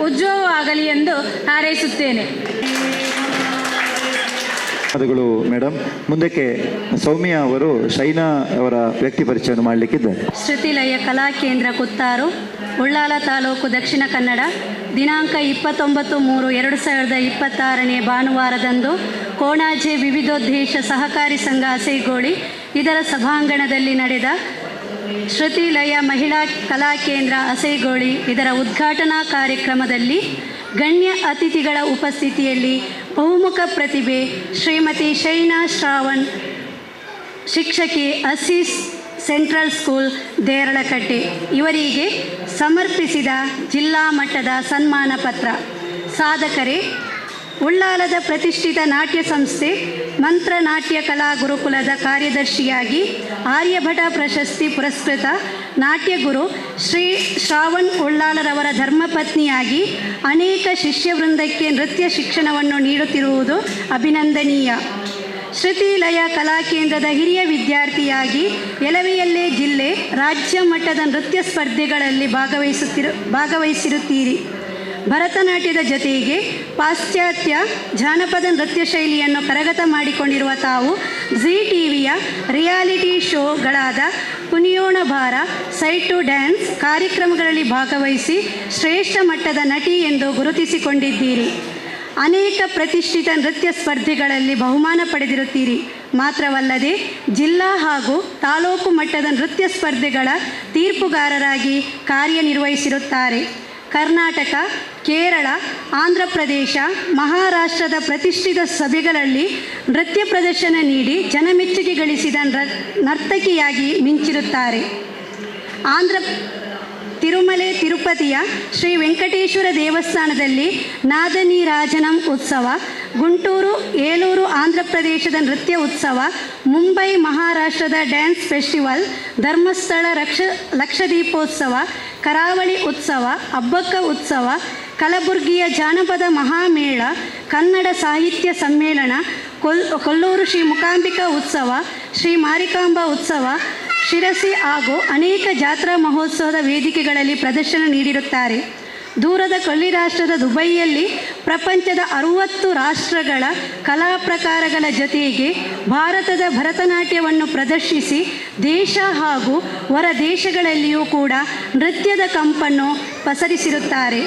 ಉಜ್ವಲವಾಗಲಿ ಎಂದು ಹಾರೈಸುತ್ತೇನೆ. ಧನ್ಯವಾದಗಳು ಮೇಡಮ್. ಮುಂದಕ್ಕೆ ಸೌಮ್ಯ ಅವರು ಶೈನಾ ಅವರ ವ್ಯಕ್ತಿ ಪರಿಚಯವನ್ನು ಮಾಡಲಿಕ್ಕಿದ್ದಾರೆ. ಶ್ರುತಿಲಯ ಕಲಾ ಕೇಂದ್ರ ಕುತ್ತಾರು, ಉಳ್ಳಾಲ ತಾಲೂಕು, ದಕ್ಷಿಣ ಕನ್ನಡ. ದಿನಾಂಕ 29/3/2026 ಭಾನುವಾರದಂದು ಕೋಣಾಜೆ ವಿವಿಧೋದ್ದೇಶ ಸಹಕಾರಿ ಸಂಘ ಅಸೈಗೋಳಿ ಇದರ ಸಭಾಂಗಣದಲ್ಲಿ ನಡೆದ ಶ್ರುತಿಲಯ ಮಹಿಳಾ ಕಲಾ ಕೇಂದ್ರ ಅಸೈಗೋಳಿ ಇದರ ಉದ್ಘಾಟನಾ ಕಾರ್ಯಕ್ರಮದಲ್ಲಿ ಗಣ್ಯ ಅತಿಥಿಗಳ ಉಪಸ್ಥಿತಿಯಲ್ಲಿ ಬಹುಮುಖ ಪ್ರತಿಭೆ ಶ್ರೀಮತಿ ಶೈನಾ ಶ್ರಾವಣ್, ಶಿಕ್ಷಕಿ, ಅಸೀಸ್ ಸೆಂಟ್ರಲ್ ಸ್ಕೂಲ್ ದೇರಳಕಟ್ಟೆ ಇವರಿಗೆ ಸಮರ್ಪಿಸಿದ ಜಿಲ್ಲಾ ಮಟ್ಟದ ಸನ್ಮಾನ ಪತ್ರ. ಸಾಧಕರೇ, ಉಳ್ಳಾಲದ ಪ್ರತಿಷ್ಠಿತ ನಾಟ್ಯ ಸಂಸ್ಥೆ ಮಂತ್ರ ನಾಟ್ಯ ಕಲಾ ಗುರುಕುಲದ ಕಾರ್ಯದರ್ಶಿಯಾಗಿ ಆರ್ಯಭಟ ಪ್ರಶಸ್ತಿ ಪುರಸ್ಕೃತ ನಾಟ್ಯಗುರು ಶ್ರೀ ಶ್ರಾವಣ್ ಉಳ್ಳಾಲರವರ ಧರ್ಮಪತ್ನಿಯಾಗಿ ಅನೇಕ ಶಿಷ್ಯವೃಂದಕ್ಕೆ ನೃತ್ಯ ಶಿಕ್ಷಣವನ್ನು ನೀಡುತ್ತಿರುವುದು ಅಭಿನಂದನೀಯ. ಶ್ರುತಿಲಯ ಕಲಾ ಕೇಂದ್ರದ ಹಿರಿಯ ವಿದ್ಯಾರ್ಥಿಯಾಗಿ ಎಳವೆಯಲ್ಲೇ ಜಿಲ್ಲೆ, ರಾಜ್ಯ ಮಟ್ಟದ ನೃತ್ಯ ಸ್ಪರ್ಧೆಗಳಲ್ಲಿ ಭಾಗವಹಿಸಿರುತ್ತೀರಿ. ಭರತನಾಟ್ಯದ ಜೊತೆಗೆ ಪಾಶ್ಚಾತ್ಯ ಜಾನಪದ ನೃತ್ಯ ಶೈಲಿಯನ್ನು ಕರಗತ ಮಾಡಿಕೊಂಡಿರುವ ತಾವು ಜೀ ಟಿವಿಯ ರಿಯಾಲಿಟಿ ಶೋಗಳಾದ ಕುಣಿಯೋಣ ಬಾರ, ಸೈಡ್ ಟು ಡ್ಯಾನ್ಸ್ ಕಾರ್ಯಕ್ರಮಗಳಲ್ಲಿ ಭಾಗವಹಿಸಿ ಶ್ರೇಷ್ಠ ಮಟ್ಟದ ನಟಿ ಎಂದು ಗುರುತಿಸಿಕೊಂಡಿದ್ದೀರಿ. ಅನೇಕ ಪ್ರತಿಷ್ಠಿತ ನೃತ್ಯ ಸ್ಪರ್ಧೆಗಳಲ್ಲಿ ಬಹುಮಾನ ಪಡೆದಿರುತ್ತೀರಿ. ಮಾತ್ರವಲ್ಲದೆ ಜಿಲ್ಲಾ ಹಾಗೂ ತಾಲೂಕು ಮಟ್ಟದ ನೃತ್ಯ ಸ್ಪರ್ಧೆಗಳ ತೀರ್ಪುಗಾರರಾಗಿ ಕಾರ್ಯನಿರ್ವಹಿಸಿರುತ್ತಾರೆ. ಕರ್ನಾಟಕ, ಕೇರಳ, ಆಂಧ್ರ ಪ್ರದೇಶ, ಮಹಾರಾಷ್ಟ್ರದ ಪ್ರತಿಷ್ಠಿತ ಸಭೆಗಳಲ್ಲಿ ನೃತ್ಯ ಪ್ರದರ್ಶನ ನೀಡಿ ಜನಮೆಚ್ಚುಗೆ ಗಳಿಸಿದ ನರ್ತಕಿಯಾಗಿ ಮಿಂಚಿರುತ್ತಾರೆ. ತಿರುಮಲೆ ತಿರುಪತಿಯ ಶ್ರೀ ವೆಂಕಟೇಶ್ವರ ದೇವಸ್ಥಾನದಲ್ಲಿ ನಾದನೀರಾಜನಂ ಉತ್ಸವ, ಗುಂಟೂರು, ಏಲೂರು ಆಂಧ್ರ ಪ್ರದೇಶದ ನೃತ್ಯ ಉತ್ಸವ, ಮುಂಬೈ ಮಹಾರಾಷ್ಟ್ರದ ಡ್ಯಾನ್ಸ್ ಫೆಸ್ಟಿವಲ್, ಧರ್ಮಸ್ಥಳ ಲಕ್ಷದೀಪೋತ್ಸವ, ಕರಾವಳಿ ಉತ್ಸವ, ಅಬ್ಬಕ್ಕ ಉತ್ಸವ, ಕಲಬುರ್ಗಿಯ ಜಾನಪದ ಮಹಾಮೇಳ, ಕನ್ನಡ ಸಾಹಿತ್ಯ ಸಮ್ಮೇಳನ, ಕೊಲ್ಲೂರು ಶ್ರೀ ಮೂಕಾಂಬಿಕಾ ಉತ್ಸವ, ಶ್ರೀ ಮಾರಿಕಾಂಬಾ ಉತ್ಸವ, ಶಿರಸಿ ಹಾಗೂ ಅನೇಕ ಜಾತ್ರಾ ಮಹೋತ್ಸವದ ವೇದಿಕೆಗಳಲ್ಲಿ ಪ್ರದರ್ಶನ ನೀಡಿರುತ್ತಾರೆ. ದೂರದ ಕೊಲ್ಲಿ ರಾಷ್ಟ್ರದ ದುಬೈಯಲ್ಲಿ ಪ್ರಪಂಚದ 60 ರಾಷ್ಟ್ರಗಳ ಕಲಾ ಪ್ರಕಾರಗಳ ಜೊತೆಗೆ ಭಾರತದ ಭರತನಾಟ್ಯವನ್ನು ಪ್ರದರ್ಶಿಸಿ ದೇಶ ಹಾಗೂ ಹೊರ ದೇಶಗಳಲ್ಲಿಯೂ ಕೂಡ ನೃತ್ಯದ ಕಂಪನ್ನು ಪಸರಿಸಿರುತ್ತಾರೆ.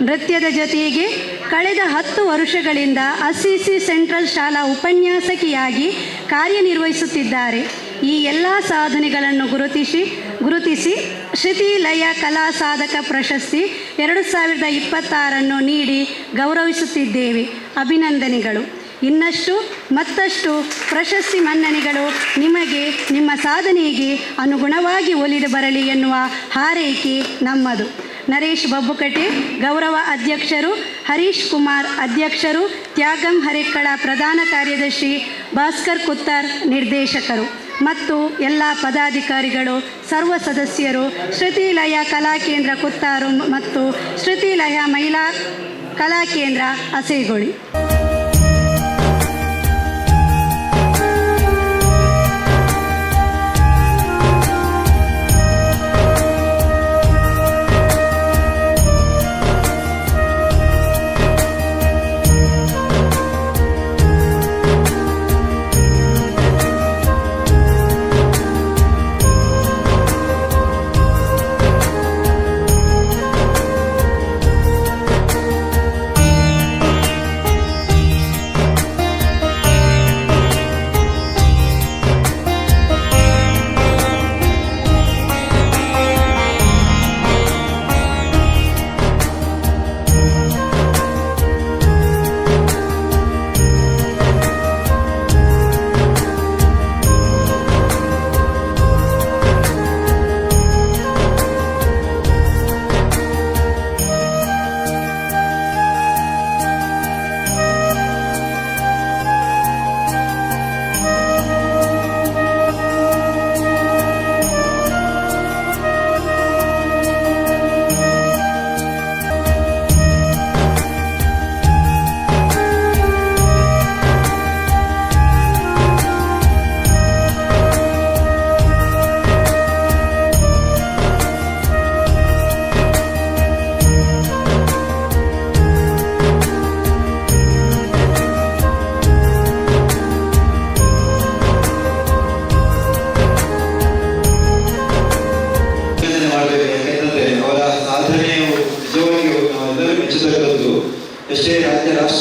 ನೃತ್ಯದ ಜೊತೆಗೆ ಕಳೆದ 10 ವರ್ಷಗಳಿಂದ ಅಸಿಸಿ ಸೆಂಟ್ರಲ್ ಶಾಲಾ ಉಪನ್ಯಾಸಕಿಯಾಗಿ ಕಾರ್ಯನಿರ್ವಹಿಸುತ್ತಿದ್ದಾರೆ. ಈ ಎಲ್ಲ ಸಾಧನೆಗಳನ್ನು ಗುರುತಿಸಿ ಶ್ರುತಿಲಯ ಕಲಾ ಸಾಧಕ ಪ್ರಶಸ್ತಿ 2026 ನೀಡಿ ಗೌರವಿಸುತ್ತಿದ್ದೇವೆ. ಅಭಿನಂದನೆಗಳು. ಇನ್ನಷ್ಟು ಮತ್ತಷ್ಟು ಪ್ರಶಸ್ತಿ ಮನ್ನಣೆಗಳು ನಿಮಗೆ, ನಿಮ್ಮ ಸಾಧನೆಗೆ ಅನುಗುಣವಾಗಿ ಒಲಿದು ಬರಲಿ ಎನ್ನುವ ಹಾರೈಕೆ ನಮ್ಮದು. ನರೇಶ್ ಬಬ್ಬುಕಟೆ ಗೌರವ ಅಧ್ಯಕ್ಷರು, ಹರೀಶ್ ಕುಮಾರ್ ಅಧ್ಯಕ್ಷರು, ತ್ಯಾಗಂ ಹರೇಕ್ಕಳ ಪ್ರಧಾನ ಕಾರ್ಯದರ್ಶಿ, ಭಾಸ್ಕರ್ ಕುತ್ತಾರ್ ನಿರ್ದೇಶಕರು ಮತ್ತು ಎಲ್ಲ ಪದಾಧಿಕಾರಿಗಳು, ಸರ್ವ ಸದಸ್ಯರು, ಶ್ರುತಿಲಯ ಕಲಾ ಕೇಂದ್ರ ಕುತ್ತಾರು ಮತ್ತು ಶ್ರುತಿಲಯ ಮಹಿಳಾ ಕಲಾ ಕೇಂದ್ರ ಅಸೈಗೋಳಿ.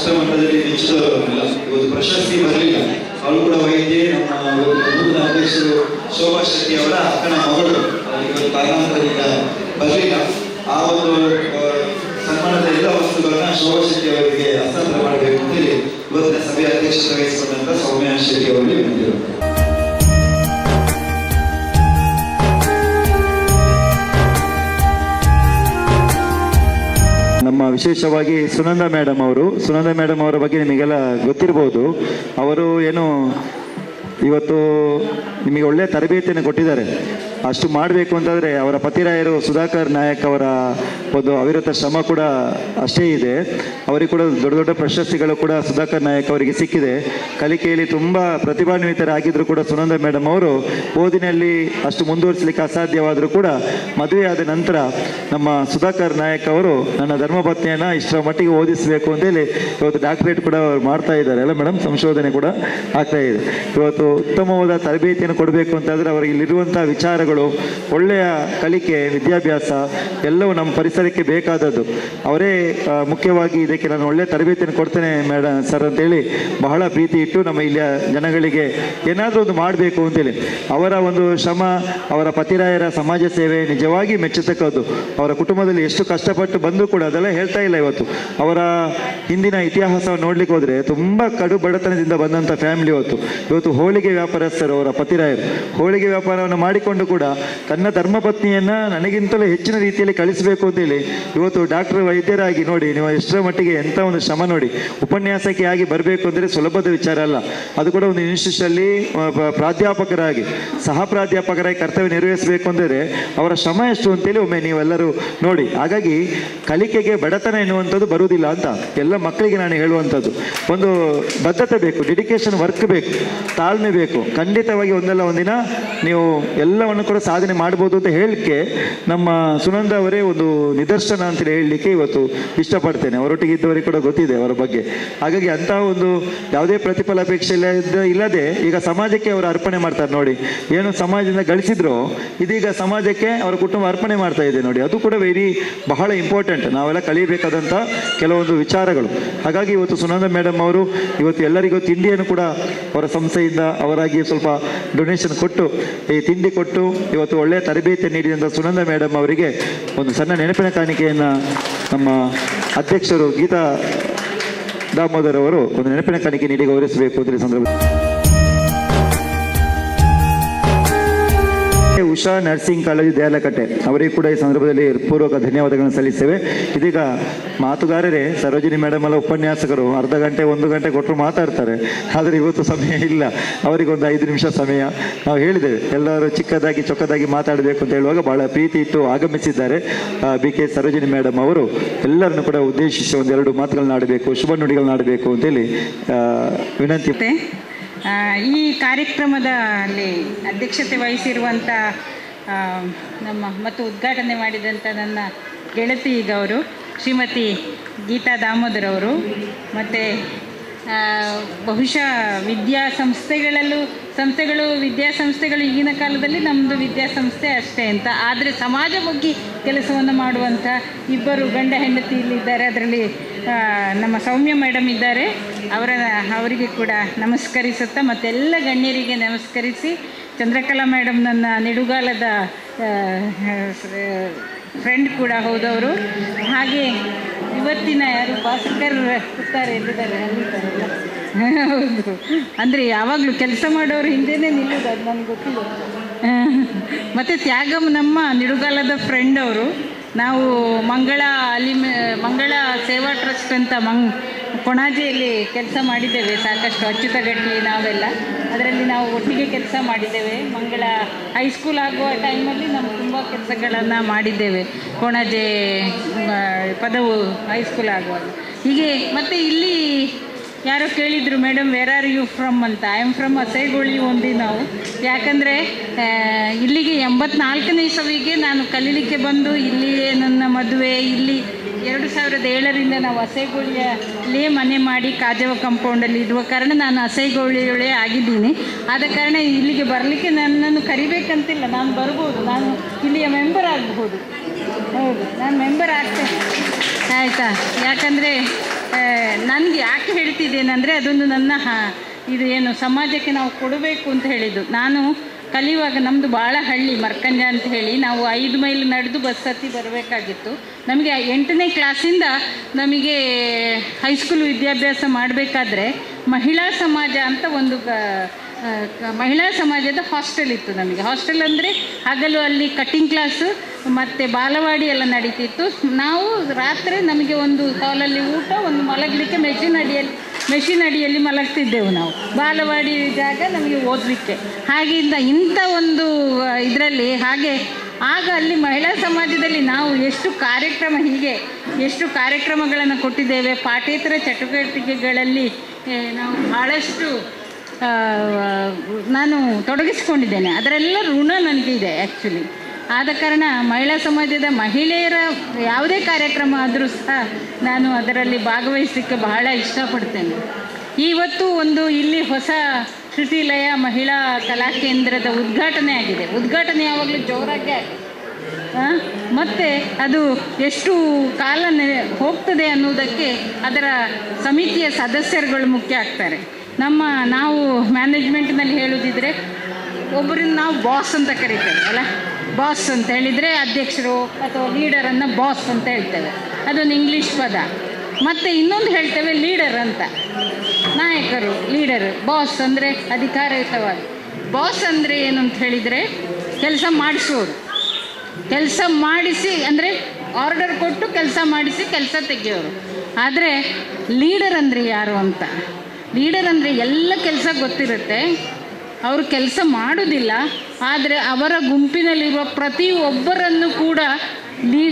ರಾಷ್ಟ್ರ ಮಟ್ಟದಲ್ಲಿ ಮೆಚ್ಚಿದವರಲ್ಲ, ಇವತ್ತು ಪ್ರಶಸ್ತಿ ಬರಲಿಲ್ಲ. ಅವಳು ಕೂಡ ವೈದ್ಯೆ. ನಮ್ಮ ನೂತನ ಅಧ್ಯಕ್ಷರು ಶೋಭಾ ಶೆಟ್ಟಿ ಅವರ ಅಕ್ಕನ ಮಗಳು, ಇವತ್ತು ಕಾರಣಾಂತರದಿಂದ ಬರಲಿಲ್ಲ. ಆ ಒಂದು ಸನ್ಮಾನದ ಎಲ್ಲ ವಸ್ತುಗಳನ್ನ ಶೋಭಾ ಶೆಟ್ಟಿ ಅವರಿಗೆ ಹಸ್ತಾಂತರ ಮಾಡಬೇಕು ಅಂತೇಳಿ ಇವತ್ತಿನ ಸಭೆಯ ಅಧ್ಯಕ್ಷತೆ ವಹಿಸಿಕೊಂಡಂತ ಸೌಮ್ಯ ಶೆಟ್ಟಿ ಅವರಿಗೆ ಬಂದಿರು. ನಮ್ಮ ವಿಶೇಷವಾಗಿ ಸುನಂದ ಮೇಡಮ್ ಅವರ ಬಗ್ಗೆ ನಿಮಗೆಲ್ಲ ಗೊತ್ತಿರ್ಬೋದು. ಅವರು ಏನು ಇವತ್ತು ನಿಮಗೆ ಒಳ್ಳೆಯ ತರಬೇತಿಯನ್ನು ಕೊಟ್ಟಿದ್ದಾರೆ. ಅಷ್ಟು ಮಾಡಬೇಕು ಅಂತಂದರೆ ಅವರ ಪತಿರಾಯರು ಸುಧಾಕರ್ ನಾಯಕ್ ಅವರ ಒಂದು ಅವಿರತ ಶ್ರಮ ಕೂಡ ಅಷ್ಟೇ ಇದೆ. ಅವರಿಗೆ ಕೂಡ ದೊಡ್ಡ ದೊಡ್ಡ ಪ್ರಶಸ್ತಿಗಳು ಕೂಡ ಸುಧಾಕರ್ ನಾಯಕ್ ಅವರಿಗೆ ಸಿಕ್ಕಿದೆ. ಕಲಿಕೆಯಲ್ಲಿ ತುಂಬ ಪ್ರತಿಭಾನ್ವಿತರಾಗಿದ್ದರೂ ಕೂಡ ಸುನಂದ ಮೇಡಮ್ ಅವರು ಓದಿನಲ್ಲಿ ಅಷ್ಟು ಮುಂದುವರಿಸಲಿಕ್ಕೆ ಅಸಾಧ್ಯವಾದರೂ ಕೂಡ ಮದುವೆಯಾದ ನಂತರ ನಮ್ಮ ಸುಧಾಕರ್ ನಾಯಕ್ ಅವರು ನನ್ನ ಧರ್ಮಪತ್ನಿಯನ್ನು ಇಷ್ಟರ ಮಟ್ಟಿಗೆ ಓದಿಸಬೇಕು ಅಂತೇಳಿ ಇವತ್ತು ಡಾಕ್ಟರೇಟ್ ಕೂಡ ಅವರು ಮಾಡ್ತಾ ಇದ್ದಾರೆ ಅಲ್ಲ ಮೇಡಮ್, ಸಂಶೋಧನೆ ಕೂಡ ಆಗ್ತಾ ಇದೆ. ಇವತ್ತು ಉತ್ತಮವಾದ ತರಬೇತಿಯನ್ನು ಕೊಡಬೇಕು ಅಂತಂದರೆ ಅವರಿಗೆ ಇಲ್ಲಿರುವಂಥ ವಿಚಾರಗಳು, ಒಳ್ಳೆಯ ಕಲಿಕೆ, ವಿದ್ಯಾಭ್ಯಾಸ ಎಲ್ಲವೂ ನಮ್ಮ ಪರಿಸರಕ್ಕೆ ಬೇಕಾದದ್ದು. ಅವರೇ ಮುಖ್ಯವಾಗಿ ಇದಕ್ಕೆ ನಾನು ಒಳ್ಳೆಯ ತರಬೇತಿಯನ್ನು ಕೊಡ್ತೇನೆ ಮೇಡಮ್ ಸರ್ ಅಂತೇಳಿ ಬಹಳ ಪ್ರೀತಿ ಇಟ್ಟು ನಮ್ಮ ಇಲ್ಲಿಯ ಜನಗಳಿಗೆ ಏನಾದರೂ ಒಂದು ಮಾಡಬೇಕು ಅಂತೇಳಿ ಅವರ ಒಂದು ಶ್ರಮ, ಅವರ ಪತಿರಾಯರ ಸಮಾಜ ಸೇವೆ ನಿಜವಾಗಿ ಮೆಚ್ಚತಕ್ಕದ್ದು. ಅವರ ಕುಟುಂಬದಲ್ಲಿ ಎಷ್ಟು ಕಷ್ಟಪಟ್ಟು ಬಂದರೂ ಕೂಡ ಅದೆಲ್ಲ ಹೇಳ್ತಾ ಇಲ್ಲ. ಇವತ್ತು ಅವರ ಹಿಂದಿನ ಇತಿಹಾಸವನ್ನು ನೋಡ್ಲಿಕ್ಕೆ ಹೋದರೆ ತುಂಬ ಕಡು ಬಡತನದಿಂದ ಬಂದಂಥ ಫ್ಯಾಮಿಲಿ. ಇವತ್ತು ಹೋಳಿಗೆ ವ್ಯಾಪಾರಸ್ಥರು ಅವರ ಪತಿರಾಯರು. ಹೋಳಿಗೆ ವ್ಯಾಪಾರವನ್ನು ಮಾಡಿಕೊಂಡು ಕೂಡ ತನ್ನ ಧರ್ಮಪತ್ನಿಯನ್ನು ನನಗಿಂತಲೂ ಹೆಚ್ಚಿನ ರೀತಿಯಲ್ಲಿ ಕಳಿಸಬೇಕು ಅಂತೇಳಿ ಇವತ್ತು ಡಾಕ್ಟರ್ ವೈದ್ಯರಾಗಿ ನೋಡಿ ನೀವು ಎಷ್ಟರ ಮಟ್ಟಿಗೆ ಎಂಥ ಒಂದು ಶ್ರಮ ನೋಡಿ. ಉಪನ್ಯಾಸಕಿ ಆಗಿ ಬರಬೇಕು ಅಂದರೆ ಸುಲಭದ ವಿಚಾರ ಅಲ್ಲ. ಅದು ಕೂಡ ಒಂದು ಇನ್ಸ್ಟಿಟ್ಯೂಷನಲ್ಲಿ ಪ್ರಾಧ್ಯಾಪಕರಾಗಿ, ಸಹ ಪ್ರಾಧ್ಯಾಪಕರಾಗಿ ಕರ್ತವ್ಯ ನಿರ್ವಹಿಸಬೇಕು ಅಂದರೆ ಅವರ ಶ್ರಮ ಎಷ್ಟು ಅಂತೇಳಿ ಒಮ್ಮೆ ನೀವೆಲ್ಲರೂ ನೋಡಿ. ಹಾಗಾಗಿ ಕಲಿಕೆಗೆ ಬಡತನ ಎನ್ನುವಂಥದ್ದು ಬರುವುದಿಲ್ಲ ಅಂತ ಎಲ್ಲ ಮಕ್ಕಳಿಗೆ ನಾನು ಹೇಳುವಂಥದ್ದು. ಒಂದು ಬದ್ಧತೆ ಬೇಕು, ಡೆಡಿಕೇಶನ್ ವರ್ಕ್ ಬೇಕು, ತಾಳ್ಮೆ ಬೇಕು. ಖಂಡಿತವಾಗಿ ಒಂದಲ್ಲ ಒಂದಿನ ನೀವು ಎಲ್ಲವನ್ನು ಕೂಡ ಸಾಧನೆ ಮಾಡ್ಬೋದು ಅಂತ ಹೇಳಲಿಕ್ಕೆ ನಮ್ಮ ಸುನಂದ ಅವರೇ ಒಂದು ನಿದರ್ಶನ ಅಂತೇಳಿ ಹೇಳಲಿಕ್ಕೆ ಇವತ್ತು ಇಷ್ಟಪಡ್ತೇನೆ. ಅವರೊಟ್ಟಿಗೆ ಇದ್ದವರಿಗೆ ಕೂಡ ಗೊತ್ತಿದೆ ಅವರ ಬಗ್ಗೆ. ಹಾಗಾಗಿ ಅಂತಹ ಒಂದು ಯಾವುದೇ ಪ್ರತಿಫಲಾಪೇಕ್ಷೆ ಇಲ್ಲದೆ ಈಗ ಸಮಾಜಕ್ಕೆ ಅವರು ಅರ್ಪಣೆ ಮಾಡ್ತಾರೆ ನೋಡಿ. ಏನು ಸಮಾಜದಿಂದ ಗಳಿಸಿದ್ರು ಇದೀಗ ಸಮಾಜಕ್ಕೆ ಅವರ ಕುಟುಂಬ ಅರ್ಪಣೆ ಮಾಡ್ತಾ ಇದೆ ನೋಡಿ. ಅದು ಕೂಡ ಬಹಳ ಇಂಪಾರ್ಟೆಂಟ್, ನಾವೆಲ್ಲ ಕಲಿಯಬೇಕಾದಂಥ ಕೆಲವೊಂದು ವಿಚಾರಗಳು. ಹಾಗಾಗಿ ಇವತ್ತು ಸುನಂದ ಮೇಡಮ್ ಅವರು ಇವತ್ತು ಎಲ್ಲರಿಗೂ ತಿಂಡಿಯನ್ನು ಕೂಡ ಅವರ ಸಂಸ್ಥೆಯಿಂದ ಅವರಾಗಿ ಸ್ವಲ್ಪ ಡೊನೇಷನ್ ಕೊಟ್ಟು ಈ ತಿಂಡಿ ಕೊಟ್ಟು ಇವತ್ತು ಒಳ್ಳೆಯ ತರಬೇತಿ ನೀಡಿದಂಥ ಸುನಂದ ಮೇಡಮ್ ಅವರಿಗೆ ಒಂದು ಸಣ್ಣ ನೆನಪಿನ ಕಾಣಿಕೆಯನ್ನು ನಮ್ಮ ಅಧ್ಯಕ್ಷರು ಗೀತಾ ದಾಮೋದರ್ ಅವರು ಒಂದು ನೆನಪಿನ ಕಾಣಿಕೆ ನೀಡಿ ಗೌರವಿಸಬೇಕು ಅಂತ ಸಂದರ್ಭ. ಉಷಾ ನರ್ಸಿಂಗ್ ಕಾಲೇಜು ದೇಹಲಕಟ್ಟೆ ಅವರಿಗೆ ಕೂಡ ಈ ಸಂದರ್ಭದಲ್ಲಿ ಪೂರ್ವಕ ಧನ್ಯವಾದಗಳನ್ನು ಸಲ್ಲಿಸ್ತೇವೆ. ಇದೀಗ ಮಾತುಗಾರರೇ ಸರೋಜಿನಿ ಮೇಡಮ್ ಎಲ್ಲ ಉಪನ್ಯಾಸಕರು ಅರ್ಧ ಗಂಟೆ 1 ಗಂಟೆ ಕೊಟ್ಟರು ಮಾತಾಡ್ತಾರೆ. ಆದರೆ ಇವತ್ತು ಸಮಯ ಇಲ್ಲ, ಅವರಿಗೊಂದು 5 ನಿಮಿಷ ಸಮಯ ನಾವು ಹೇಳಿದ್ದೇವೆ. ಎಲ್ಲರೂ ಚಿಕ್ಕದಾಗಿ ಚೊಕ್ಕದಾಗಿ ಮಾತಾಡಬೇಕು ಅಂತ ಹೇಳುವಾಗ ಬಹಳ ಪ್ರೀತಿ ಇಟ್ಟು ಆಗಮಿಸಿದ್ದಾರೆ. BK ಸರೋಜಿನಿ ಮೇಡಮ್ ಅವರು ಎಲ್ಲರನ್ನು ಕೂಡ ಉದ್ದೇಶಿಸಿ 1-2 ಮಾತುಗಳನ್ನ ಆಡಬೇಕು, ಶುಭ ನುಡಿಗಳನ್ನ ಆಡಬೇಕು ಅಂತೇಳಿ ವಿನಂತಿ. ಈ ಕಾರ್ಯಕ್ರಮದಲ್ಲಿ ಅಧ್ಯಕ್ಷತೆ ವಹಿಸಿರುವಂಥ ಮತ್ತು ಉದ್ಘಾಟನೆ ಮಾಡಿದಂಥ ನನ್ನ ಗೆಳತಿ ಈಗ ಅವರು ಶ್ರೀಮತಿ ಗೀತಾ ದಾಮೋದರ್ ಅವರು, ಮತ್ತು ಬಹುಶಃ ವಿದ್ಯಾಸಂಸ್ಥೆಗಳು ಈಗಿನ ಕಾಲದಲ್ಲಿ ನಮ್ಮದು ವಿದ್ಯಾಸಂಸ್ಥೆ ಅಷ್ಟೇ ಅಂತ, ಆದರೆ ಸಮಾಜಮುಖಿ ಕೆಲಸವನ್ನು ಮಾಡುವಂಥ ಇಬ್ಬರು ಗಂಡ ಹೆಂಡತಿ ಇಲ್ಲಿದ್ದಾರೆ. ಅದರಲ್ಲಿ ನಮ್ಮ ಸೌಮ್ಯ ಮೇಡಮ್ ಇದ್ದಾರೆ. ಅವರಿಗೆ ಕೂಡ ನಮಸ್ಕರಿಸುತ್ತಾ ಮತ್ತೆಲ್ಲ ಗಣ್ಯರಿಗೆ ನಮಸ್ಕರಿಸಿ, ಚಂದ್ರಕಲಾ ಮೇಡಮ್ ನನ್ನ ನಿಡುಗಾಲದ ಫ್ರೆಂಡ್ ಕೂಡ ಹೌದವರು. ಹಾಗೆ ಇವತ್ತಿನ ಯಾರು ಭಾಸ್ಕರ್ ಕೂತಾರೆ ಎಲ್ಲಿದ್ದಾರೆ ಅಲ್ಲಿದ್ದಾರಲ್ಲ, ಹೌದು, ಅಂದರೆ ಯಾವಾಗಲೂ ಕೆಲಸ ಮಾಡೋರು ಹಿಂದೆನೇ ನಿಲ್ಲೋದು, ಅದು ನನಗೆ ಗೊತ್ತಿಲ್ಲ. ಮತ್ತು ತ್ಯಾಗಮ್ ನಮ್ಮ ನಿಡುಗಾಲದ ಫ್ರೆಂಡ್ ಅವರು. ನಾವು ಮಂಗಳ ಸೇವಾ ಟ್ರಸ್ಟ್ ಅಂತ ಕೊಣಾಜೆಯಲ್ಲಿ ಕೆಲಸ ಮಾಡಿದ್ದೇವೆ ಸಾಕಷ್ಟು, ಅಚ್ಯುತ ಗಟ್ಟಿ ನಾವೆಲ್ಲ ಅದರಲ್ಲಿ ನಾವು ಒಟ್ಟಿಗೆ ಕೆಲಸ ಮಾಡಿದ್ದೇವೆ. ಮಂಗಳ ಹೈಸ್ಕೂಲ್ ಆಗುವ ಟೈಮಲ್ಲಿ ನಾವು ತುಂಬ ಕೆಲಸಗಳನ್ನು ಮಾಡಿದ್ದೇವೆ, ಕೊಣಾಜೆ ಪದವು ಹೈಸ್ಕೂಲ್ ಆಗುವಾಗ. ಹೀಗೆ ಮತ್ತು ಇಲ್ಲಿ ಯಾರೋ ಕೇಳಿದರು madam where are you from ಅಂತ. I am from Asaigoli only ನಾವು. ಯಾಕಂದರೆ ಇಲ್ಲಿಗೆ 84ನೇ ಇಸವಿಗೆ ನಾನು ಕಲೀಲಿಕ್ಕೆ ಬಂದು ಇಲ್ಲಿಯೇ ನನ್ನ ಮದುವೆ. ಇಲ್ಲಿ 2007ರಿಂದ ನಾವು ಅಸೈಗೋಳಿಯಲ್ಲೇ ಮನೆ ಮಾಡಿ ಕಾಜವ ಕಾಂಪೌಂಡಲ್ಲಿ ಇರುವ ಕಾರಣ ನಾನು ಅಸೈಗೋಳಿಯೊಳೇ ಆಗಿದ್ದೀನಿ. ಆದ ಕಾರಣ ಇಲ್ಲಿಗೆ ಬರಲಿಕ್ಕೆ ನನ್ನನ್ನು ಕರಿಬೇಕಂತಿಲ್ಲ, ನಾನು ಬರ್ಬೋದು, ನಾನು ಇಲ್ಲಿಯ ಮೆಂಬರ್ ಆಗಬಹುದು. ಹೌದು, ನಾನು ಮೆಂಬರ್ ಆಗ್ತೇನೆ ಆಯಿತಾ. ಯಾಕಂದರೆ ನನಗೆ ಯಾಕೆ ಹೇಳ್ತಿದ್ದೇನೆಂದರೆ ಅದೊಂದು ನನ್ನ ಇದು ಏನು ಸಮಾಜಕ್ಕೆ ನಾವು ಕೊಡಬೇಕು ಅಂತ ಹೇಳಿದ್ದು. ನಾನು ಕಲಿಯುವಾಗ ನಮ್ಮದು ಭಾಳ ಹಳ್ಳಿ ಮರ್ಕಂಜ ಅಂತ ಹೇಳಿ ನಾವು 5 ಮೈಲ್ ನಡೆದು ಬಸ್ ಹತ್ತಿ ಬರಬೇಕಾಗಿತ್ತು. ನಮಗೆ 8ನೇ ಕ್ಲಾಸಿಂದ ನಮಗೆ ಹೈಸ್ಕೂಲ್ ವಿದ್ಯಾಭ್ಯಾಸ ಮಾಡಬೇಕಾದ್ರೆ ಮಹಿಳಾ ಸಮಾಜ ಅಂತ ಒಂದು ಮಹಿಳಾ ಸಮಾಜದ ಹಾಸ್ಟೆಲ್ ಇತ್ತು. ನಮಗೆ ಹಾಸ್ಟೆಲ್ ಅಂದರೆ ಹಗಲು ಅಲ್ಲಿ ಕಟ್ಟಿಂಗ್ ಕ್ಲಾಸು ಮತ್ತು ಬಾಲವಾಡಿ ಎಲ್ಲ ನಡೀತಿತ್ತು. ನಾವು ರಾತ್ರಿ ನಮಗೆ ಒಂದು ಹಾಲಲ್ಲಿ ಊಟ, ಒಂದು ಮಲಗಲಿಕ್ಕೆ ಮೆಷಿನ್ ಅಡಿಯಲ್ಲಿ ಮಲಗ್ತಿದ್ದೆವು ನಾವು. ಬಾಲವಾಡಿ ಜಾಗ ನಮಗೆ ಓದಲಿಕ್ಕೆ. ಹಾಗೆಯಿಂದ ಇಂಥ ಒಂದು ಇದರಲ್ಲಿ ಆಗ ಅಲ್ಲಿ ಮಹಿಳಾ ಸಮಾಜದಲ್ಲಿ ನಾವು ಎಷ್ಟು ಕಾರ್ಯಕ್ರಮಗಳನ್ನು ಕೊಟ್ಟಿದ್ದೇವೆ. ಪಾಠೇತರ ಚಟುವಟಿಕೆಗಳಲ್ಲಿ ನಾವು ಭಾಳಷ್ಟು ನಾನು ತೊಡಗಿಸ್ಕೊಂಡಿದ್ದೇನೆ. ಅದರೆಲ್ಲ ಋಣ ನನಗಿದೆ ಆ್ಯಕ್ಚುಲಿ. ಆದ ಕಾರಣ ಮಹಿಳಾ ಸಮಾಜದ ಮಹಿಳೆಯರ ಯಾವುದೇ ಕಾರ್ಯಕ್ರಮ ಆದರೂ ಸಹ ನಾನು ಅದರಲ್ಲಿ ಭಾಗವಹಿಸಲಿಕ್ಕೆ ಬಹಳ ಇಷ್ಟಪಡ್ತೇನೆ. ಇವತ್ತು ಇಲ್ಲಿ ಹೊಸ ಶ್ರುತಿಲಯ ಮಹಿಳಾ ಕಲಾಕೇಂದ್ರದ ಉದ್ಘಾಟನೆ ಆಗಿದೆ. ಉದ್ಘಾಟನೆ ಯಾವಾಗಲೂ ಜೋರಾಗಿ ಆಗಿದೆ. ಮತ್ತು ಅದು ಎಷ್ಟು ಕಾಲ ಹೋಗ್ತದೆ ಅನ್ನೋದಕ್ಕೆ ಅದರ ಸಮಿತಿಯ ಸದಸ್ಯರುಗಳು ಮುಖ್ಯ ಆಗ್ತಾರೆ. ನಾವು ಮ್ಯಾನೇಜ್ಮೆಂಟ್ನಲ್ಲಿ ಹೇಳೋದಿದ್ರೆ ಒಬ್ಬರನ್ನ ನಾವು ಬಾಸ್ ಅಂತ ಕರಿತೇವೆ ಅಲ್ಲ. ಬಾಸ್ ಅಂತ ಹೇಳಿದರೆ ಅಧ್ಯಕ್ಷರು ಅಥವಾ ಲೀಡರನ್ನು ಬಾಸ್ ಅಂತ ಹೇಳ್ತೇವೆ, ಅದೊಂದು ಇಂಗ್ಲೀಷ್ ಪದ. ಮತ್ತು ಇನ್ನೊಂದು ಹೇಳ್ತೇವೆ ಲೀಡರ್ ಅಂತ, ನಾಯಕರು, ಲೀಡರ್. ಬಾಸ್ ಅಂದರೆ ಅಧಿಕಾರಯುತವಾಗಿ. ಬಾಸ್ ಅಂದರೆ ಏನು ಅಂತ ಹೇಳಿದರೆ ಕೆಲಸ ಮಾಡಿಸೋರು, ಕೆಲಸ ಮಾಡಿಸಿ ಅಂದರೆ ಆರ್ಡರ್ ಕೊಟ್ಟು ಕೆಲಸ ಮಾಡಿಸಿ ಕೆಲಸ ತೆಗೆಯೋರು. ಆದರೆ ಲೀಡರ್ ಅಂದರೆ ಯಾರು ಅಂತ, ಲೀಡರ್ ಅಂದರೆ ಎಲ್ಲ ಕೆಲಸ ಗೊತ್ತಿರುತ್ತೆ, ಅವರು ಕೆಲಸ ಮಾಡೋದಿಲ್ಲ, ಆದರೆ ಅವರ ಗುಂಪಿನಲ್ಲಿರುವ ಪ್ರತಿಯೊಬ್ಬರನ್ನು ಕೂಡ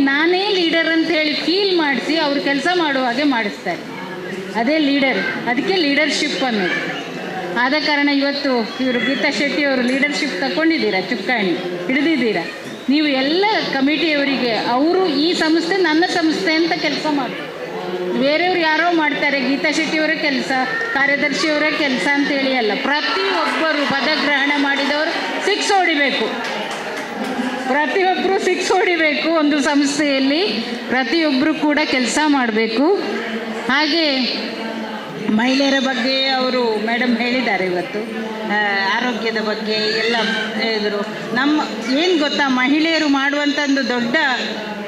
ನಾನೇ ಲೀಡರ್ ಅಂತ ಹೇಳಿ ಫೀಲ್ ಮಾಡಿಸಿ ಅವರು ಕೆಲಸ ಮಾಡುವ ಹಾಗೆ ಮಾಡಿಸ್ತಾರೆ. ಅದೇ ಲೀಡರ್, ಅದಕ್ಕೆ ಲೀಡರ್ಶಿಪ್ ಅನ್ನೋದು. ಆದ ಕಾರಣ ಇವತ್ತು ಇವರು ಗೀತಾ ಶೆಟ್ಟಿ ಅವರು ಲೀಡರ್ಶಿಪ್ ತಗೊಂಡಿದ್ದೀರಾ, ಚುಕ್ಕಾಣಿ ಹಿಡಿದಿದ್ದೀರಾ. ನೀವು ಎಲ್ಲ ಕಮಿಟಿಯವರಿಗೆ ಅವರು ಈ ಸಂಸ್ಥೆ ನನ್ನ ಸಂಸ್ಥೆ ಅಂತ ಕೆಲಸ ಮಾಡ್ತಾರೆ. ಬೇರೆಯವ್ರು ಯಾರೋ ಮಾಡ್ತಾರೆ, ಗೀತಾ ಶೆಟ್ಟಿಯವರ ಕೆಲಸ, ಕಾರ್ಯದರ್ಶಿಯವರ ಕೆಲಸ ಅಂತೇಳಿ ಅಲ್ಲ. ಪ್ರತಿಯೊಬ್ಬರು ಪದಗ್ರಹಣ ಮಾಡಿದವರು 6 ಹೊಡಿಬೇಕು, ಪ್ರತಿಯೊಬ್ಬರು 6 ಹೊಡಿಬೇಕು. ಒಂದು ಸಂಸ್ಥೆಯಲ್ಲಿ ಪ್ರತಿಯೊಬ್ಬರು ಕೂಡ ಕೆಲಸ ಮಾಡಬೇಕು. ಹಾಗೆ ಮಹಿಳೆಯರ ಬಗ್ಗೆ ಅವರು ಮೇಡಮ್ ಹೇಳಿದ್ದಾರೆ ಇವತ್ತು, ಆರೋಗ್ಯದ ಬಗ್ಗೆ ಎಲ್ಲ ಹೇಳಿದರು. ಏನು ಗೊತ್ತಾ, ಮಹಿಳೆಯರು ಮಾಡುವಂಥ ಒಂದು ದೊಡ್ಡ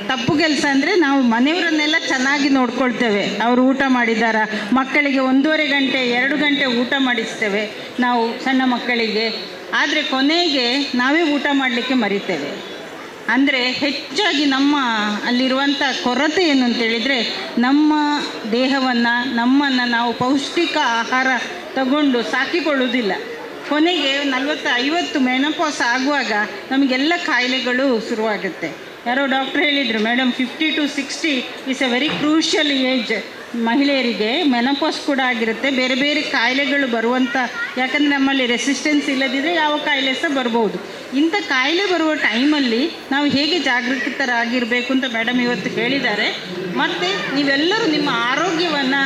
ತಪ್ಪು ಕೆಲಸ ಅಂದರೆ ನಾವು ಮನೆಯವರನ್ನೆಲ್ಲ ಚೆನ್ನಾಗಿ ನೋಡ್ಕೊಳ್ತೇವೆ. ಅವರು ಊಟ ಮಾಡಿದಾರ, ಮಕ್ಕಳಿಗೆ 1.5 ಗಂಟೆ 2 ಗಂಟೆ ಊಟ ಮಾಡಿಸ್ತೇವೆ ನಾವು ಸಣ್ಣ ಮಕ್ಕಳಿಗೆ. ಆದರೆ ಕೊನೆಗೆ ನಾವೇ ಊಟ ಮಾಡಲಿಕ್ಕೆ ಮರಿತೇವೆ. ಅಂದರೆ ಹೆಚ್ಚಾಗಿ ಅಲ್ಲಿರುವಂಥ ಕೊರತೆ ಏನು ಅಂತೇಳಿದರೆ, ನಮ್ಮ ನಮ್ಮನ್ನು ನಾವು ಪೌಷ್ಟಿಕ ಆಹಾರ ತಗೊಂಡು ಸಾಕಿಕೊಳ್ಳುವುದಿಲ್ಲ. ಕೊನೆಗೆ 40-50 ಮೆನೋಪಾಸ್ ಆಗುವಾಗ ನಮಗೆಲ್ಲ ಕಾಯಿಲೆಗಳು ಶುರುವಾಗುತ್ತೆ. ಯಾರೋ ಡಾಕ್ಟ್ರ್ ಹೇಳಿದರು, madam 50 to 60 is A very crucial age. ಮಹಿಳೆಯರಿಗೆ ಮೆನೋಪಾಸ್ ಕೂಡ ಆಗಿರುತ್ತೆ, ಬೇರೆ ಬೇರೆ ಕಾಯಿಲೆಗಳು ಬರುವಂಥ, ಯಾಕಂದರೆ ನಮ್ಮಲ್ಲಿ ರೆಸಿಸ್ಟೆನ್ಸ್ ಇಲ್ಲದಿದ್ದರೆ ಯಾವ ಕಾಯಿಲೆ ಸಹ ಬರ್ಬೋದು. ಇಂಥ ಕಾಯಿಲೆ ಬರುವ ಟೈಮಲ್ಲಿ ನಾವು ಹೇಗೆ ಜಾಗೃತರಾಗಿರಬೇಕು ಅಂತ ಮೇಡಮ್ ಇವತ್ತು ಹೇಳಿದ್ದಾರೆ. ಮತ್ತು ನೀವೆಲ್ಲರೂ ನಿಮ್ಮ ಆರೋಗ್ಯವನ್ನು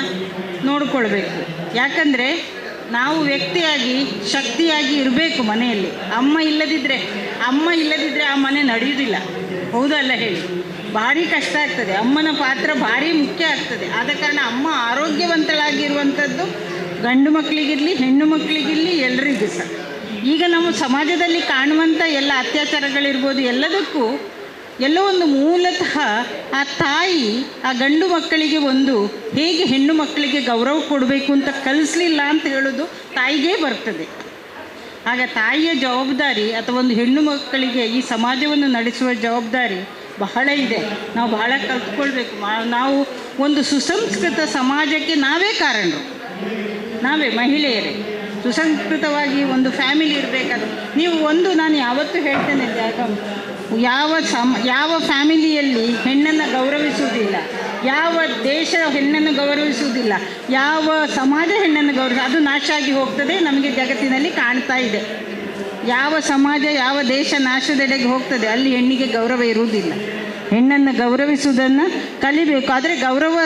ನೋಡಿಕೊಳ್ಬೇಕು. ಯಾಕಂದರೆ ನಾವು ವ್ಯಕ್ತಿಯಾಗಿ ಶಕ್ತಿಯಾಗಿ ಇರಬೇಕು ಮನೆಯಲ್ಲಿ. ಅಮ್ಮ ಇಲ್ಲದಿದ್ದರೆ ಆ ಮನೆ ನಡೆಯುವುದಿಲ್ಲ. ಹೌದಲ್ಲ ಹೇಳಿ? ಭಾರಿ ಕಷ್ಟ ಆಗ್ತದೆ. ಅಮ್ಮನ ಪಾತ್ರ ಭಾರಿ ಮುಖ್ಯ ಆಗ್ತದೆ. ಆದ ಕಾರಣ ಅಮ್ಮ ಆರೋಗ್ಯವಂತಳಾಗಿರುವಂಥದ್ದು ಗಂಡು ಮಕ್ಕಳಿಗಿರಲಿ ಹೆಣ್ಣು ಮಕ್ಕಳಿಗಿರಲಿ ಎಲ್ರಿಗೂ ಸಹ. ಈಗ ನಮ್ಮ ಸಮಾಜದಲ್ಲಿ ಕಾಣುವಂಥ ಎಲ್ಲ ಅತ್ಯಾಚಾರಗಳಿರ್ಬೋದು, ಎಲ್ಲದಕ್ಕೂ ಎಲ್ಲೋ ಒಂದು ಮೂಲತಃ ಆ ತಾಯಿ ಆ ಗಂಡು ಮಕ್ಕಳಿಗೆ ಹೇಗೆ ಹೆಣ್ಣು ಮಕ್ಕಳಿಗೆ ಗೌರವ ಕೊಡಬೇಕು ಅಂತ ಕಲಿಸ್ಲಿಲ್ಲ ಅಂತ ಹೇಳೋದು ತಾಯಿಗೇ ಬರ್ತದೆ. ಆಗ ತಾಯಿಯ ಜವಾಬ್ದಾರಿ ಅಥವಾ ಒಂದು ಹೆಣ್ಣು ಮಕ್ಕಳಿಗೆ ಈ ಸಮಾಜವನ್ನು ನಡೆಸುವ ಜವಾಬ್ದಾರಿ ಬಹಳ ಇದೆ. ನಾವು ಬಹಳ ಕಲ್ತ್ಕೊಳ್ಬೇಕು. ನಾವು ಒಂದು ಸುಸಂಸ್ಕೃತ ಸಮಾಜಕ್ಕೆ ನಾವೇ ಕಾರಣರು, ನಾವೇ ಮಹಿಳೆಯರೇ. ಸುಸಂಸ್ಕೃತವಾಗಿ ಒಂದು ಫ್ಯಾಮಿಲಿ ಇರಬೇಕಾದ್ರೆ ನಾನು ಯಾವತ್ತೂ ಹೇಳ್ತೇನೆ, ಯಾವ ಫ್ಯಾಮಿಲಿಯಲ್ಲಿ ಹೆಣ್ಣನ್ನು ಗೌರವಿಸುವುದಿಲ್ಲ, ಯಾವ ದೇಶ ಹೆಣ್ಣನ್ನು ಗೌರವಿಸುವುದಿಲ್ಲ, ಯಾವ ಸಮಾಜ ಹೆಣ್ಣನ್ನು ಅದು ನಾಶ ಆಗಿ ಹೋಗ್ತದೆ. ನಮಗೆ ಜಗತ್ತಿನಲ್ಲಿ ಕಾಣ್ತಾ ಇದೆ. ಯಾವ ಸಮಾಜ ಯಾವ ದೇಶ ನಾಶದೆಡೆಗೆ ಹೋಗ್ತದೆ ಅಲ್ಲಿ ಹೆಣ್ಣಿಗೆ ಗೌರವ ಇರುವುದಿಲ್ಲ. ಹೆಣ್ಣನ್ನು ಗೌರವಿಸುವುದನ್ನು ಕಲಿಬೇಕು. ಆದರೆ ಗೌರವ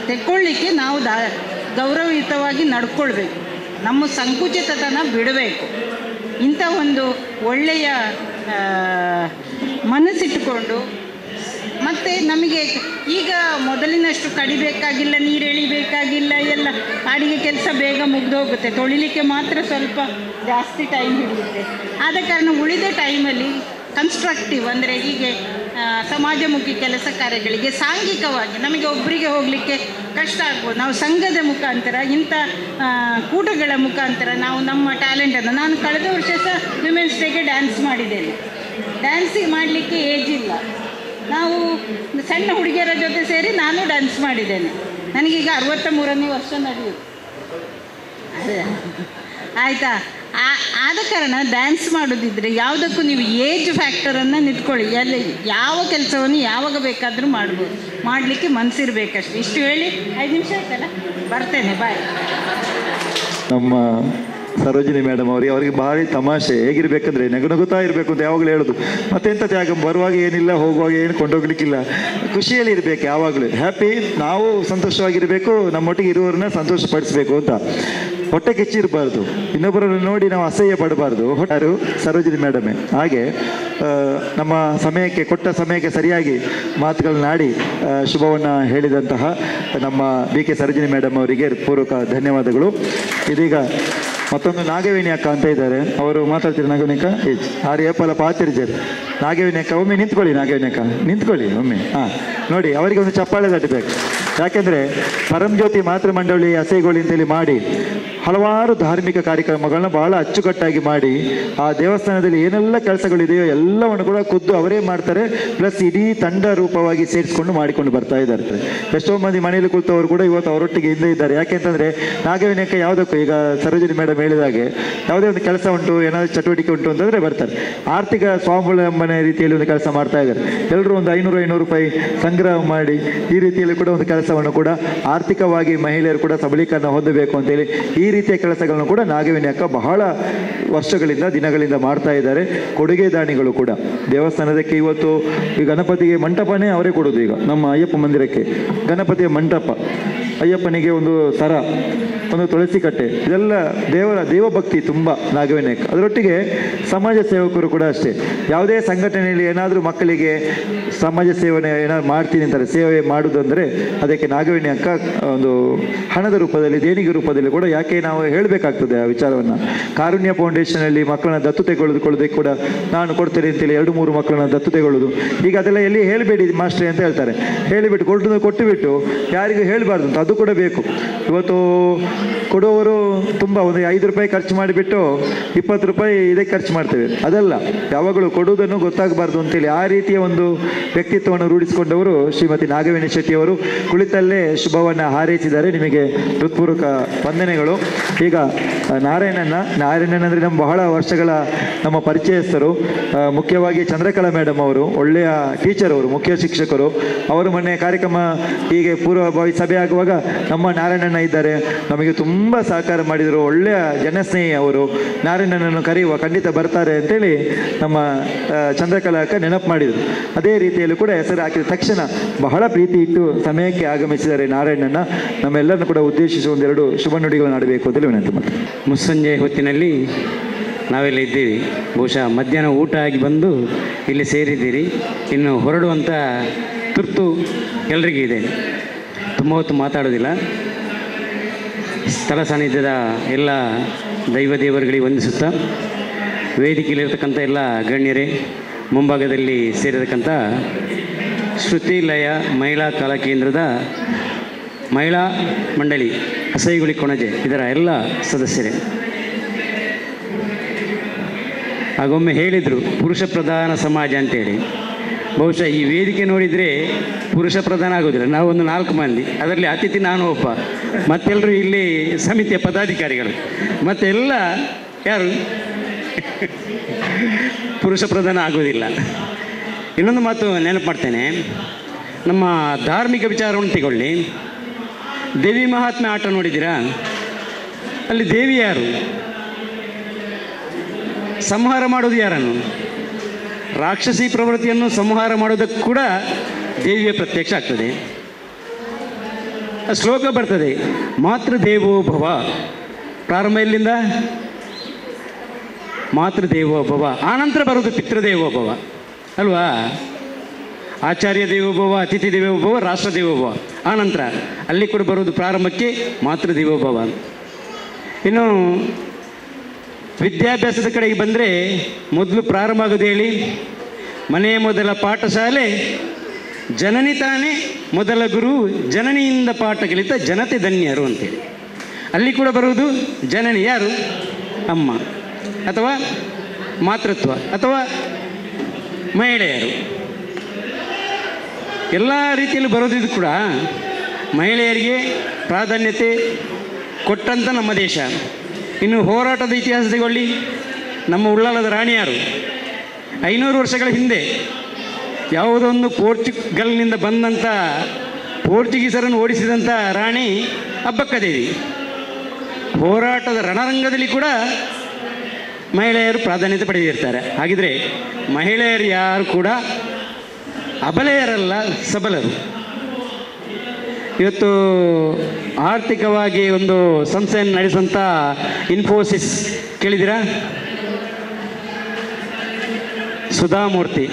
ತೆಕ್ಕೊಳ್ಳಿಕ್ಕೆ ನಾವು ಗೌರವಯುತವಾಗಿ ನಡ್ಕೊಳ್ಬೇಕು. ನಮ್ಮ ಸಂಕುಚಿತತನ ಬಿಡಬೇಕು. ಇಂಥ ಒಂದು ಒಳ್ಳೆಯ ಮನಸ್ಸಿಟ್ಟುಕೊಂಡು ಮತ್ತು ನಮಗೆ ಈಗ ಮೊದಲಿನಷ್ಟು ಕಡಿಬೇಕಾಗಿಲ್ಲ, ನೀರು ಎಳಿಬೇಕಾಗಿಲ್ಲ, ಎಲ್ಲ ಅಡಿಗೆ ಕೆಲಸ ಬೇಗ ಮುಗಿದೋಗುತ್ತೆ. ತೊಳಿಲಿಕ್ಕೆ ಮಾತ್ರ ಸ್ವಲ್ಪ ಜಾಸ್ತಿ ಟೈಮ್ ಹಿಡಿಯುತ್ತೆ. ಆದ ಕಾರಣ ಉಳಿದ ಟೈಮಲ್ಲಿ ಕನ್ಸ್ಟ್ರಕ್ಟಿವ್ ಅಂದರೆ ಹೀಗೆ ಸಮಾಜಮುಖಿ ಕೆಲಸ ಕಾರ್ಯಗಳಿಗೆ ಸಾಂಘಿಕವಾಗಿ ನಮಗೆ ಒಬ್ಬರಿಗೆ ಹೋಗಲಿಕ್ಕೆ ಕಷ್ಟ ಆಗ್ಬೋದು. ನಾವು ಸಂಘದ ಮುಖಾಂತರ ಇಂಥ ಕೂಟಗಳ ಮುಖಾಂತರ ನಾವು ನಮ್ಮ ಟ್ಯಾಲೆಂಟನ್ನು, ನಾನು ಕಳೆದ ವರ್ಷ ಸಹ ವಿಮೆನ್ಸ್ ಡೇಗೆ ಡ್ಯಾನ್ಸ್ ಮಾಡಿದ್ದೇನೆ. ಡ್ಯಾನ್ಸಿಗೆ ಮಾಡಲಿಕ್ಕೆ ಏಜ್ ಇಲ್ಲ. ನಾವು ಸಣ್ಣ ಹುಡುಗಿಯರ ಜೊತೆ ಸೇರಿ ನಾನು ಡ್ಯಾನ್ಸ್ ಮಾಡಿದ್ದೇನೆ. ನನಗೀಗ 63ನೇ ವರ್ಷ ನಡೆಯುತ್ತೆ. ಅದೇ ಆಯಿತಾ. ಆದ ಕಾರಣ ಡ್ಯಾನ್ಸ್ ಮಾಡೋದಿದ್ರೆ ಯಾವುದಕ್ಕೂ ನೀವು ಏಜ್ ಫ್ಯಾಕ್ಟರನ್ನು ನಿಂತ್ಕೊಳ್ಳಿ. ಯಾವ ಕೆಲಸವನ್ನು ಯಾವಾಗ ಬೇಕಾದರೂ ಮಾಡ್ಬೋದು, ಮಾಡಲಿಕ್ಕೆ ಮನಸ್ಸಿರ್ಬೇಕಷ್ಟೆ. ಇಷ್ಟು ಹೇಳಿ 5 ನಿಮಿಷ ಆಯ್ತಲ್ಲ, ಬರ್ತೇನೆ, ಬಾಯ್. ನಮ್ಮ ಸರೋಜಿನಿ ಮೇಡಮ್ ಅವರಿಗೆ ಭಾರಿ ತಮಾಷೆ. ಹೇಗಿರ್ಬೇಕಂದ್ರೆ ನಗುತ್ತಾ ಇರಬೇಕು ಅಂತ ಯಾವಾಗಲೂ ಹೇಳೋದು. ಮತ್ತೆಂಥ ತ್ಯಾಗ, ಬರುವಾಗ ಏನಿಲ್ಲ, ಹೋಗುವಾಗ ಏನು ಕೊಂಡೋಗ್ಲಿಕ್ಕಿಲ್ಲ, ಖುಷಿಯಲ್ಲಿ ಇರಬೇಕು ಯಾವಾಗಲೂ, ಹ್ಯಾಪಿ. ನಾವು ಸಂತೋಷವಾಗಿರಬೇಕು, ನಮ್ಮೊಟ್ಟಿಗೆ ಇರುವವರನ್ನ ಸಂತೋಷಪಡಿಸಬೇಕು ಅಂತ. ಹೊಟ್ಟೆ ಕಿಚ್ಚಿರಬಾರ್ದು, ಇನ್ನೊಬ್ಬರನ್ನು ನೋಡಿ ನಾವು ಅಸಹ್ಯ ಪಡಬಾರ್ದು. ಯಾರು? ಸರೋಜಿನಿ ಮೇಡಮೇ. ಹಾಗೆ ನಮ್ಮ ಸಮಯಕ್ಕೆ, ಕೊಟ್ಟ ಸಮಯಕ್ಕೆ ಸರಿಯಾಗಿ ಮಾತುಗಳನ್ನಾಡಿ ಶುಭವನ್ನು ಹೇಳಿದಂತಹ ನಮ್ಮ BK ಸರೋಜಿನಿ ಮೇಡಮ್ ಅವರಿಗೆ ಪೂರ್ವಕ ಧನ್ಯವಾದಗಳು. ಇದೀಗ ಮತ್ತೊಂದು ನಾಗವೇಣಿ ಅಕ್ಕ ಅಂತ ಇದ್ದಾರೆ, ಅವರು ಮಾತಾಡ್ತೀರಿ. ನಾಗವೇಣಿ ಅಕ್ಕ ಆರು ಏಪಲ ಪಾತಿರ್ಜರ್. ನಾಗವೇಣಿ ಅಕ್ಕ ಒಮ್ಮೆ ನಿಂತ್ಕೊಳ್ಳಿ. ನಾಗವೇಣಿ ಅಕ್ಕ ನಿಂತ್ಕೊಳ್ಳಿ ಒಮ್ಮೆ. ಹಾಂ, ನೋಡಿ, ಅವರಿಗೆ ಒಂದು ಚಪ್ಪಾಳೆ ತಟ್ಟಬೇಕು. ಯಾಕೆಂದರೆ ಪರಂಜ್ಯೋತಿ ಮಾತೃ ಮಂಡಳಿ ಹಸೆಗೋಳಿ ಅಂತೇಳಿ ಮಾಡಿ ಹಲವಾರು ಧಾರ್ಮಿಕ ಕಾರ್ಯಕ್ರಮಗಳನ್ನ ಬಹಳ ಅಚ್ಚುಕಟ್ಟಾಗಿ ಮಾಡಿ, ಆ ದೇವಸ್ಥಾನದಲ್ಲಿ ಏನೆಲ್ಲ ಕೆಲಸಗಳಿದೆಯೋ ಎಲ್ಲವನ್ನು ಕೂಡ ಖುದ್ದು ಅವರೇ ಮಾಡ್ತಾರೆ. ಪ್ಲಸ್ ಇಡೀ ತಂಡ ರೂಪವಾಗಿ ಸೇರಿಸ್ಕೊಂಡು ಮಾಡಿಕೊಂಡು ಬರ್ತಾ ಇದ್ದಾರೆ. ಎಷ್ಟೋ ಮಂದಿ ಮನೆಯಲ್ಲಿ ಕುಳಿತವರು ಕೂಡ ಇವತ್ತು ಅವರೊಟ್ಟಿಗೆ ಹಿಂದೆ ಇದ್ದಾರೆ. ಯಾಕೆಂತಂದರೆ ನಾಗವೇಣಿಯಕ್ಕೆ ಯಾವುದಕ್ಕೂ, ಈಗ ಸರೋಜಿನಿ ಮೇಡಮ್ ಹೇಳಿದಾಗೆ, ಯಾವುದೇ ಒಂದು ಕೆಲಸ ಉಂಟು, ಏನಾದರೂ ಚಟುವಟಿಕೆ ಉಂಟು ಅಂತಂದರೆ ಬರ್ತಾರೆ. ಆರ್ಥಿಕ ಸ್ವಾವಲಂಬನೆ ರೀತಿಯಲ್ಲಿ ಒಂದು ಕೆಲಸ ಮಾಡ್ತಾ ಇದ್ದಾರೆ. ಎಲ್ಲರೂ ಒಂದು 500 ರೂಪಾಯಿ ಸಂಗ್ರಹ ಮಾಡಿ ಈ ರೀತಿಯಲ್ಲಿ ಕೂಡ ಒಂದು ಕೆಲಸವನ್ನು ಕೂಡ ಆರ್ಥಿಕವಾಗಿ ಮಹಿಳೆಯರು ಕೂಡ ಸಬಲೀಕರಣ ಹೊಂದಬೇಕು ಅಂತೇಳಿ ಈ ರೀತಿಯ ಕೆಲಸಗಳನ್ನು ಕೂಡ ನಾಗವೇಣಿ ಅಕ್ಕ ಬಹಳ ವರ್ಷಗಳಿಂದ, ದಿನಗಳಿಂದ ಮಾಡ್ತಾ ಇದ್ದಾರೆ. ಕೊಡುಗೆ ದಾನಿಗಳು ಕೂಡ ದೇವಸ್ಥಾನದಕ್ಕೆ ಇವತ್ತು ಈ ಗಣಪತಿಗೆ ಮಂಟಪನೇ ಅವರೇ ಕೊಡೋದು. ಈಗ ನಮ್ಮ ಅಯ್ಯಪ್ಪ ಮಂದಿರಕ್ಕೆ ಗಣಪತಿಯ ಮಂಟಪ, ಅಯ್ಯಪ್ಪನಿಗೆ ಒಂದು ಸರ, ಒಂದು ತುಳಸಿ ಕಟ್ಟೆ, ಇದೆಲ್ಲ ದೇವಭಕ್ತಿ ತುಂಬ ನಾಗವೇಣಿ ಅಕ್ಕ. ಅದರೊಟ್ಟಿಗೆ ಸಮಾಜ ಸೇವಕರು ಕೂಡ ಅಷ್ಟೇ. ಯಾವುದೇ ಸಂಘಟನೆಯಲ್ಲಿ ಏನಾದರೂ ಮಕ್ಕಳಿಗೆ ಸಮಾಜ ಸೇವನೆ ಏನಾದ್ರು ಮಾಡ್ತೀನಿ ಅಂತಾರೆ, ಸೇವೆ ಮಾಡುವುದಂದರೆ ಅದಕ್ಕೆ ನಾಗವೇಣಿ ಅಕ್ಕ ಒಂದು ಹಣದ ರೂಪದಲ್ಲಿ, ದೇಣಿಗೆ ರೂಪದಲ್ಲಿ ಕೂಡ, ಯಾಕೆ ನಾವು ಹೇಳಬೇಕಾಗ್ತದೆ ಆ ವಿಚಾರವನ್ನು. ಕಾರುಣ್ಯ ಫೌಂಡೇಶನಲ್ಲಿ ಮಕ್ಕಳನ್ನ ದತ್ತು ತೆಗೊಳ್ಳೋದಕ್ಕೆ ಕೂಡ ನಾನು ಕೊಡ್ತೇನೆ ಅಂತೇಳಿ 2-3 ಮಕ್ಕಳನ್ನ ದತ್ತು ತೆಗೊಳ್ಳೋದು. ಈಗ ಅದೆಲ್ಲ ಎಲ್ಲಿ ಹೇಳಬೇಡಿ ಮಾಸ್ಟ್ರೇ ಅಂತ ಹೇಳ್ತಾರೆ. ಹೇಳಿಬಿಟ್ಟು ಕೊಟ್ಟುಬಿಟ್ಟು ಯಾರಿಗೂ ಹೇಳಬಾರ್ದು ಅಂತ. ಅದು ಕೂಡ ಬೇಕು. ಇವತ್ತು ಕೊಡುವವರು ತುಂಬ ಒಂದು 5 ರೂಪಾಯಿ ಖರ್ಚು ಮಾಡಿಬಿಟ್ಟು 20 ರೂಪಾಯಿ ಇದಕ್ಕೆ ಖರ್ಚು ಮಾಡ್ತೇವೆ. ಅದಲ್ಲ, ಯಾವಾಗಲೂ ಕೊಡುವುದನ್ನು ಗೊತ್ತಾಗಬಾರ್ದು ಅಂತೇಳಿ ಆ ರೀತಿಯ ಒಂದು ವ್ಯಕ್ತಿತ್ವವನ್ನು ರೂಢಿಸಿಕೊಂಡವರು ಶ್ರೀಮತಿ ನಾಗವೇಣಿ ಶೆಟ್ಟಿಯವರು ಕುಳಿತಲ್ಲೇ ಶುಭವನ್ನು ಹಾರೈಸಿದ್ದಾರೆ. ನಿಮಗೆ ಹೃತ್ಪೂರ್ವಕ ವಂದನೆಗಳು. ಈಗ ನಾರಾಯಣನ್ ಅಂದರೆ ನಮ್ಮ ಬಹಳ ವರ್ಷಗಳ ನಮ್ಮ ಪರಿಚಯಸ್ಥರು. ಮುಖ್ಯವಾಗಿ ಚಂದ್ರಕಲಾ ಮೇಡಮ್ ಅವರು ಒಳ್ಳೆಯ ಟೀಚರ್, ಅವರು ಮುಖ್ಯ ಶಿಕ್ಷಕರು. ಅವರು ಮೊನ್ನೆ ಕಾರ್ಯಕ್ರಮ ಹೀಗೆ ಪೂರ್ವಭಾವಿ ಸಭೆ ಆಗುವಾಗ ನಮ್ಮ ನಾರಾಯಣಣ್ಣ ಇದ್ದಾರೆ, ನಮಗೆ ತುಂಬ ಸಹಕಾರ ಮಾಡಿದರು. ಒಳ್ಳೆಯ ಜನಸ್ನೇಹಿ ಅವರು. ನಾರಾಯಣನನ್ನು ಕರೆಯುವ, ಖಂಡಿತ ಬರ್ತಾರೆ ಅಂತೇಳಿ ನಮ್ಮ ಚಂದ್ರಕಲಾಕ ನೆನಪು ಮಾಡಿದರು. ಅದೇ ರೀತಿಯಲ್ಲೂ ಕೂಡ ಹೆಸರು ಹಾಕಿದ ತಕ್ಷಣ ಬಹಳ ಪ್ರೀತಿ ಇಟ್ಟು ಸಮಯಕ್ಕೆ ಆಗಮಿಸಿದ್ದಾರೆ ನಾರಾಯಣಣ್ಣ. ನಮ್ಮೆಲ್ಲರನ್ನು ಕೂಡ ಉದ್ದೇಶಿಸಿ ಒಂದೆರಡು ಶುಭ ನುಡಿಗಳನ್ನು ಆಡಬೇಕು ಅಂತೇಳಿ ವಿನಂತಿ ಮಾಡ್ತೀನಿ. ಮುಸ್ಸಂಜೆ ಹೊತ್ತಿನಲ್ಲಿ ನಾವೆಲ್ಲ ಇದ್ದೀವಿ. ಬಹುಶಃ ಮಧ್ಯಾಹ್ನ ಊಟ ಆಗಿ ಬಂದು ಇಲ್ಲಿ ಸೇರಿದ್ದೀರಿ. ಇನ್ನು ಹೊರಡುವಂಥ ತುರ್ತು ಎಲ್ರಿಗೂ ಇದೆ. ತುಂಬ ಹೊತ್ತು ಮಾತಾಡೋದಿಲ್ಲ. ಸ್ಥಳ ಸಾನ್ನಿಧ್ಯದ ಎಲ್ಲ ದೇವರುಗಳಿಗೆ ವಂದಿಸುತ್ತಾ, ವೇದಿಕೆಯಲ್ಲಿರ್ತಕ್ಕಂಥ ಎಲ್ಲ ಗಣ್ಯರೇ, ಮುಂಭಾಗದಲ್ಲಿ ಸೇರಿರತಕ್ಕಂಥ ಶ್ರುತಿಲಯ ಮಹಿಳಾ ಕಲಾ ಕೇಂದ್ರದ ಮಹಿಳಾ ಮಂಡಳಿ ಹಸೈಗುಳಿ ಕೊಣಜೆ ಇದರ ಎಲ್ಲ ಸದಸ್ಯರೇ, ಆಗೊಮ್ಮೆ ಹೇಳಿದರು ಪುರುಷ ಪ್ರಧಾನ ಸಮಾಜ ಅಂತೇಳಿ. ಬಹುಶಃ ಈ ವೇದಿಕೆ ನೋಡಿದರೆ ಪುರುಷ ಪ್ರಧಾನ ಆಗೋದಿಲ್ಲ. ನಾವೊಂದು 4 ಮಂದಿ, ಅದರಲ್ಲಿ ಅತಿಥಿ ನಾನು ಒಬ್ಬ, ಮತ್ತೆಲ್ಲರೂ ಇಲ್ಲಿ ಸಮಿತಿಯ ಪದಾಧಿಕಾರಿಗಳು, ಮತ್ತೆಲ್ಲ ಯಾರು ಪುರುಷ ಪ್ರಧಾನ ಆಗೋದಿಲ್ಲ. ಇನ್ನೊಂದು ಮಾತು ನೆನಪು ಮಾಡ್ತೇನೆ. ನಮ್ಮ ಧಾರ್ಮಿಕ ವಿಚಾರವನ್ನು ತಗೊಳ್ಳಿ. ದೇವಿ ಮಹಾತ್ಮೆ ಆಟ ನೋಡಿದ್ದೀರಾ? ಅಲ್ಲಿ ದೇವಿ ಯಾರು? ಸಂಹಾರ ಮಾಡೋದು ಯಾರನ್ನು? ರಾಕ್ಷಸಿ ಪ್ರವೃತ್ತಿಯನ್ನು ಸಂಹಾರ ಮಾಡೋದಕ್ಕೆ ಕೂಡ ದೇವಿಯ ಪ್ರತ್ಯಕ್ಷ ಆಗ್ತದೆ. ಶ್ಲೋಕ ಬರ್ತದೆ, ಮಾತೃದೇವೋ ಭವ. ಪ್ರಾರಂಭ ಎಲ್ಲಿಂದ? ಮಾತೃದೇವೋ ಭವ. ಆನಂತರ ಬರೋದು ಪಿತೃದೇವೋ ಭವ ಅಲ್ವಾ? ಆಚಾರ್ಯ ದೇವೋಭವ, ಅತಿಥಿ ದೇವೋಭವ, ರಾಷ್ಟ್ರ ದೇವೋಭವ. ಆನಂತರ ಅಲ್ಲಿ ಕೂಡ ಬರುವುದು ಪ್ರಾರಂಭಕ್ಕೆ ಮಾತೃ ದೇವೋಭವ. ಇನ್ನು ವಿದ್ಯಾಭ್ಯಾಸದ ಕಡೆಗೆ ಬಂದರೆ ಮೊದಲು ಪ್ರಾರಂಭ ಆಗೋದು ಹೇಳಿ, ಮನೆಯ ಮೊದಲ ಪಾಠಶಾಲೆ ಜನನಿ ತಾನೇ ಮೊದಲ ಗುರು, ಜನನಿಯಿಂದ ಪಾಠ ಕಲಿತ ಜನತೆ ಧನ್ಯರು ಅಂತೇಳಿ. ಅಲ್ಲಿ ಕೂಡ ಬರುವುದು ಜನನಿ ಯಾರು? ಅಮ್ಮ ಅಥವಾ ಮಾತೃತ್ವ ಅಥವಾ ಮಹಿಳೆಯರು. ಎಲ್ಲ ರೀತಿಯಲ್ಲಿ ಬರೋದಿದ್ದು ಕೂಡ ಮಹಿಳೆಯರಿಗೆ ಪ್ರಾಧಾನ್ಯತೆ ಕೊಟ್ಟಂಥ ನಮ್ಮ ದೇಶ. ಇನ್ನು ಹೋರಾಟದ ಇತಿಹಾಸ ತಗೊಳ್ಳಿ, ನಮ್ಮ ಉಳ್ಳಾಲದ ರಾಣಿಯಾರು 500 ವರ್ಷಗಳ ಹಿಂದೆ ಯಾವುದೋ ಒಂದು ಪೋರ್ಚುಗಲ್ನಿಂದ ಬಂದಂಥ ಪೋರ್ಚುಗೀಸರನ್ನು ಓಡಿಸಿದಂಥ ರಾಣಿ ಅಬ್ಬಕ್ಕದೇವಿ. ಹೋರಾಟದ ರಣರಂಗದಲ್ಲಿ ಕೂಡ ಮಹಿಳೆಯರು ಪ್ರಾಧಾನ್ಯತೆ ಪಡೆದಿರ್ತಾರೆ. ಹಾಗಿದ್ರೆ ಮಹಿಳೆಯರು ಯಾರು ಕೂಡ ಅಬಲೆಯರಲ್ಲ, ಸಬಲರು. ಇವತ್ತು ಆರ್ಥಿಕವಾಗಿ ಒಂದು ಸಂಸ್ಥೆಯನ್ನು ನಡೆಸುವಂಥ ಇನ್ಫೋಸಿಸ್ ಕೇಳಿದ್ದೀರಾ? ಸುಧಾಮೂರ್ತಿ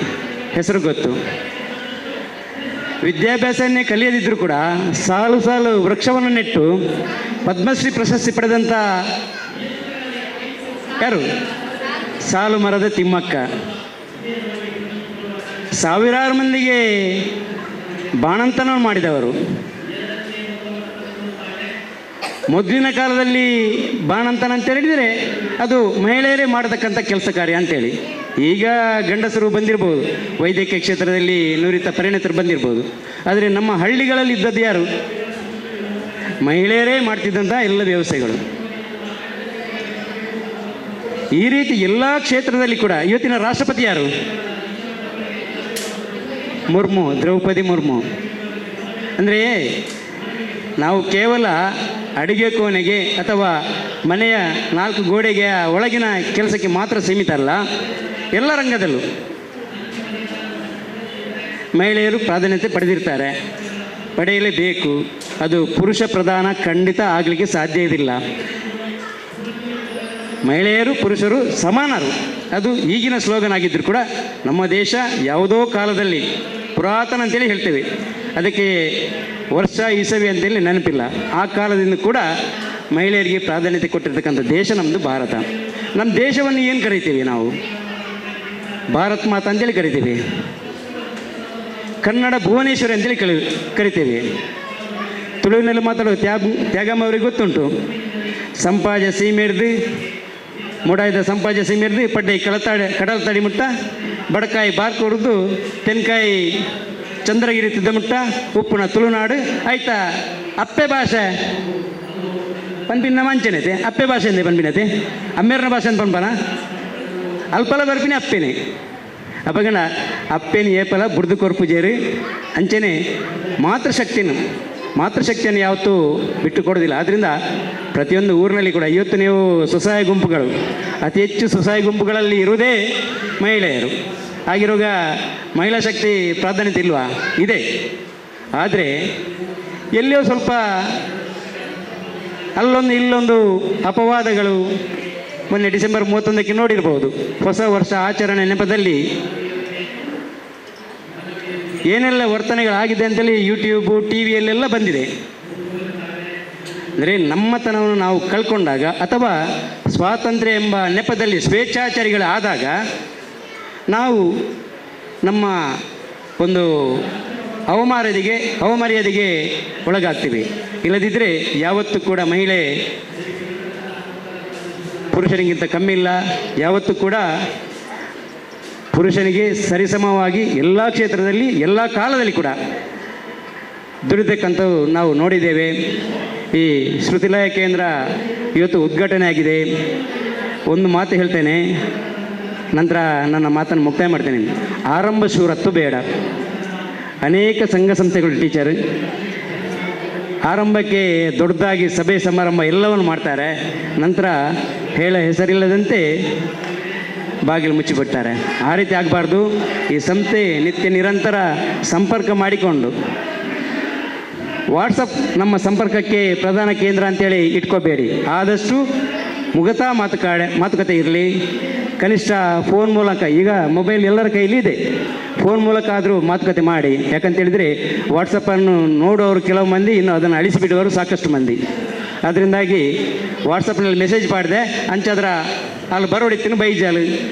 ಹೆಸರು ಗೊತ್ತು. ವಿದ್ಯಾಭ್ಯಾಸವನ್ನೇ ಕಲಿಯದಿದ್ದರೂ ಕೂಡ ಸಾಲು ಸಾಲು ವೃಕ್ಷವನ್ನು ನೆಟ್ಟು ಪದ್ಮಶ್ರೀ ಪ್ರಶಸ್ತಿ ಪಡೆದಂಥ ಯಾರು? ಸಾಲು ಮರದ ತಿಮ್ಮಕ್ಕ. ಸಾವಿರಾರು ಮಂದಿಗೆ ಬಾಣಂತನ ಮಾಡಿದವರು. ಮೊದಲಿನ ಕಾಲದಲ್ಲಿ ಬಾಣಂತನ ಅಂತ ಹೇಳಿದರೆ ಅದು ಮಹಿಳೆಯರೇ ಮಾಡತಕ್ಕಂಥ ಕೆಲಸ ಕಾರ್ಯ ಅಂತೇಳಿ. ಈಗ ಗಂಡಸರು ಬಂದಿರ್ಬೋದು, ವೈದ್ಯಕೀಯ ಕ್ಷೇತ್ರದಲ್ಲಿ ನುರಿತ ಪರಿಣಿತರು ಬಂದಿರ್ಬೋದು. ಆದರೆ ನಮ್ಮ ಹಳ್ಳಿಗಳಲ್ಲಿ ಇದ್ದದ್ದು ಯಾರು? ಮಹಿಳೆಯರೇ ಮಾಡ್ತಿದ್ದಂಥ ಎಲ್ಲ ವ್ಯವಸ್ಥೆಗಳು. ಈ ರೀತಿ ಎಲ್ಲ ಕ್ಷೇತ್ರದಲ್ಲಿ ಕೂಡ ಇವತ್ತಿನ ರಾಷ್ಟ್ರಪತಿ ಯಾರು? ಮುರ್ಮು, ದ್ರೌಪದಿ ಮುರ್ಮು. ಅಂದರೆ ನಾವು ಕೇವಲ ಅಡುಗೆ ಕೋಣೆಗೆ ಅಥವಾ ಮನೆಯ 4 ಗೋಡೆಗೆ ಒಳಗಿನ ಕೆಲಸಕ್ಕೆ ಮಾತ್ರ ಸೀಮಿತ ಅಲ್ಲ, ಎಲ್ಲ ರಂಗದಲ್ಲೂ ಮಹಿಳೆಯರು ಪ್ರಾಧಾನ್ಯತೆ ಪಡೆದಿರ್ತಾರೆ, ಪಡೆಯಲೇಬೇಕು. ಅದು ಪುರುಷ ಪ್ರಧಾನ ಖಂಡಿತ ಆಗಲಿಕ್ಕೆ ಸಾಧ್ಯ ಇದಿಲ್ಲ. ಮಹಿಳೆಯರು ಪುರುಷರು ಸಮಾನರು, ಅದು ಈಗಿನ ಸ್ಲೋಗನ್ ಆಗಿದ್ದರೂ ಕೂಡ ನಮ್ಮ ದೇಶ ಯಾವುದೋ ಕಾಲದಲ್ಲಿ ಪುರಾತನ ಅಂತೇಳಿ ಹೇಳ್ತೇವೆ, ಅದಕ್ಕೆ ವರ್ಷ ಇಸವಿ ಅಂತೇಳಿ ನೆನಪಿಲ್ಲ. ಆ ಕಾಲದಿಂದ ಕೂಡ ಮಹಿಳೆಯರಿಗೆ ಪ್ರಾಧಾನ್ಯತೆ ಕೊಟ್ಟಿರ್ತಕ್ಕಂಥ ದೇಶ ನಮ್ಮದು ಭಾರತ. ನಮ್ಮ ದೇಶವನ್ನು ಏನು ಕರಿತೀವಿ ನಾವು? ಭಾರತ್ ಮಾತಾ ಅಂತೇಳಿ ಕರಿತೀವಿ. ಕನ್ನಡ ಭುವನೇಶ್ವರಿ ಅಂತೇಳಿ ಕರಿತೇವೆ. ತುಳುವಿನಲ್ಲಿ ಮಾತಾಡೋ ತ್ಯಾಗಮ್ಮ ಅವರಿಗೆ ಗೊತ್ತುಂಟು. ಸಂಪಾಜ ಸೀಮೆರ್ದು ಮುಡಾಯ್ದ ಸಂಪಾಜ ಸೀಮೆರ್ದು ಪಡ್ಡೆ ಕಡಲ ತಡಿ ಮುಟ್ಟ ಬಡಕಾಯಿ ಬಾರ್ಕ್ ಹೊಡೆದು ತೆನ್ಕಾಯಿ ಚಂದ್ರಗಿರಿ ತಿದ್ದ ಮುಟ್ಟ ಉಪ್ಪುನ ತುಳುನಾಡು ಆಯ್ತಾ. ಅಪ್ಪೆ ಭಾಷೆ ಪನ್ಪಿನ ಮಂಚನೈತೆ, ಅಪ್ಪೆ ಭಾಷೆ ಅಂದೆ ಪನ್ಪಿನತೆ, ಅಮ್ಮೇರನ ಭಾಷೆ ಅಂತ ಪನ್ಪನ ಅಲ್ಪಲ ಬರ್ಪಿನಿ ಅಪ್ಪೇನೆ ಅಪ್ಪಗಂಡ ಅಪ್ಪೇನು ಏಪಲ ಬುಡ್ದು ಕೊರ್ಪುಜೇರಿ ಅಂಚೆನೆ ಮಾತೃಶಕ್ತಿಯನ್ನು ಯಾವತ್ತೂ ಬಿಟ್ಟು ಕೊಡೋದಿಲ್ಲ. ಆದ್ದರಿಂದ ಪ್ರತಿಯೊಂದು ಊರಿನಲ್ಲಿ ಕೂಡ ಇವತ್ತು ನೀವು ಸ್ವಸಹಾಯ ಗುಂಪುಗಳು, ಅತಿ ಹೆಚ್ಚು ಸ್ವಸಹಾಯ ಗುಂಪುಗಳಲ್ಲಿ ಇರುವುದೇ ಮಹಿಳೆಯರು. ಆಗಿರುವಾಗ ಮಹಿಳಾ ಶಕ್ತಿ ಪ್ರಾಧಾನ್ಯತೆ ಇಲ್ವಾ? ಇದೆ. ಆದರೆ ಎಲ್ಲಿಯೋ ಸ್ವಲ್ಪ ಅಲ್ಲೊಂದು ಇಲ್ಲೊಂದು ಅಪವಾದಗಳು. ಮೊನ್ನೆ ಡಿಸೆಂಬರ್ 31ಕ್ಕೆ ನೋಡಿರ್ಬೋದು, ಹೊಸ ವರ್ಷ ಆಚರಣೆ ನೆಪದಲ್ಲಿ ಏನೆಲ್ಲ ವರ್ತನೆಗಳಾಗಿದೆ ಅಂತೇಳಿ ಯೂಟ್ಯೂಬು TV ಯಲ್ಲೆಲ್ಲ ಬಂದಿದೆ. ಅಂದರೆ ನಮ್ಮತನವನ್ನು ನಾವು ಕಳ್ಕೊಂಡಾಗ ಅಥವಾ ಸ್ವಾತಂತ್ರ್ಯ ಎಂಬ ನೆಪದಲ್ಲಿ ಸ್ವೇಚ್ಛಾಚಾರಿಗಳಾದಾಗ ನಾವು ನಮ್ಮ ಒಂದು ಅವಮರ್ಯಾದೆಗೆ ಒಳಗಾಗ್ತೀವಿ. ಇಲ್ಲದಿದ್ದರೆ ಯಾವತ್ತೂ ಕೂಡ ಮಹಿಳೆ ಪುರುಷನಿಗಿಂತ ಕಮ್ಮಿ ಇಲ್ಲ. ಯಾವತ್ತೂ ಕೂಡ ಪುರುಷನಿಗೆ ಸರಿಸಮವಾಗಿ ಎಲ್ಲ ಕ್ಷೇತ್ರದಲ್ಲಿ ಎಲ್ಲ ಕಾಲದಲ್ಲಿ ಕೂಡ ದುಡಿತಕ್ಕಂಥವು ನಾವು ನೋಡಿದ್ದೇವೆ. ಈ ಶ್ರುತಿಲಯ ಕೇಂದ್ರ ಇವತ್ತು ಉದ್ಘಾಟನೆ ಆಗಿದೆ. ಒಂದು ಮಾತು ಹೇಳ್ತೇನೆ, ನಂತರ ನನ್ನ ಮಾತನ್ನು ಮುಕ್ತಾಯ ಮಾಡ್ತೇನೆ. ಆರಂಭ ಶೂರತ್ವ ಬೇಡ. ಅನೇಕ ಸಂಘ ಸಂಸ್ಥೆಗಳು ಟೀಚರ್ ಆರಂಭಕ್ಕೆ ದೊಡ್ಡದಾಗಿ ಸಭೆ ಸಮಾರಂಭ ಎಲ್ಲವನ್ನು ಮಾಡ್ತಾರೆ, ನಂತರ ಹೇಳ ಹೆಸರಿಲ್ಲದಂತೆ ಬಾಗಿಲು ಮುಚ್ಚಿಬಿಡ್ತಾರೆ. ಆ ರೀತಿ ಆಗಬಾರ್ದು. ಈ ಸಂಸ್ಥೆ ನಿತ್ಯ ನಿರಂತರ ಸಂಪರ್ಕ ಮಾಡಿಕೊಂಡು ವಾಟ್ಸಪ್ ನಮ್ಮ ಸಂಪರ್ಕಕ್ಕೆ ಪ್ರಧಾನ ಕೇಂದ್ರ ಅಂತೇಳಿ ಇಟ್ಕೋಬೇಡಿ. ಆದಷ್ಟು ಮುಗತಾ ಮಾತುಕತೆ ಇರಲಿ, ಕನಿಷ್ಠ ಫೋನ್ ಮೂಲಕ, ಈಗ ಮೊಬೈಲ್ ಎಲ್ಲರ ಕೈಲಿ ಇದೆ, ಫೋನ್ ಮೂಲಕ ಆದರೂ ಮಾತುಕತೆ ಮಾಡಿ. ಯಾಕಂತೇಳಿದರೆ ವಾಟ್ಸಪ್ಪನ್ನು ನೋಡೋರು ಕೆಲವು ಮಂದಿ, ಇನ್ನು ಅದನ್ನು ಅಳಿಸಿಬಿಡುವವರು ಸಾಕಷ್ಟು ಮಂದಿ. ಅದರಿಂದಾಗಿ ವಾಟ್ಸಪ್ನಲ್ಲಿ ಮೆಸೇಜ್ ಮಾಡಿದೆ ಅಂಚಾದ್ರ ಅಲ್ಲಿ ಬರೋಡಿತ್ತಿನ ಬೈಜಾಲು.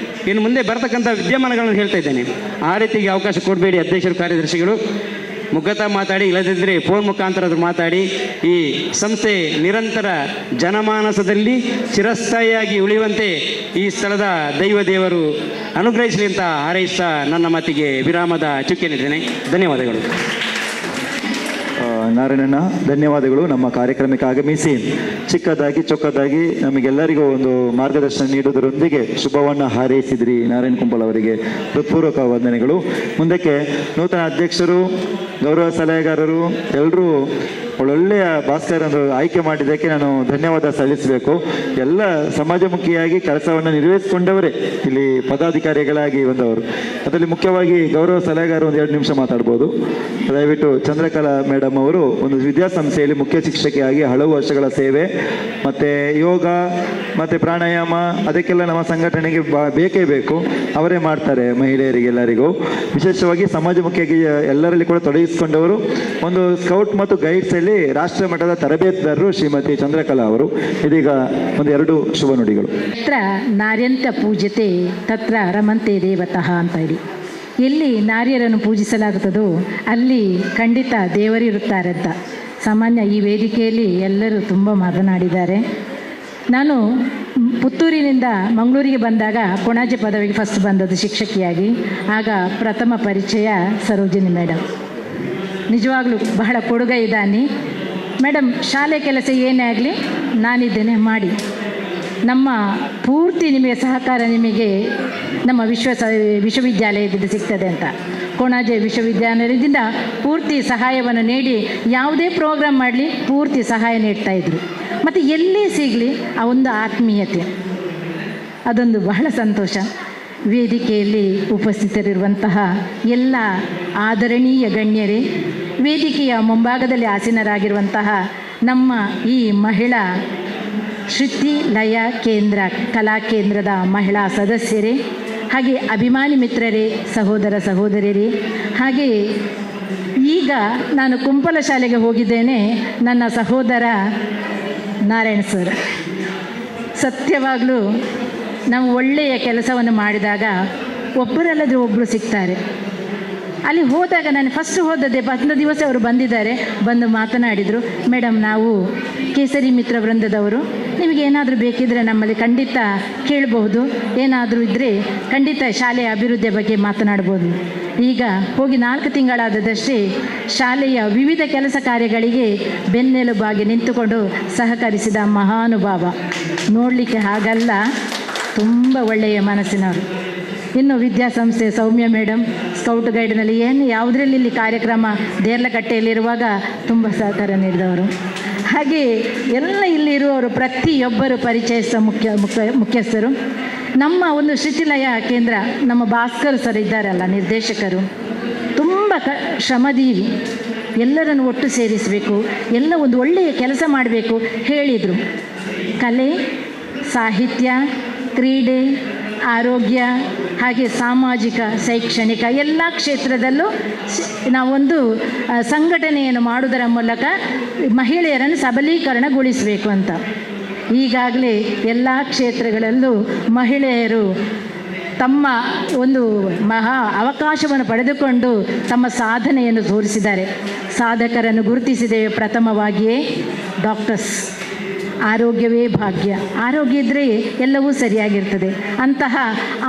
ಇನ್ನು ಮುಂದೆ ಬರ್ತಕ್ಕಂಥ ವಿದ್ಯಮಾನಗಳನ್ನು ಹೇಳ್ತಾ ಇದ್ದೇನೆ. ಆ ರೀತಿಗೆ ಅವಕಾಶ ಕೊಡಬೇಡಿ ಅಧ್ಯಕ್ಷರು, ಕಾರ್ಯದರ್ಶಿಗಳು. ಮುಖತಃ ಮಾತಾಡಿ, ಇಲ್ಲದಿದ್ದರೆ ಫೋನ್ ಮುಖಾಂತರ ಮಾತಾಡಿ. ಈ ಸಂಸ್ಥೆ ನಿರಂತರ ಜನಮಾನಸದಲ್ಲಿ ಚಿರಸ್ಥಾಯಿಯಾಗಿ ಉಳಿಯುವಂತೆ ಈ ಸ್ಥಳದ ದೇವರು ಅನುಗ್ರಹಿಸಲಿ ಅಂತ ಹಾರೈಸ್ತಾ ನನ್ನ ಮಾತಿಗೆ ವಿರಾಮದ ಚುಕ್ಕೆ ನೀಡಿದ್ದೇನೆ. ಧನ್ಯವಾದಗಳು. ನಾರಾಯಣಣ್ಣ, ಧನ್ಯವಾದಗಳು. ನಮ್ಮ ಕಾರ್ಯಕ್ರಮಕ್ಕೆ ಆಗಮಿಸಿ ಚಿಕ್ಕದಾಗಿ ಚೊಕ್ಕದಾಗಿ ನಮಗೆಲ್ಲರಿಗೂ ಒಂದು ಮಾರ್ಗದರ್ಶನ ನೀಡುವುದರೊಂದಿಗೆ ಶುಭವನ್ನು ಹಾರೈಸಿದ್ರಿ. ನಾರಾಯಣ್ ಕುಂಪಲ್ ಅವರಿಗೆ ಹೃತ್ಪೂರ್ವಕ ವಂದನೆಗಳು. ಮುಂದಕ್ಕೆ ನೂತನ ಅಧ್ಯಕ್ಷರು, ಗೌರವ ಸಲಹೆಗಾರರು ಎಲ್ಲರೂ ಒಳ್ಳೊಳ್ಳೆಯ ಭಾಸ್ಕರನ್ನು ಆಯ್ಕೆ ಮಾಡಿದ್ದಕ್ಕೆ ನಾನು ಧನ್ಯವಾದ ಸಲ್ಲಿಸಬೇಕು. ಎಲ್ಲ ಸಮಾಜಮುಖಿಯಾಗಿ ಕೆಲಸವನ್ನು ನಿರ್ವಹಿಸಿಕೊಂಡವರೇ ಇಲ್ಲಿ ಪದಾಧಿಕಾರಿಗಳಾಗಿ ಬಂದವರು. ಅದರಲ್ಲಿ ಮುಖ್ಯವಾಗಿ ಗೌರವ ಸಲಹೆಗಾರರು ಒಂದು 2 ನಿಮಿಷ ಮಾತಾಡ್ಬೋದು. ದಯವಿಟ್ಟು ಚಂದ್ರಕಲಾ ಮೇಡಮ್ ಅವರು ಒಂದು ವಿದ್ಯಾಸಂಸ್ಥೆಯಲ್ಲಿ ಮುಖ್ಯ ಶಿಕ್ಷಕಿಯಾಗಿ ಹಲವು ವರ್ಷಗಳ ಸೇವೆ, ಮತ್ತು ಯೋಗ ಮತ್ತು ಪ್ರಾಣಾಯಾಮ ಅದಕ್ಕೆಲ್ಲ ನಮ್ಮ ಸಂಘಟನೆಗೆ ಬೇಕೇ ಬೇಕು. ಅವರೇ ಮಾಡ್ತಾರೆ ಮಹಿಳೆಯರಿಗೆಲ್ಲರಿಗೂ. ವಿಶೇಷವಾಗಿ ಸಮಾಜಮುಖಿಯಾಗಿ ಎಲ್ಲರಲ್ಲಿ ಕೂಡ ತೊಡಗಿಸಿಕೊಂಡವರು. ಒಂದು ಸ್ಕೌಟ್ ಮತ್ತು ಗೈಡ್ಸಲ್ಲಿ ರಾಷ್ಟ್ರ ಮಟ್ಟದ ತರಬೇತುದಾರರು ಶ್ರೀಮತಿ ಚಂದ್ರಕಲಾ ಅವರು. ಇದೀಗ ಒಂದು 2 ಶುಭ ನುಡಿಗಳು. ಯತ್ರ ನಾರ್ಯಂತ ಪೂಜ್ಯತೆ ತತ್ರ ರಮಂತೆ ದೇವತಃ ಅಂತ ಹೇಳಿ, ಎಲ್ಲಿ ನಾರ್ಯರನ್ನು ಪೂಜಿಸಲಾಗುತ್ತದೋ ಅಲ್ಲಿ ಖಂಡಿತ ದೇವರಿರುತ್ತಾರೆ ಅಂತ. ಸಾಮಾನ್ಯ ಈ ವೇದಿಕೆಯಲ್ಲಿ ಎಲ್ಲರೂ ತುಂಬ ಮಾತನಾಡಿದ್ದಾರೆ. ನಾನು ಪುತ್ತೂರಿನಿಂದ ಮಂಗಳೂರಿಗೆ ಬಂದಾಗ ಕೊಣಾಜೆ ಪದವಿಗೆ ಫಸ್ಟ್ ಬಂದದ್ದು ಶಿಕ್ಷಕಿಯಾಗಿ. ಆಗ ಪ್ರಥಮ ಪರಿಚಯ ಸರೋಜಿನಿ ಮೇಡಮ್. ನಿಜವಾಗ್ಲೂ ಬಹಳ ಕೊಡುಗೆ ಇದ್ದಾನೆ ಮೇಡಮ್. ಶಾಲೆ ಕೆಲಸ ಏನೇ ಆಗಲಿ ನಾನಿದ್ದೇನೆ ಮಾಡಿ, ನಮ್ಮ ಪೂರ್ತಿ ನಿಮಗೆ ಸಹಕಾರ ನಿಮಗೆ ನಮ್ಮ ವಿಶ್ವವಿದ್ಯಾಲಯದಿಂದ ಸಿಗ್ತದೆ ಅಂತ. ಕೊಣಾಜೆ ವಿಶ್ವವಿದ್ಯಾಲಯದಿಂದ ಪೂರ್ತಿ ಸಹಾಯವನ್ನು ನೀಡಿ ಯಾವುದೇ ಪ್ರೋಗ್ರಾಮ್ ಮಾಡಲಿ ಪೂರ್ತಿ ಸಹಾಯ ನೀಡ್ತಾಯಿದ್ರು. ಮತ್ತು ಎಲ್ಲೇ ಸಿಗಲಿ ಆ ಒಂದು ಆತ್ಮೀಯತೆ, ಅದೊಂದು ಬಹಳ ಸಂತೋಷ. ವೇದಿಕೆಯಲ್ಲಿ ಉಪಸ್ಥಿತರಿರುವಂತಹ ಎಲ್ಲ ಆದರಣೀಯ ಗಣ್ಯರೇ, ವೇದಿಕೆಯ ಮುಂಭಾಗದಲ್ಲಿ ಆಸೀನರಾಗಿರುವಂತಹ ನಮ್ಮ ಈ ಮಹಿಳಾ ಶ್ರುತಿ ಲಯ ಕೇಂದ್ರ ಕಲಾ ಕೇಂದ್ರದ ಮಹಿಳಾ ಸದಸ್ಯರೇ, ಹಾಗೆ ಅಭಿಮಾನಿ ಮಿತ್ರರೇ, ಸಹೋದರ ಸಹೋದರಿಯರೇ, ಹಾಗೆ ಈಗ ನಾನು ಕುಂಪಲ ಶಾಲೆಗೆ ಹೋಗಿದ್ದೇನೆ. ನನ್ನ ಸಹೋದರ ನಾರಾಯಣ್ ಸರ್, ಸತ್ಯವಾಗಲೂ ನಾವು ಒಳ್ಳೆಯ ಕೆಲಸವನ್ನು ಮಾಡಿದಾಗ ಒಬ್ಬರಲ್ಲದೆ ಒಬ್ಬರು ಸಿಗ್ತಾರೆ. ಅಲ್ಲಿ ಹೋದಾಗ ನಾನು ಫಸ್ಟ್ ಹೋದದ್ದೇ 15 ದಿವಸ ಅವರು ಬಂದಿದ್ದಾರೆ. ಬಂದು ಮಾತನಾಡಿದರು, ಮೇಡಮ್ ನಾವು ಕೇಸರಿ ಮಿತ್ರ ವೃಂದದವರು, ನಿಮಗೆ ಏನಾದರೂ ಬೇಕಿದ್ದರೆ ನಮ್ಮಲ್ಲಿ ಖಂಡಿತ ಕೇಳಬಹುದು, ಏನಾದರೂ ಇದ್ದರೆ ಖಂಡಿತ ಶಾಲೆಯ ಅಭಿವೃದ್ಧಿಯ ಬಗ್ಗೆ ಮಾತನಾಡ್ಬೋದು. ಈಗ ಹೋಗಿ 4 ತಿಂಗಳಾದದಷ್ಟೇ ಶಾಲೆಯ ವಿವಿಧ ಕೆಲಸ ಕಾರ್ಯಗಳಿಗೆ ಬೆನ್ನೆಲುಬಾಗಿ ನಿಂತುಕೊಂಡು ಸಹಕರಿಸಿದ ಮಹಾನುಭಾವ. ನೋಡಲಿಕ್ಕೆ ಹಾಗಲ್ಲ, ತುಂಬ ಒಳ್ಳೆಯ ಮನಸ್ಸಿನವರು. ಇನ್ನು ವಿದ್ಯಾಸಂಸ್ಥೆ ಸೌಮ್ಯ ಮೇಡಮ್ ಸ್ಕೌಟ್ ಗೈಡ್ನಲ್ಲಿ ಯಾವುದರಲ್ಲಿ ಇಲ್ಲಿ ಕಾರ್ಯಕ್ರಮ ದೇರ್ಲಕಟ್ಟೆಯಲ್ಲಿರುವಾಗ ತುಂಬ ಸಹಕಾರ ನೀಡಿದವರು. ಹಾಗೆ ಎಲ್ಲ ಇಲ್ಲಿರುವವರು ಪ್ರತಿಯೊಬ್ಬರು ಪರಿಚಯಿಸಿದ ಮುಖ್ಯಸ್ಥರು. ನಮ್ಮ ಒಂದು ಶ್ರುತಿಲಯ ಕೇಂದ್ರ, ನಮ್ಮ ಭಾಸ್ಕರ್ ಸರ್ ಇದ್ದಾರಲ್ಲ ನಿರ್ದೇಶಕರು, ತುಂಬ ಶ್ರಮದೀವಿ. ಎಲ್ಲರನ್ನು ಒಟ್ಟು ಸೇರಿಸಬೇಕು, ಎಲ್ಲ ಒಂದು ಒಳ್ಳೆಯ ಕೆಲಸ ಮಾಡಬೇಕು ಹೇಳಿದರು. ಕಲೆ, ಸಾಹಿತ್ಯ, ಕ್ರೀಡೆ, ಆರೋಗ್ಯ, ಹಾಗೆ ಸಾಮಾಜಿಕ, ಶೈಕ್ಷಣಿಕ ಎಲ್ಲ ಕ್ಷೇತ್ರದಲ್ಲೂ ನಾವೊಂದು ಸಂಘಟನೆಯನ್ನು ಮಾಡುವುದರ ಮೂಲಕ ಮಹಿಳೆಯರನ್ನು ಸಬಲೀಕರಣಗೊಳಿಸಬೇಕು ಅಂತ. ಈಗಾಗಲೇ ಎಲ್ಲ ಕ್ಷೇತ್ರಗಳಲ್ಲೂ ಮಹಿಳೆಯರು ತಮ್ಮ ಒಂದು ಮಹಾ ಅವಕಾಶವನ್ನು ಪಡೆದುಕೊಂಡು ತಮ್ಮ ಸಾಧನೆಯನ್ನು ತೋರಿಸಿದ್ದಾರೆ. ಸಾಧಕರನ್ನು ಗುರುತಿಸಿದ್ದೇವೆ. ಪ್ರಥಮವಾಗಿಯೇ ಡಾಕ್ಟರ್ಸ್. ಆರೋಗ್ಯವೇ ಭಾಗ್ಯ, ಆರೋಗ್ಯ ಇದ್ದರೆ ಎಲ್ಲವೂ ಸರಿಯಾಗಿರ್ತದೆ. ಅಂತಹ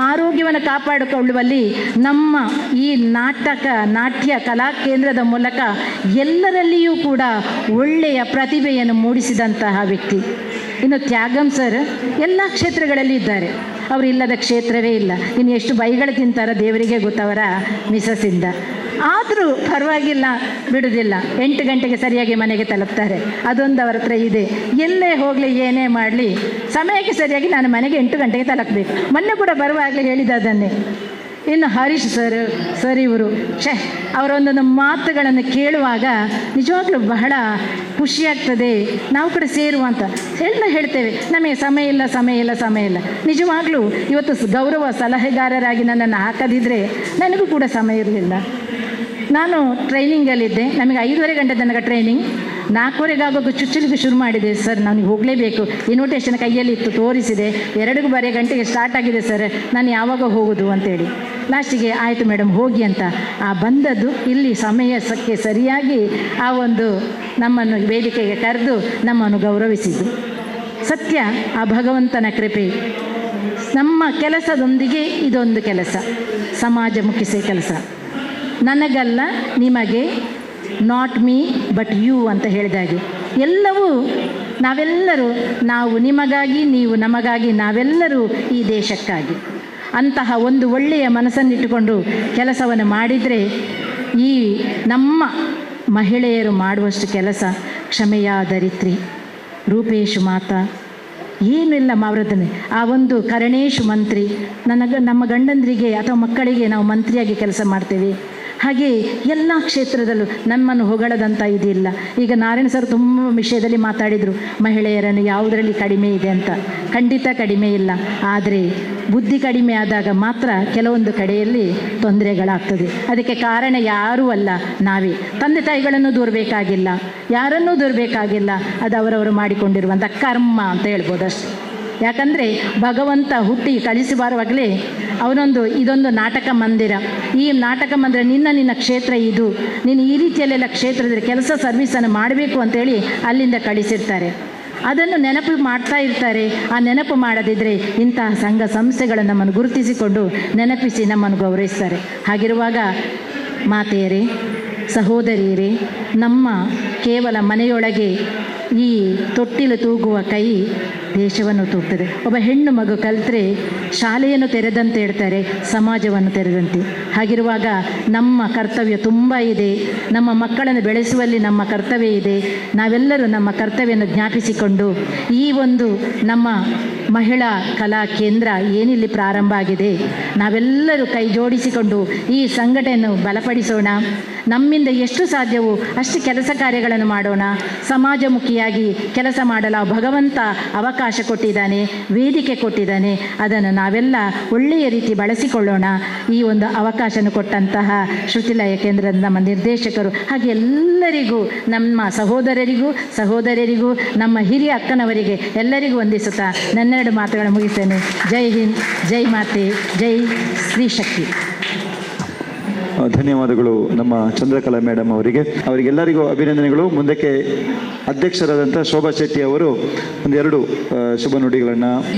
ಆರೋಗ್ಯವನ್ನು ಕಾಪಾಡಿಕೊಳ್ಳುವಲ್ಲಿ ನಮ್ಮ ಈ ನಾಟ್ಯ ಕಲಾ ಕೇಂದ್ರದ ಮೂಲಕ ಎಲ್ಲರಲ್ಲಿಯೂ ಕೂಡ ಒಳ್ಳೆಯ ಪ್ರತಿಭೆಯನ್ನು ಮೂಡಿಸಿದಂತಹ ವ್ಯಕ್ತಿ. ಇನ್ನು ತ್ಯಾಗಂ ಸರ್ ಎಲ್ಲ ಕ್ಷೇತ್ರಗಳಲ್ಲಿ ಇದ್ದಾರೆ, ಅವರು ಇಲ್ಲದ ಕ್ಷೇತ್ರವೇ ಇಲ್ಲ. ಇನ್ನು ಎಷ್ಟು ಬೈಗಳು ತಿಂತಾರೋ ದೇವರಿಗೆ ಗೊತ್ತವರ ಮಿಸಸ್ಸಿಂದ. ಆದರೂ ಪರವಾಗಿಲ್ಲ, ಬಿಡುವುದಿಲ್ಲ. 8 ಗಂಟೆಗೆ ಸರಿಯಾಗಿ ಮನೆಗೆ ತಲುಪ್ತಾರೆ. ಅದೊಂದು ಅವರ ಹತ್ರ ಇದೆ. ಎಲ್ಲೇ ಹೋಗಲಿ ಏನೇ ಮಾಡಲಿ ಸಮಯಕ್ಕೆ ಸರಿಯಾಗಿ ನಾನು ಮನೆಗೆ 8 ಗಂಟೆಗೆ ತಲುಪಬೇಕು. ಮೊನ್ನೆ ಕೂಡ ಬರುವಾಗಲೇ ಹೇಳಿದ ಅದನ್ನೇ. ಇನ್ನು ಹರೀಶ್ ಸರ್ ಇವರು ಅವರ ಒಂದೊಂದು ಮಾತುಗಳನ್ನು ಕೇಳುವಾಗ ನಿಜವಾಗ್ಲೂ ಬಹಳ ಖುಷಿಯಾಗ್ತದೆ. ನಾವು ಕೂಡ ಸೇರುವಂತ ಹೇಳ್ತೇವೆ, ನಮಗೆ ಸಮಯ ಇಲ್ಲ. ನಿಜವಾಗ್ಲೂ ಇವತ್ತು ಗೌರವ ಸಲಹೆಗಾರರಾಗಿ ನನ್ನನ್ನು ಹಾಕದಿದ್ದರೆ ನನಗೂ ಕೂಡ ಸಮಯ ಇರಲಿಲ್ಲ. ನಾನು ಟ್ರೈನಿಂಗಲ್ಲಿದ್ದೆ, ನಮಗೆ 5:30 ಗಂಟೆ ತನಕ ಟ್ರೈನಿಂಗ್. 4:15 ಆಗೋಕ್ಕೆ ಚುಚ್ಚಲಿಕ್ಕೆ ಶುರು ಮಾಡಿದೆ. ಸರ್ ನನಗೆ ಹೋಗಲೇಬೇಕು, ಇನ್ವಿಟೇಷನ್ ಕೈಯಲ್ಲಿ ಇತ್ತು, ತೋರಿಸಿದೆ. 2:15 ಗಂಟೆಗೆ ಸ್ಟಾರ್ಟ್ ಆಗಿದೆ ಸರ್, ನಾನು ಯಾವಾಗ ಹೋಗೋದು ಅಂತೇಳಿ. ಲಾಸ್ಟಿಗೆ ಆಯಿತು ಮೇಡಮ್ ಹೋಗಿ ಅಂತ ಬಂದದ್ದು. ಇಲ್ಲಿ ಸಮಯಕ್ಕೆ ಸರಿಯಾಗಿ ಆ ಒಂದು ನಮ್ಮನ್ನು ವೇದಿಕೆಗೆ ಕರೆದು ನಮ್ಮನ್ನು ಗೌರವಿಸಿದ್ದು ಸತ್ಯ ಆ ಭಗವಂತನ ಕೃಪೆ. ನಮ್ಮ ಕೆಲಸದೊಂದಿಗೆ ಇದೊಂದು ಕೆಲಸ, ಸಮಾಜಮುಖಿಸೇ ಕೆಲಸ. ನನಗಲ್ಲ ನಿಮಗೆ, ನಾಟ್ ಮೀ ಬಟ್ ಯು ಅಂತ ಹೇಳಿದಾಗೆ ಎಲ್ಲವೂ ನಾವೆಲ್ಲರೂ, ನಾವು ನಿಮಗಾಗಿ, ನೀವು ನಮಗಾಗಿ, ನಾವೆಲ್ಲರೂ ಈ ದೇಶಕ್ಕಾಗಿ ಅಂತಹ ಒಂದು ಒಳ್ಳೆಯ ಮನಸ್ಸನ್ನಿಟ್ಟುಕೊಂಡು ಕೆಲಸವನ್ನು ಮಾಡಿದರೆ ಈ ನಮ್ಮ ಮಹಿಳೆಯರು ಮಾಡುವಷ್ಟು ಕೆಲಸ ಕ್ಷಮೆಯ ಧರಿತ್ರಿ, ರೂಪೇಶು ಮಾತಾ, ಏನಿಲ್ಲ ಮಾವ್ರದನೆ ಆ ಒಂದು ಕರಣೇಶು ಮಂತ್ರಿ. ನಮ್ಮ ಗಂಡಂದರಿಗೆ ಅಥವಾ ಮಕ್ಕಳಿಗೆ ನಾವು ಮಂತ್ರಿಯಾಗಿ ಕೆಲಸ ಮಾಡ್ತೇವೆ. ಹಾಗೆ ಎಲ್ಲ ಕ್ಷೇತ್ರದಲ್ಲೂ ನಮ್ಮನ್ನು ಹೊಗಳದಂಥ ಇದಿಲ್ಲ. ಈಗ ನಾರಾಯಣ ಸರ್ ತುಂಬ ವಿಷಯದಲ್ಲಿ ಮಾತಾಡಿದರು, ಮಹಿಳೆಯರನ್ನು ಯಾವುದರಲ್ಲಿ ಕಡಿಮೆ ಇದೆ ಅಂತ. ಖಂಡಿತ ಕಡಿಮೆ ಇಲ್ಲ, ಆದರೆ ಬುದ್ಧಿ ಕಡಿಮೆ ಆದಾಗ ಮಾತ್ರ ಕೆಲವೊಂದು ಕಡೆಯಲ್ಲಿ ತೊಂದರೆಗಳಾಗ್ತದೆ. ಅದಕ್ಕೆ ಕಾರಣ ಯಾರೂ ಅಲ್ಲ, ನಾವೇ. ತಂದೆ ತಾಯಿಗಳನ್ನು ದೂರಬೇಕಾಗಿಲ್ಲ, ಯಾರನ್ನೂ ದೂರಬೇಕಾಗಿಲ್ಲ, ಅದು ಅವರವರು ಮಾಡಿಕೊಂಡಿರುವಂಥ ಕರ್ಮ ಅಂತ ಹೇಳ್ಬೋದು ಅಷ್ಟೆ. ಯಾಕಂದರೆ ಭಗವಂತ ಹುಟ್ಟಿ ಕಳಿಸಿ ಬರುವಾಗಲೇ ಇದೊಂದು ನಾಟಕ ಮಂದಿರ, ಈ ನಾಟಕ ಮಂದಿರ ನಿನ್ನ ಕ್ಷೇತ್ರ ಇದು, ನೀನು ಈ ರೀತಿಯಲ್ಲೆಲ್ಲ ಕ್ಷೇತ್ರದಲ್ಲಿ ಕೆಲಸ ಸರ್ವಿಸನ್ನು ಮಾಡಬೇಕು ಅಂತೇಳಿ ಅಲ್ಲಿಂದ ಕಳಿಸಿರ್ತಾರೆ. ಅದನ್ನು ನೆನಪು ಮಾಡ್ತಾ ಇರ್ತಾರೆ. ಆ ನೆನಪು ಮಾಡದಿದ್ದರೆ ಇಂತಹ ಸಂಘ ಸಂಸ್ಥೆಗಳನ್ನು ನಮ್ಮನ್ನು ಗುರುತಿಸಿಕೊಂಡು ನೆನಪಿಸಿ ನಮ್ಮನ್ನು ಗೌರವಿಸ್ತಾರೆ. ಹಾಗಿರುವಾಗ ಮಾತೆಯರೇ, ಸಹೋದರಿಯರೇ, ನಮ್ಮ ಕೇವಲ ಮನೆಯೊಳಗೆ ಈ ತೊಟ್ಟಿಲು ತೂಗುವ ಕೈ ದೇಶವನ್ನು ತೂಗ್ತದೆ. ಒಬ್ಬ ಹೆಣ್ಣು ಮಗು ಕಲಿತರೆ ಶಾಲೆಯನ್ನು ತೆರೆದಂತೆ ಹೇಳ್ತಾರೆ, ಸಮಾಜವನ್ನು ತೆರೆದಂತೆ. ಹಾಗಿರುವಾಗ ನಮ್ಮ ಕರ್ತವ್ಯ ತುಂಬ ಇದೆ. ನಮ್ಮ ಮಕ್ಕಳನ್ನು ಬೆಳೆಸುವಲ್ಲಿ ನಮ್ಮ ಕರ್ತವ್ಯ ಇದೆ. ನಾವೆಲ್ಲರೂ ನಮ್ಮ ಕರ್ತವ್ಯವನ್ನು ಜ್ಞಾಪಿಸಿಕೊಂಡು ಈ ಒಂದು ನಮ್ಮ ಮಹಿಳಾ ಕಲಾ ಕೇಂದ್ರ ಏನಿಲ್ಲಿ ಪ್ರಾರಂಭ ಆಗಿದೆ, ನಾವೆಲ್ಲರೂ ಕೈ ಜೋಡಿಸಿಕೊಂಡು ಈ ಸಂಘಟನೆಯನ್ನು ಬಲಪಡಿಸೋಣ. ನಮ್ಮಿಂದ ಎಷ್ಟು ಸಾಧ್ಯವೋ ಅಷ್ಟು ಕೆಲಸ ಕಾರ್ಯಗಳನ್ನು ಮಾಡೋಣ. ಸಮಾಜಮುಖಿಯಾಗಿ ಕೆಲಸ ಮಾಡಲು ಭಗವಂತ ಅವಕಾಶ ಕೊಟ್ಟಿದ್ದಾನೆ, ವೇದಿಕೆ ಕೊಟ್ಟಿದ್ದಾನೆ. ಅದನ್ನು ನಾವೆಲ್ಲ ಒಳ್ಳೆಯ ರೀತಿ ಬಳಸಿಕೊಳ್ಳೋಣ. ಈ ಒಂದು ಅವಕಾಶನ ಕೊಟ್ಟಂತಹ ಶ್ರುತಿಲಯ ಕೇಂದ್ರದ ನಮ್ಮ ನಿರ್ದೇಶಕರು, ಹಾಗೆ ಎಲ್ಲರಿಗೂ, ನಮ್ಮ ಸಹೋದರರಿಗೂ ನಮ್ಮ ಹಿರಿಯ ಅಕ್ಕನವರಿಗೆ ಎಲ್ಲರಿಗೂ ವಂದಿಸುತ್ತಾ ನನ್ನೆರಡು ಮಾತುಗಳನ್ನು ಮುಗಿಸ್ತೇನೆ. ಜೈ ಹಿಂದ್, ಜೈ ಮಾತೆ, ಜೈ ಸ್ತ್ರೀ ಶಕ್ತಿ. ಧನ್ಯವಾದಗಳು ನಮ್ಮ ಚಂದ್ರಕಲಾ ಮೇಡಮ್ ಅವರಿಗೆಲ್ಲರಿಗೂ ಅಭಿನಂದನೆಗಳು. ಮುಂದಕ್ಕೆ ಅಧ್ಯಕ್ಷರಾದಂಥ ಶೋಭಾ ಶೆಟ್ಟಿ ಅವರು ಒಂದೆರಡು ಶುಭ ನುಡಿಗಳನ್ನು.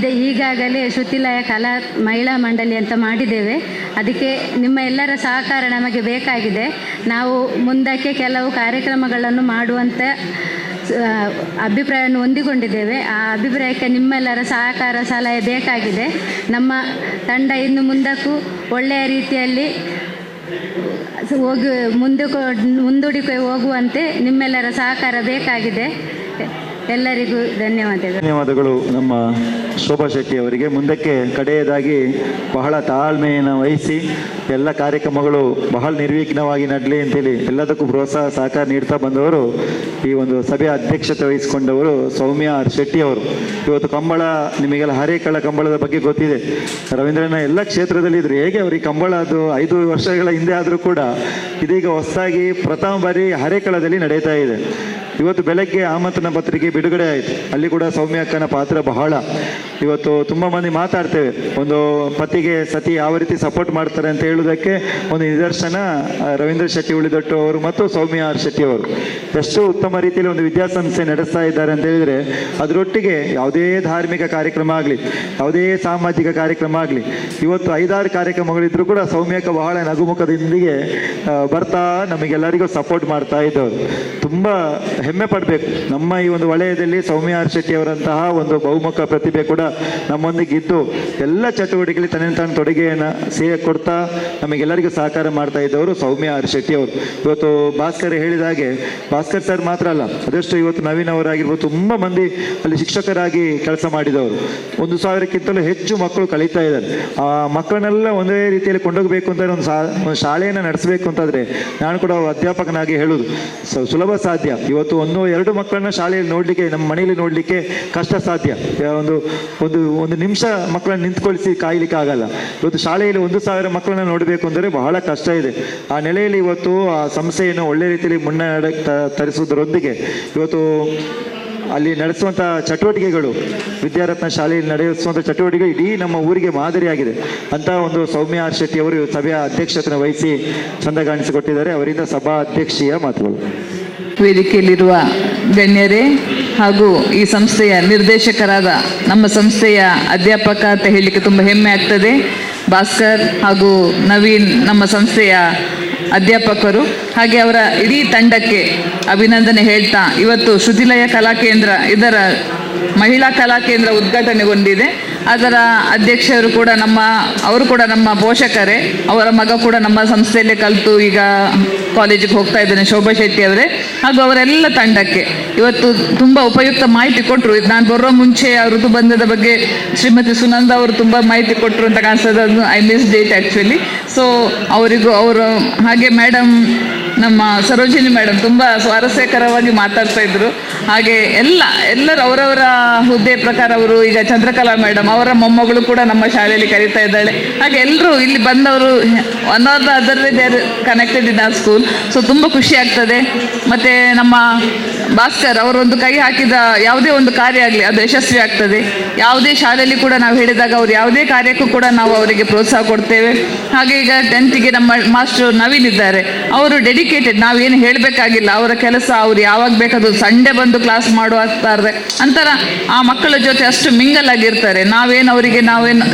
ಈಗಾಗಲೇ ಶ್ರುತಿಲಯ ಕಲಾ ಮಹಿಳಾ ಮಂಡಳಿ ಅಂತ ಮಾಡಿದ್ದೇವೆ. ಅದಕ್ಕೆ ನಿಮ್ಮ ಎಲ್ಲರ ಸಹಕಾರ ನಮಗೆ ಬೇಕಾಗಿದೆ. ನಾವು ಮುಂದಕ್ಕೆ ಕೆಲವು ಕಾರ್ಯಕ್ರಮಗಳನ್ನು ಮಾಡುವಂಥ ಅಭಿಪ್ರಾಯವನ್ನು ಹೊಂದಿಕೊಂಡಿದ್ದೇವೆ. ಆ ಅಭಿಪ್ರಾಯಕ್ಕೆ ನಿಮ್ಮೆಲ್ಲರ ಸಹಕಾರ ಸಲಹೆ ಬೇಕಾಗಿದೆ. ನಮ್ಮ ತಂಡ ಇನ್ನು ಮುಂದಕ್ಕೂ ಒಳ್ಳೆಯ ರೀತಿಯಲ್ಲಿ ಮುಂದೂಡಿಕೆ ಹೋಗುವಂತೆ ನಿಮ್ಮೆಲ್ಲರ ಸಹಕಾರ ಬೇಕಾಗಿದೆ. ಎಲ್ಲರಿಗೂ ಧನ್ಯವಾದಗಳು ನಮ್ಮ ಶೋಭಾ ಶೆಟ್ಟಿ ಅವರಿಗೆ. ಮುಂದಕ್ಕೆ ಕಡೆಯದಾಗಿ ಬಹಳ ತಾಳ್ಮೆಯನ್ನು ವಹಿಸಿ ಎಲ್ಲ ಕಾರ್ಯಕ್ರಮಗಳು ಬಹಳ ನಿರ್ವಿಘ್ನವಾಗಿ ನಡಲಿ ಅಂತೇಳಿ ಎಲ್ಲದಕ್ಕೂ ಪ್ರೋತ್ಸಾಹ ಸಹಕಾರ ನೀಡ್ತಾ ಬಂದವರು, ಈ ಒಂದು ಸಭೆಯ ಅಧ್ಯಕ್ಷತೆ ವಹಿಸಿಕೊಂಡವರು ಸೌಮ್ಯ ಆರ್ ಶೆಟ್ಟಿ ಅವರು. ಇವತ್ತು ಕಂಬಳ, ನಿಮಗೆಲ್ಲ ಹರೇಕಳ ಕಂಬಳದ ಬಗ್ಗೆ ಗೊತ್ತಿದೆ. ರವೀಂದ್ರನ ಎಲ್ಲ ಕ್ಷೇತ್ರದಲ್ಲಿ ಇದ್ರು. ಹೇಗೆ ಅವ್ರಿಗೆ ಕಂಬಳ ಅದು 5 ವರ್ಷಗಳ ಹಿಂದೆ ಆದರೂ ಕೂಡ ಇದೀಗ ಹೊಸದಾಗಿ ಪ್ರಥಮ ಬಾರಿ ಹರೇಕಳದಲ್ಲಿ ನಡೀತಾ ಇದೆ. ಇವತ್ತು ಬೆಳಗ್ಗೆ ಆಮಂತ್ರಣ ಪತ್ರಿಕೆ ಬಿಡುಗಡೆ ಆಯಿತು. ಅಲ್ಲಿ ಕೂಡ ಸೌಮ್ಯ ಅಕ್ಕನ ಪಾತ್ರ ಬಹಳ. ಇವತ್ತು ತುಂಬ ಮಂದಿ ಮಾತಾಡ್ತೇವೆ, ಒಂದು ಪತಿಗೆ ಸತಿ ಯಾವ ರೀತಿ ಸಪೋರ್ಟ್ ಮಾಡ್ತಾರೆ ಅಂತ ಹೇಳುವುದಕ್ಕೆ ಒಂದು ನಿದರ್ಶನ ರವೀಂದ್ರ ಶೆಟ್ಟಿ ಉಳಿದೊಟ್ಟು ಅವರು ಮತ್ತು ಸೌಮ್ಯ ಆರ್ ಶೆಟ್ಟಿ ಅವರು ಎಷ್ಟು ಉತ್ತಮ ರೀತಿಯಲ್ಲಿ ಒಂದು ವಿದ್ಯಾಸಂಸ್ಥೆ ನಡೆಸ್ತಾ ಇದ್ದಾರೆ ಅಂತ ಹೇಳಿದರೆ, ಅದರೊಟ್ಟಿಗೆ ಯಾವುದೇ ಧಾರ್ಮಿಕ ಕಾರ್ಯಕ್ರಮ ಆಗಲಿ, ಯಾವುದೇ ಸಾಮಾಜಿಕ ಕಾರ್ಯಕ್ರಮ ಆಗಲಿ, ಇವತ್ತು 5-6 ಕಾರ್ಯಕ್ರಮಗಳಿದ್ರೂ ಕೂಡ ಸೌಮ್ಯಕ್ಕ ಬಹಳ ನಗುಮುಖದೊಂದಿಗೆ ಬರ್ತಾ ನಮಗೆಲ್ಲರಿಗೂ ಸಪೋರ್ಟ್ ಮಾಡ್ತಾ ಇದ್ದವರು. ತುಂಬ ಹೆಮ್ಮೆ ಪಡಬೇಕು. ನಮ್ಮ ಈ ಒಂದು ವಲಯದಲ್ಲಿ ಸೌಮ್ಯ ಆರ್ ಶೆಟ್ಟಿ ಅವರಂತಹ ಒಂದು ಬಹುಮುಖ ಪ್ರತಿಭೆ ಕೂಡ ನಮ್ಮೊಂದಿಗೆ ಇದ್ದು ಎಲ್ಲ ಚಟುವಟಿಕೆಯಲ್ಲಿ ತನ್ನ ತಾನು ತೊಡುಗೆಯನ್ನು ಕೊಡ್ತಾ ನಮಗೆಲ್ಲರಿಗೂ ಸಹಕಾರ ಮಾಡ್ತಾ ಇದ್ದವರು ಸೌಮ್ಯ ಆರ್ ಶೆಟ್ಟಿ ಅವರು. ಇವತ್ತು ಭಾಸ್ಕರ್ ಹೇಳಿದ ಹಾಗೆ ಭಾಸ್ಕರ್ ಸರ್ ಮಾತ್ರ ಅಲ್ಲ, ಅದಷ್ಟು ಇವತ್ತು ನವೀನ್ ಅವರಾಗಿರ್ಬೋದು, ತುಂಬ ಮಂದಿ ಅಲ್ಲಿ ಶಿಕ್ಷಕರಾಗಿ ಕೆಲಸ ಮಾಡಿದವರು. 1,000ಕ್ಕಿಂತಲೂ ಹೆಚ್ಚು ಮಕ್ಕಳು ಕಳೀತಾ ಇದ್ದಾರೆ. ಆ ಮಕ್ಕಳನ್ನೆಲ್ಲ ಒಂದೇ ರೀತಿಯಲ್ಲಿ ಕೊಂಡೋಗಬೇಕು ಅಂತ ಒಂದು ಶಾಲೆಯನ್ನು ನಡೆಸಬೇಕು ಅಂತಂದರೆ ನಾನು ಕೂಡ ಅಧ್ಯಾಪಕನಾಗಿ ಹೇಳುವುದು ಸುಲಭ ಸಾಧ್ಯ. ಇವತ್ತು 1-2 ಮಕ್ಕಳನ್ನ ಶಾಲೆಯಲ್ಲಿ ನೋಡಲಿಕ್ಕೆ, ನಮ್ಮ ಮನೆಯಲ್ಲಿ ನೋಡಲಿಕ್ಕೆ ಕಷ್ಟ ಸಾಧ್ಯ. ಒಂದು ನಿಮಿಷ ಮಕ್ಕಳನ್ನ ನಿಂತ್ಕೊಳಿಸಿ ಕಾಯಲಿಕ್ಕೆ ಆಗಲ್ಲ. ಇವತ್ತು ಶಾಲೆಯಲ್ಲಿ 1,000 ಮಕ್ಕಳನ್ನ ನೋಡಬೇಕು ಅಂದರೆ ಬಹಳ ಕಷ್ಟ ಇದೆ. ಆ ನೆಲೆಯಲ್ಲಿ ಇವತ್ತು ಆ ಸಂಸ್ಥೆಯನ್ನು ಒಳ್ಳೆ ರೀತಿಯಲ್ಲಿ ಮುನ್ನಡೆ ತರಿಸುವುದರೊಂದಿಗೆ ಇವತ್ತು ಅಲ್ಲಿ ನಡೆಸುವಂಥ ಚಟುವಟಿಕೆಗಳು, ವಿದ್ಯಾರತ್ನ ಶಾಲೆಯಲ್ಲಿ ನಡೆಸುವಂಥ ಚಟುವಟಿಕೆ ಇಡೀ ನಮ್ಮ ಊರಿಗೆ ಮಾದರಿಯಾಗಿದೆ ಅಂತ ಒಂದು ಸೌಮ್ಯ ಆರ್ ಶೆಟ್ಟಿ ಅವರು ಸಭೆಯ ಅಧ್ಯಕ್ಷತೆಯನ್ನು ವಹಿಸಿ ಚಂದ ಕಾಣಿಸಿಕೊಟ್ಟಿದ್ದಾರೆ. ಅವರಿಂದ ಸಭಾ ಅಧ್ಯಕ್ಷೀಯ ಮಾತುಗಳು. ವೇದಿಕೆಯಲ್ಲಿರುವ ಗಣ್ಯರೇ ಹಾಗೂ ಈ ಸಂಸ್ಥೆಯ ನಿರ್ದೇಶಕರಾದ ನಮ್ಮ ಸಂಸ್ಥೆಯ ಅಧ್ಯಾಪಕ ಅಂತ ಹೇಳಲಿಕ್ಕೆ ತುಂಬ ಹೆಮ್ಮೆ ಆಗ್ತದೆ. ಭಾಸ್ಕರ್ ಹಾಗೂ ನವೀನ್ ನಮ್ಮ ಸಂಸ್ಥೆಯ ಅಧ್ಯಾಪಕರು, ಹಾಗೆ ಅವರ ಇಡೀ ತಂಡಕ್ಕೆ ಅಭಿನಂದನೆ ಹೇಳ್ತಾ, ಇವತ್ತು ಶ್ರುತಿಲಯ ಕಲಾಕೇಂದ್ರ ಇದರ ಮಹಿಳಾ ಕಲಾಕೇಂದ್ರ ಉದ್ಘಾಟನೆಗೊಂಡಿದೆ. ಅದರ ಅಧ್ಯಕ್ಷರು ಕೂಡ ಅವರು ಕೂಡ ನಮ್ಮ ಪೋಷಕರೇ. ಅವರ ಮಗ ಕೂಡ ನಮ್ಮ ಸಂಸ್ಥೆಯಲ್ಲೇ ಕಲಿತು ಈಗ ಕಾಲೇಜಿಗೆ ಹೋಗ್ತಾ ಇದ್ದಾನೆ, ಶೋಭಾ ಶೆಟ್ಟಿ ಅವರೇ. ಹಾಗೂ ಅವರೆಲ್ಲ ತಂಡಕ್ಕೆ ಇವತ್ತು ತುಂಬ ಉಪಯುಕ್ತ ಮಾಹಿತಿ ಕೊಟ್ಟರು. ನಾನು ಬರೋ ಮುಂಚೆ ಋತುಬಂಧದ ಬಗ್ಗೆ ಶ್ರೀಮತಿ ಸುನಂದ ಅವರು ತುಂಬ ಮಾಹಿತಿ ಕೊಟ್ಟರು ಅಂತ ಕಾಣಿಸ್ತದೆ. ಅದು I miss date actually. So ಅವರಿಗೂ ಅವರು ಹಾಗೆ ಮೇಡಮ್, ನಮ್ಮ ಸರೋಜಿನಿ ಮೇಡಮ್ ತುಂಬ ಸ್ವಾರಸ್ಯಕರವಾಗಿ ಮಾತಾಡ್ತಾ ಇದ್ರು. ಹಾಗೆ ಎಲ್ಲರೂ ಅವರವರ ಹುದ್ದೆ ಪ್ರಕಾರ ಅವರು ಈಗ ಚಂದ್ರಕಲಾ ಮೇಡಮ್ ಅವರ ಮೊಮ್ಮಗಳು ಕೂಡ ನಮ್ಮ ಶಾಲೆಯಲ್ಲಿ ಕರೀತಾ ಇದ್ದಾಳೆ. ಹಾಗೆ ಎಲ್ಲರೂ ಇಲ್ಲಿ ಬಂದವರು one or the other they are connected in our school. So ತುಂಬ ಖುಷಿ ಆಗ್ತದೆ. ಮತ್ತು ನಮ್ಮ ಭಾಸ್ಕರ್ ಅವರೊಂದು ಕೈ ಹಾಕಿದ ಯಾವುದೇ ಒಂದು ಕಾರ್ಯ ಆಗಲಿ ಅದು ಯಶಸ್ವಿ ಆಗ್ತದೆ. ಯಾವುದೇ ಶಾಲೆಯಲ್ಲಿ ಕೂಡ ನಾವು ಹೇಳಿದಾಗ ಅವ್ರು ಯಾವುದೇ ಕಾರ್ಯಕ್ಕೂ ಕೂಡ ನಾವು ಅವರಿಗೆ ಪ್ರೋತ್ಸಾಹ ಕೊಡ್ತೇವೆ. ಹಾಗೆ ಈಗ 10th ನಮ್ಮ ಮಾಸ್ಟರ್ ನವೀನ್ ಇದ್ದಾರೆ, ಅವರು ಡೆಡಿಕೇಟೆಡ್. ನಾವೇನು ಹೇಳಬೇಕಾಗಿಲ್ಲ, ಅವರ ಕೆಲಸ ಅವ್ರು ಯಾವಾಗ ಬೇಕಾದ್ರು ಸಂಡೇ ಬಂದು ಕ್ಲಾಸ್ ಮಾಡುತ್ತಾರೆ ಅಂತರ ಆ ಮಕ್ಕಳ ಜೊತೆ ಅಷ್ಟು ಮಿಂಗಲ್ ಆಗಿರ್ತಾರೆ. ನಾವೇನು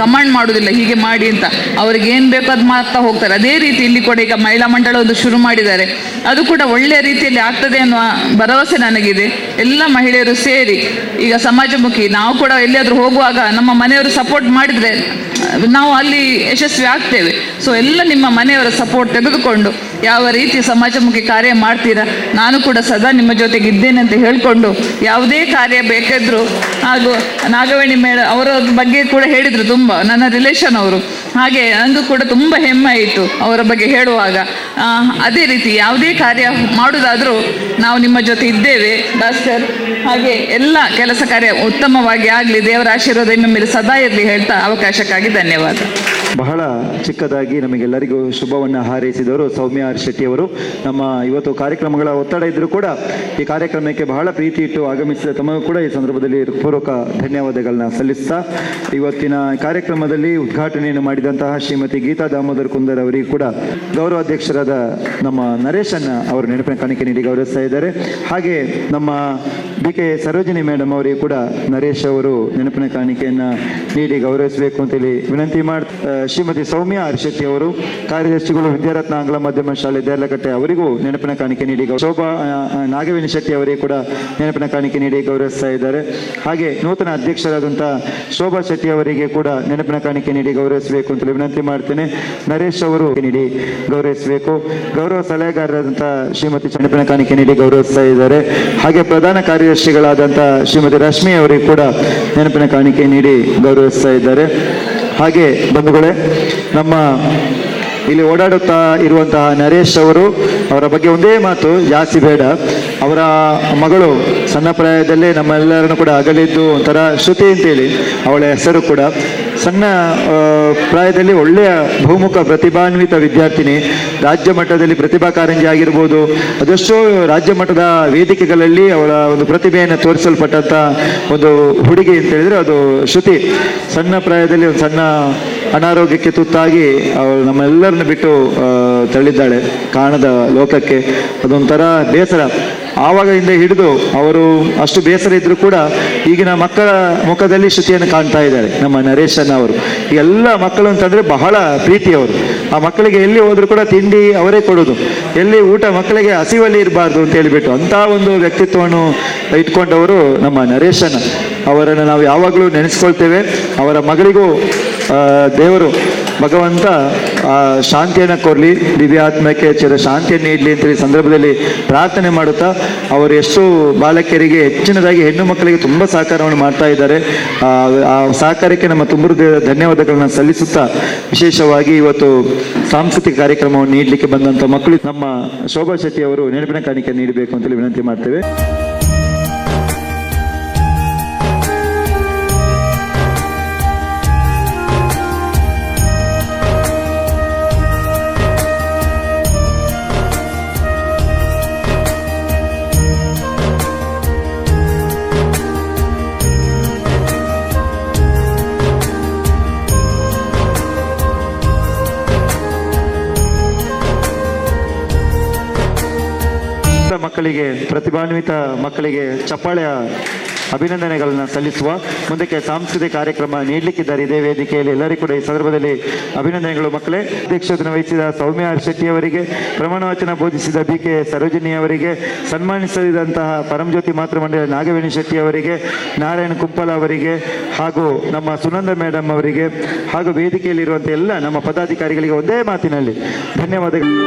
ಕಮಾಂಡ್ ಮಾಡೋದಿಲ್ಲ ಹೀಗೆ ಮಾಡಿ ಅಂತ, ಅವ್ರಿಗೆ ಏನು ಬೇಕೋ ಅದು ಮಾಡ್ತಾ ಹೋಗ್ತಾರೆ. ಅದೇ ರೀತಿ ಇಲ್ಲಿ ಕೂಡ ಈಗ ಮಹಿಳಾ ಮಂಡಳ ಒಂದು ಶುರು ಮಾಡಿದ್ದಾರೆ, ಅದು ಕೂಡ ಒಳ್ಳೆಯ ರೀತಿಯಲ್ಲಿ ಆಗ್ತದೆ ಅನ್ನುವ ಭರವಸೆ ನನಗಿದೆ. ಎಲ್ಲ ಮಹಿಳೆಯರು ಸೇರಿ ಈಗ ಸಮಾಜಮುಖಿ, ನಾವು ಕೂಡ ಎಲ್ಲಿಯಾದರೂ ಹೋಗುವಾಗ ನಮ್ಮ ಮನೆಯವರು ಸಪೋರ್ಟ್ ಮಾಡಿದರೆ ನಾವು ಅಲ್ಲಿ ಯಶಸ್ವಿ ಆಗ್ತೇವೆ. ಸೊ ಎಲ್ಲ ನಿಮ್ಮ ಮನೆಯವರ ಸಪೋರ್ಟ್ ತೆಗೆದುಕೊಂಡು ಯಾವ ರೀತಿ ಸಮಾಜಮುಖಿ ಕಾರ್ಯ ಮಾಡ್ತೀರಾ, ನಾನು ಕೂಡ ಸದಾ ನಿಮ್ಮ ಜೊತೆಗೆ ಇದ್ದೇನೆ ಅಂತ ಹೇಳಿಕೊಂಡು ಯಾವುದೇ ಕಾರ್ಯ ಬೇಕಾದರೂ. ಹಾಗೂ ನಾಗವೇಣಿ ಮೇಡಮ್ ಅವರ ಬಗ್ಗೆ ಕೂಡ ಹೇಳಿದರು, ತುಂಬ ನನ್ನ ರಿಲೇಷನ್ ಅವರು. ಹಾಗೆ ನನಗೂ ಕೂಡ ತುಂಬ ಹೆಮ್ಮೆ ಆಯಿತು ಅವರ ಬಗ್ಗೆ ಹೇಳುವಾಗ. ಅದೇ ರೀತಿ ಯಾವುದೇ ಕಾರ್ಯ ಮಾಡೋದಾದರೂ ನಾವು ನಿಮ್ಮ ಜೊತೆ ಇದ್ದೇವೆ ಭಾಸ್ಕರ್. ಹಾಗೆ ಎಲ್ಲ ಕೆಲಸ ಕಾರ್ಯ ಉತ್ತಮವಾಗಿ ಆಗಲಿ, ದೇವರ ಆಶೀರ್ವಾದ ನಿಮ್ಮ ಮೇಲೆ ಸದಾ ಇರಲಿ ಹೇಳ್ತಾ ಅವಕಾಶಕ್ಕಾಗಿ ಧನ್ಯವಾದ. ಬಹಳ ಚಿಕ್ಕದಾಗಿ ನಮಗೆಲ್ಲರಿಗೂ ಶುಭವನ್ನು ಹಾರೈಸಿದವರು ಸೌಮ್ಯ ಆರ್ ಶೆಟ್ಟಿ ಅವರು. ನಮ್ಮ ಇವತ್ತು ಕಾರ್ಯಕ್ರಮಗಳ ಒತ್ತಡ ಇದ್ದರೂ ಕೂಡ ಈ ಕಾರ್ಯಕ್ರಮಕ್ಕೆ ಬಹಳ ಪ್ರೀತಿ ಇಟ್ಟು ಆಗಮಿಸಿದ ತಮಗೂ ಕೂಡ ಈ ಸಂದರ್ಭದಲ್ಲಿ ಪೂರ್ವಕ ಧನ್ಯವಾದಗಳನ್ನ ಸಲ್ಲಿಸ್ತಾ, ಇವತ್ತಿನ ಕಾರ್ಯಕ್ರಮದಲ್ಲಿ ಉದ್ಘಾಟನೆಯನ್ನು ಮಾಡಿದಂತಹ ಶ್ರೀಮತಿ ಗೀತಾ ದಾಮೋದರ್ ಕುಂದರ್ ಅವರಿಗೂ ಕೂಡ ಗೌರವಾಧ್ಯಕ್ಷರಾದ ನಮ್ಮ ನರೇಶನ್ನ ಅವರು ನೆನಪಿನ ಕಾಣಿಕೆ ನೀಡಿ ಗೌರವಿಸ್ತಾ ಇದ್ದಾರೆ. ಹಾಗೆ ನಮ್ಮ BK ಸರೋಜಿನಿ ಮೇಡಮ್ ಅವರಿಗೂ ಕೂಡ ನರೇಶ್ ಅವರು ನೆನಪಿನ ಕಾಣಿಕೆಯನ್ನು ನೀಡಿ ಗೌರವಿಸಬೇಕು ಅಂತೇಳಿ ವಿನಂತಿ ಮಾಡ್ತಾ, ಶ್ರೀಮತಿ ಸೌಮ್ಯ ಆರ್ ಶೆಟ್ಟಿ ಅವರು ಕಾರ್ಯದರ್ಶಿಗಳು ವಿದ್ಯಾರತ್ನ ಆಂಗ್ಲ ಮಾಧ್ಯಮ ಶಾಲೆ ದೇರ್ಲಕಟ್ಟೆ ಅವರಿಗೂ ನೆನಪಿನ ಕಾಣಿಕೆ ನೀಡಿ, ಶೋಭಾ ನಾಗವೇಣಿ ಶೆಟ್ಟಿ ಅವರಿಗೆ ಕೂಡ ನೆನಪಿನ ಕಾಣಿಕೆ ನೀಡಿ ಗೌರವಿಸ್ತಾ ಇದ್ದಾರೆ. ಹಾಗೆ ನೂತನ ಅಧ್ಯಕ್ಷರಾದಂಥ ಶೋಭಾ ಶೆಟ್ಟಿ ಅವರಿಗೆ ಕೂಡ ನೆನಪಿನ ಕಾಣಿಕೆ ನೀಡಿ ಗೌರವಿಸಬೇಕು ಅಂತೇಳಿ ವಿನಂತಿ ಮಾಡ್ತೇನೆ. ನರೇಶ್ ಅವರು ನೀಡಿ ಗೌರವಿಸಬೇಕು. ಗೌರವ ಸಲಹೆಗಾರರಾದಂಥ ಶ್ರೀಮತಿ ನೆನಪಿನ ಕಾಣಿಕೆ ನೀಡಿ ಗೌರವಿಸ್ತಾ ಇದ್ದಾರೆ. ಹಾಗೆ ಪ್ರಧಾನ ಕಾರ್ಯದರ್ಶಿಗಳಾದಂಥ ಶ್ರೀಮತಿ ರಶ್ಮಿ ಅವರಿಗೆ ಕೂಡ ನೆನಪಿನ ಕಾಣಿಕೆ ನೀಡಿ ಗೌರವಿಸ್ತಾ ಇದ್ದಾರೆ. ಹಾಗೆ ಬಂಧುಗಳೇ, ನಮ್ಮ ಇಲ್ಲಿ ಓಡಾಡುತ್ತಾ ಇರುವಂತಹ ನರೇಶ್ ಅವರು, ಅವರ ಬಗ್ಗೆ ಒಂದೇ ಮಾತು ಜಾಸ್ತಿ ಬೇಡ. ಅವರ ಮಗಳು ಸಣ್ಣ ಪ್ರಾಯದಲ್ಲೇ ನಮ್ಮೆಲ್ಲರನ್ನು ಕೂಡ ಅಗಲಿದ್ದು ಒಂಥರ ಶ್ರುತಿ ಅಂತೇಳಿ ಅವಳ ಹೆಸರು ಕೂಡ. ಸಣ್ಣ ಪ್ರಾಯದಲ್ಲಿ ಒಳ್ಳೆಯ ಬಹುಮುಖ ಪ್ರತಿಭಾನ್ವಿತ ವಿದ್ಯಾರ್ಥಿನಿ, ರಾಜ್ಯ ಮಟ್ಟದಲ್ಲಿ ಪ್ರತಿಭಾ ಕಾರಂಜಿ ಆಗಿರ್ಬೋದು, ಅದೆಷ್ಟೋ ರಾಜ್ಯ ಮಟ್ಟದ ವೇದಿಕೆಗಳಲ್ಲಿ ಅವಳ ಒಂದು ಪ್ರತಿಭೆಯನ್ನು ತೋರಿಸಲ್ಪಟ್ಟಂಥ ಒಂದು ಹುಡುಗಿ ಅಂತ ಹೇಳಿದರೆ ಅದು ಶ್ರುತಿ. ಸಣ್ಣ ಪ್ರಾಯದಲ್ಲಿ ಒಂದು ಸಣ್ಣ ಅನಾರೋಗ್ಯಕ್ಕೆ ತುತ್ತಾಗಿ ಅವಳು ನಮ್ಮೆಲ್ಲರನ್ನು ಬಿಟ್ಟು ತಳ್ಳಿದ್ದಾಳೆ ಕಾಣದ ಲೋಕಕ್ಕೆ. ಅದೊಂಥರ ಬೇಸರ. ಆವಾಗಿಂದ ಹಿಡಿದು ಅವರು ಅಷ್ಟು ಬೇಸರ ಇದ್ದರೂ ಕೂಡ ಈಗಿನ ಮಕ್ಕಳ ಮುಖದಲ್ಲಿ ಶ್ರುತಿಯನ್ನು ಕಾಣ್ತಾ ಇದ್ದಾರೆ ನಮ್ಮ ನರೇಶನ್ ಅವರು. ಎಲ್ಲ ಮಕ್ಕಳು ಅಂತಂದರೆ ಬಹಳ ಪ್ರೀತಿಯವರು. ಆ ಮಕ್ಕಳಿಗೆ ಎಲ್ಲಿ ಹೋದ್ರು ಕೂಡ ತಿಂಡಿ ಅವರೇ ಕೊಡೋದು, ಎಲ್ಲಿ ಊಟ ಮಕ್ಕಳಿಗೆ ಹಸಿವಲ್ಲಿ ಇರಬಾರ್ದು ಅಂತ ಹೇಳಿಬಿಟ್ಟು ಅಂಥ ಒಂದು ವ್ಯಕ್ತಿತ್ವವನ್ನು ಇಟ್ಕೊಂಡವರು ನಮ್ಮ ನರೇಶನ್. ಅವರನ್ನು ನಾವು ಯಾವಾಗಲೂ ನೆನೆಸ್ಕೊಳ್ತೇವೆ. ಅವರ ಮಗಳಿಗೂ ದೇವರು ಭಗವಂತ ಶಾಂತಿಯನ್ನು ಕೊಡಲಿ, ದಿವ್ಯಾತ್ಮಕ್ಕೆ ಚಿರ ಶಾಂತಿಯನ್ನು ನೀಡಲಿ ಅಂತೇಳಿ ಸಂದರ್ಭದಲ್ಲಿ ಪ್ರಾರ್ಥನೆ ಮಾಡುತ್ತಾ, ಅವರು ಎಷ್ಟು ಬಾಲಕಿಯರಿಗೆ ಹೆಚ್ಚಿನದಾಗಿ ಹೆಣ್ಣು ಮಕ್ಕಳಿಗೆ ತುಂಬ ಸಹಕಾರವನ್ನು ಮಾಡ್ತಾ ಇದ್ದಾರೆ. ಆ ಸಹಕಾರಕ್ಕೆ ನಮ್ಮ ತುಂಬ ಧನ್ಯವಾದಗಳನ್ನ ಸಲ್ಲಿಸುತ್ತಾ, ವಿಶೇಷವಾಗಿ ಇವತ್ತು ಸಾಂಸ್ಕೃತಿಕ ಕಾರ್ಯಕ್ರಮವನ್ನು ನೀಡಲಿಕ್ಕೆ ಬಂದಂಥ ಮಕ್ಕಳು ನಮ್ಮ ಶೋಭಾ ಶೆಟ್ಟಿ ಅವರು ನೆನಪಿನ ಕಾಣಿಕೆ ನೀಡಬೇಕು ಅಂತೇಳಿ ವಿನಂತಿ ಮಾಡ್ತೇವೆ. ಮಕ್ಕಳಿಗೆ, ಪ್ರತಿಭಾನ್ವಿತ ಮಕ್ಕಳಿಗೆ ಚಪ್ಪಾಳೆಯ ಅಭಿನಂದನೆಗಳನ್ನು ಸಲ್ಲಿಸುವ ಮುಂದಕ್ಕೆ ಸಾಂಸ್ಕೃತಿಕ ಕಾರ್ಯಕ್ರಮ ನೀಡಲಿಕ್ಕಿದ್ದಾರೆ ಇದೇ ವೇದಿಕೆಯಲ್ಲಿ. ಎಲ್ಲರಿಗೂ ಕೂಡ ಈ ಸಂದರ್ಭದಲ್ಲಿ ಅಭಿನಂದನೆಗಳು. ಮಕ್ಕಳೇ, ಅಧ್ಯಕ್ಷತೆಯನ್ನು ವಹಿಸಿದ ಸೌಮ್ಯ ಆರ್ ಶೆಟ್ಟಿ ಅವರಿಗೆ, ಪ್ರಮಾಣ ವಚನ ಬೋಧಿಸಿದ BK ಸರೋಜಿನಿ ಅವರಿಗೆ, ಸನ್ಮಾನಿಸಿದಂತಹ ಪರಮಜ್ಯೋತಿ ಮಾತೃಮಂಡಲ ನಾಗವೇಣಿ ಶೆಟ್ಟಿ ಅವರಿಗೆ, ನಾರಾಯಣ ಕುಂಪಲ ಅವರಿಗೆ, ಹಾಗೂ ನಮ್ಮ ಸುನಂದ ಮೇಡಮ್ ಅವರಿಗೆ, ಹಾಗೂ ವೇದಿಕೆಯಲ್ಲಿರುವಂಥ ಎಲ್ಲ ನಮ್ಮ ಪದಾಧಿಕಾರಿಗಳಿಗೆ ಒಂದೇ ಮಾತಿನಲ್ಲಿ ಧನ್ಯವಾದಗಳು.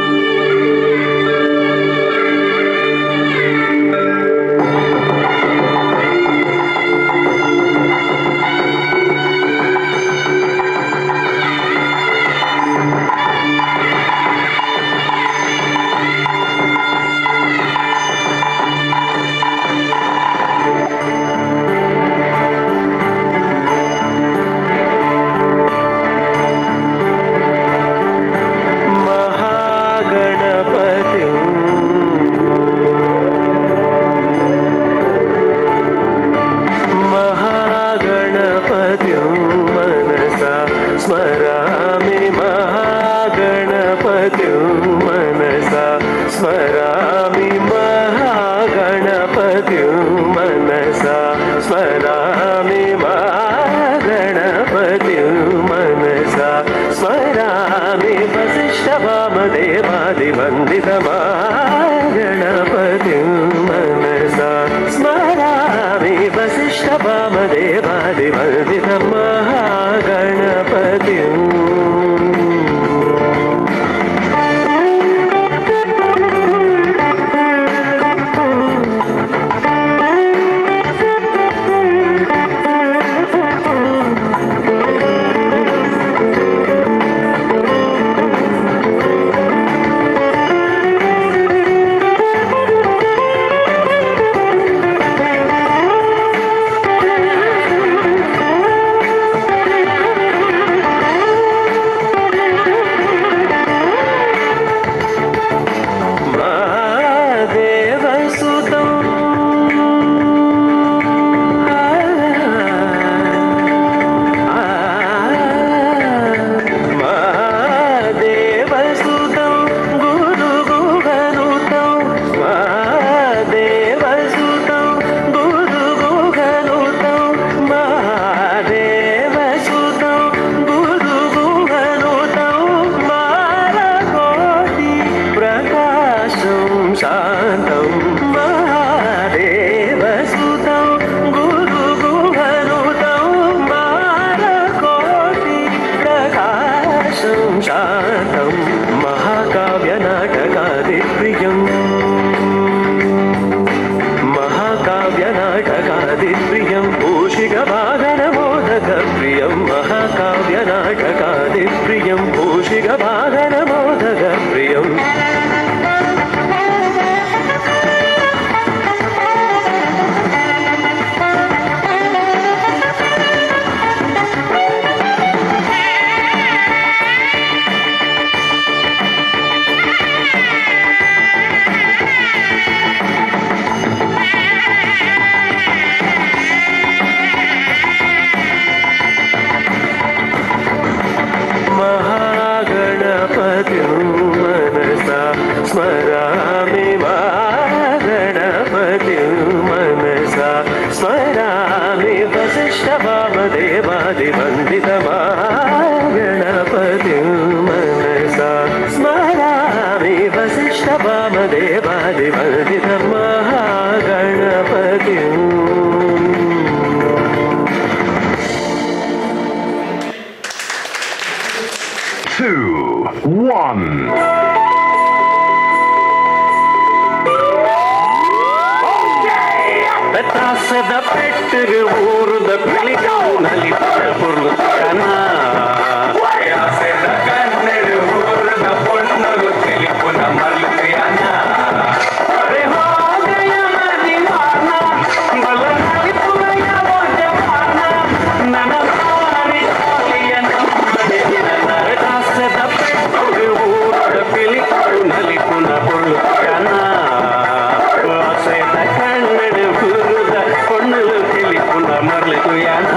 ವಸಿಷ್ಠ ವಾಮದೇವಾದಿ ವಂದಿತ ಮಹಾಗಣಪತಿ. 2, 1. ತ್ರಾಸದ ಪೆಟ್ಟಿಗೆ ಊರುದ ಬೆಳಿಗ್ಗೆ ನಲಿಪುರ ಪುರ್ಲುಕನ ಕನ್ನಡ ಊರದ ಪೊಣ್ಣರು ತಿಳಿಪುನ ಮಲ್ಕಯನ ತ್ರಾಸದ ಪೆಟ್ಟಿಗೆ ಊರದ ಬೆಳಿಗ್ಗೆ ನಲಿಪುನ ಪುರ್ಲುಕನ ಕನ್ನಡ ಊರದ ಪೊಣ್ಣರು ತಿಳಿಪುನ ಮರ್ಲಕಯನ.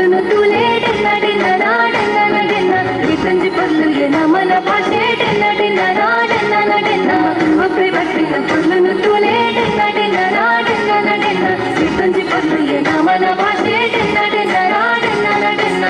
ಪೊಲ್ಲುನು ತೂಲೆ ಡೆನ್ನ ಡೆನ್ನ ನಾಡೆನ್ನ ನಡೆನ್ನ ಇತಂಜಿ ಪೊಲ್ಲುಗೆ ನಮನ ಭಾಷೆ ಡೆನ್ನ ಡೆನ್ನ ನಾಡೆನ್ನ ನಡೆನ್ನ ಒಬ್ಬೆ ಬಟ್ಟಿನ ಪೊಲ್ಲುನು ತೂಲೆ ಡೆನ್ನ ಡೆನ್ನ ನಾಡೆನ್ನ ನಡೆನ್ನ ಇತಂಜಿ ಪೊಲ್ಲುಗೆ ನಮನ ಭಾಷೆ ಡೆನ್ನ ಡೆನ್ನ ನಾಡೆನ್ನ ನಡೆನ್ನ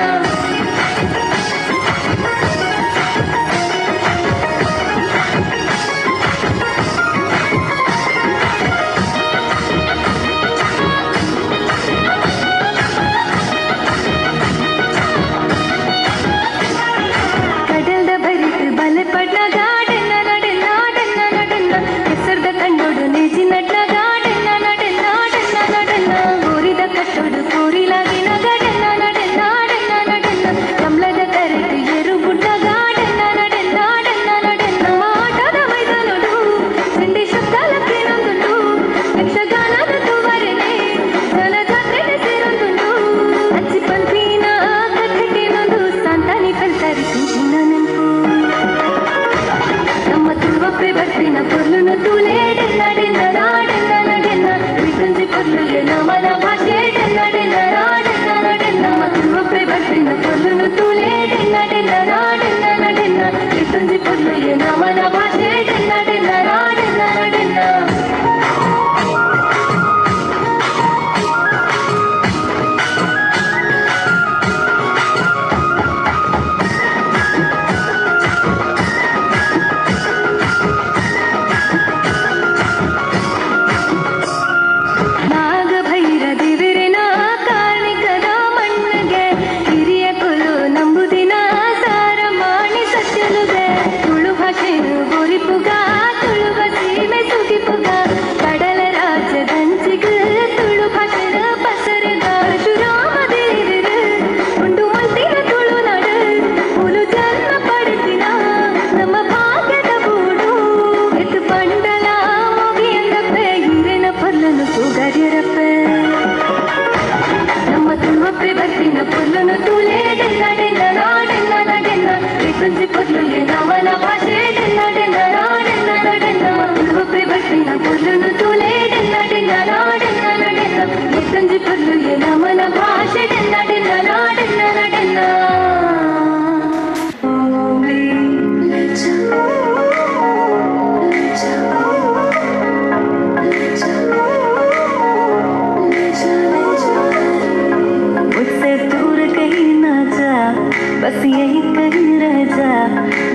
बस यही कहीं रह जा,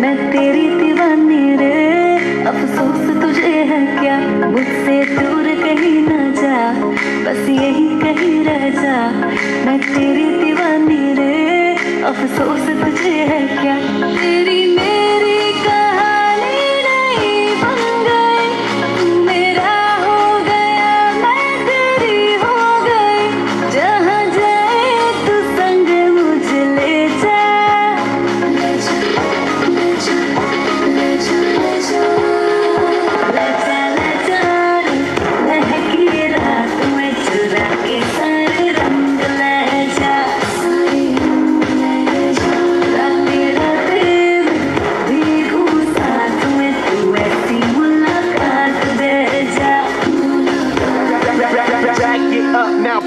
मैं तेरी दीवानी रे, अफसोस तुझे है क्या, मुझसे दूर कहीं न जा, बस यही कहीं रह जा, मैं तेरी दीवानी रे, अफसोस तुझे है क्या। तेरी मेरी कहानी नहीं बन गई, तू मेरा हो गया मैं तेरी हो गई, जहाँ जाए तू संग मुझे ले जा, ले जा, ले जा, ले जा, ले जा, ले जा, ले जा, महकी रात में चुरा के सारे रंग ले जा, सारे रंग ले जा, रातें रातें भीगू साथ में तू ऐसी मुलाकात दे जा, Back it up now.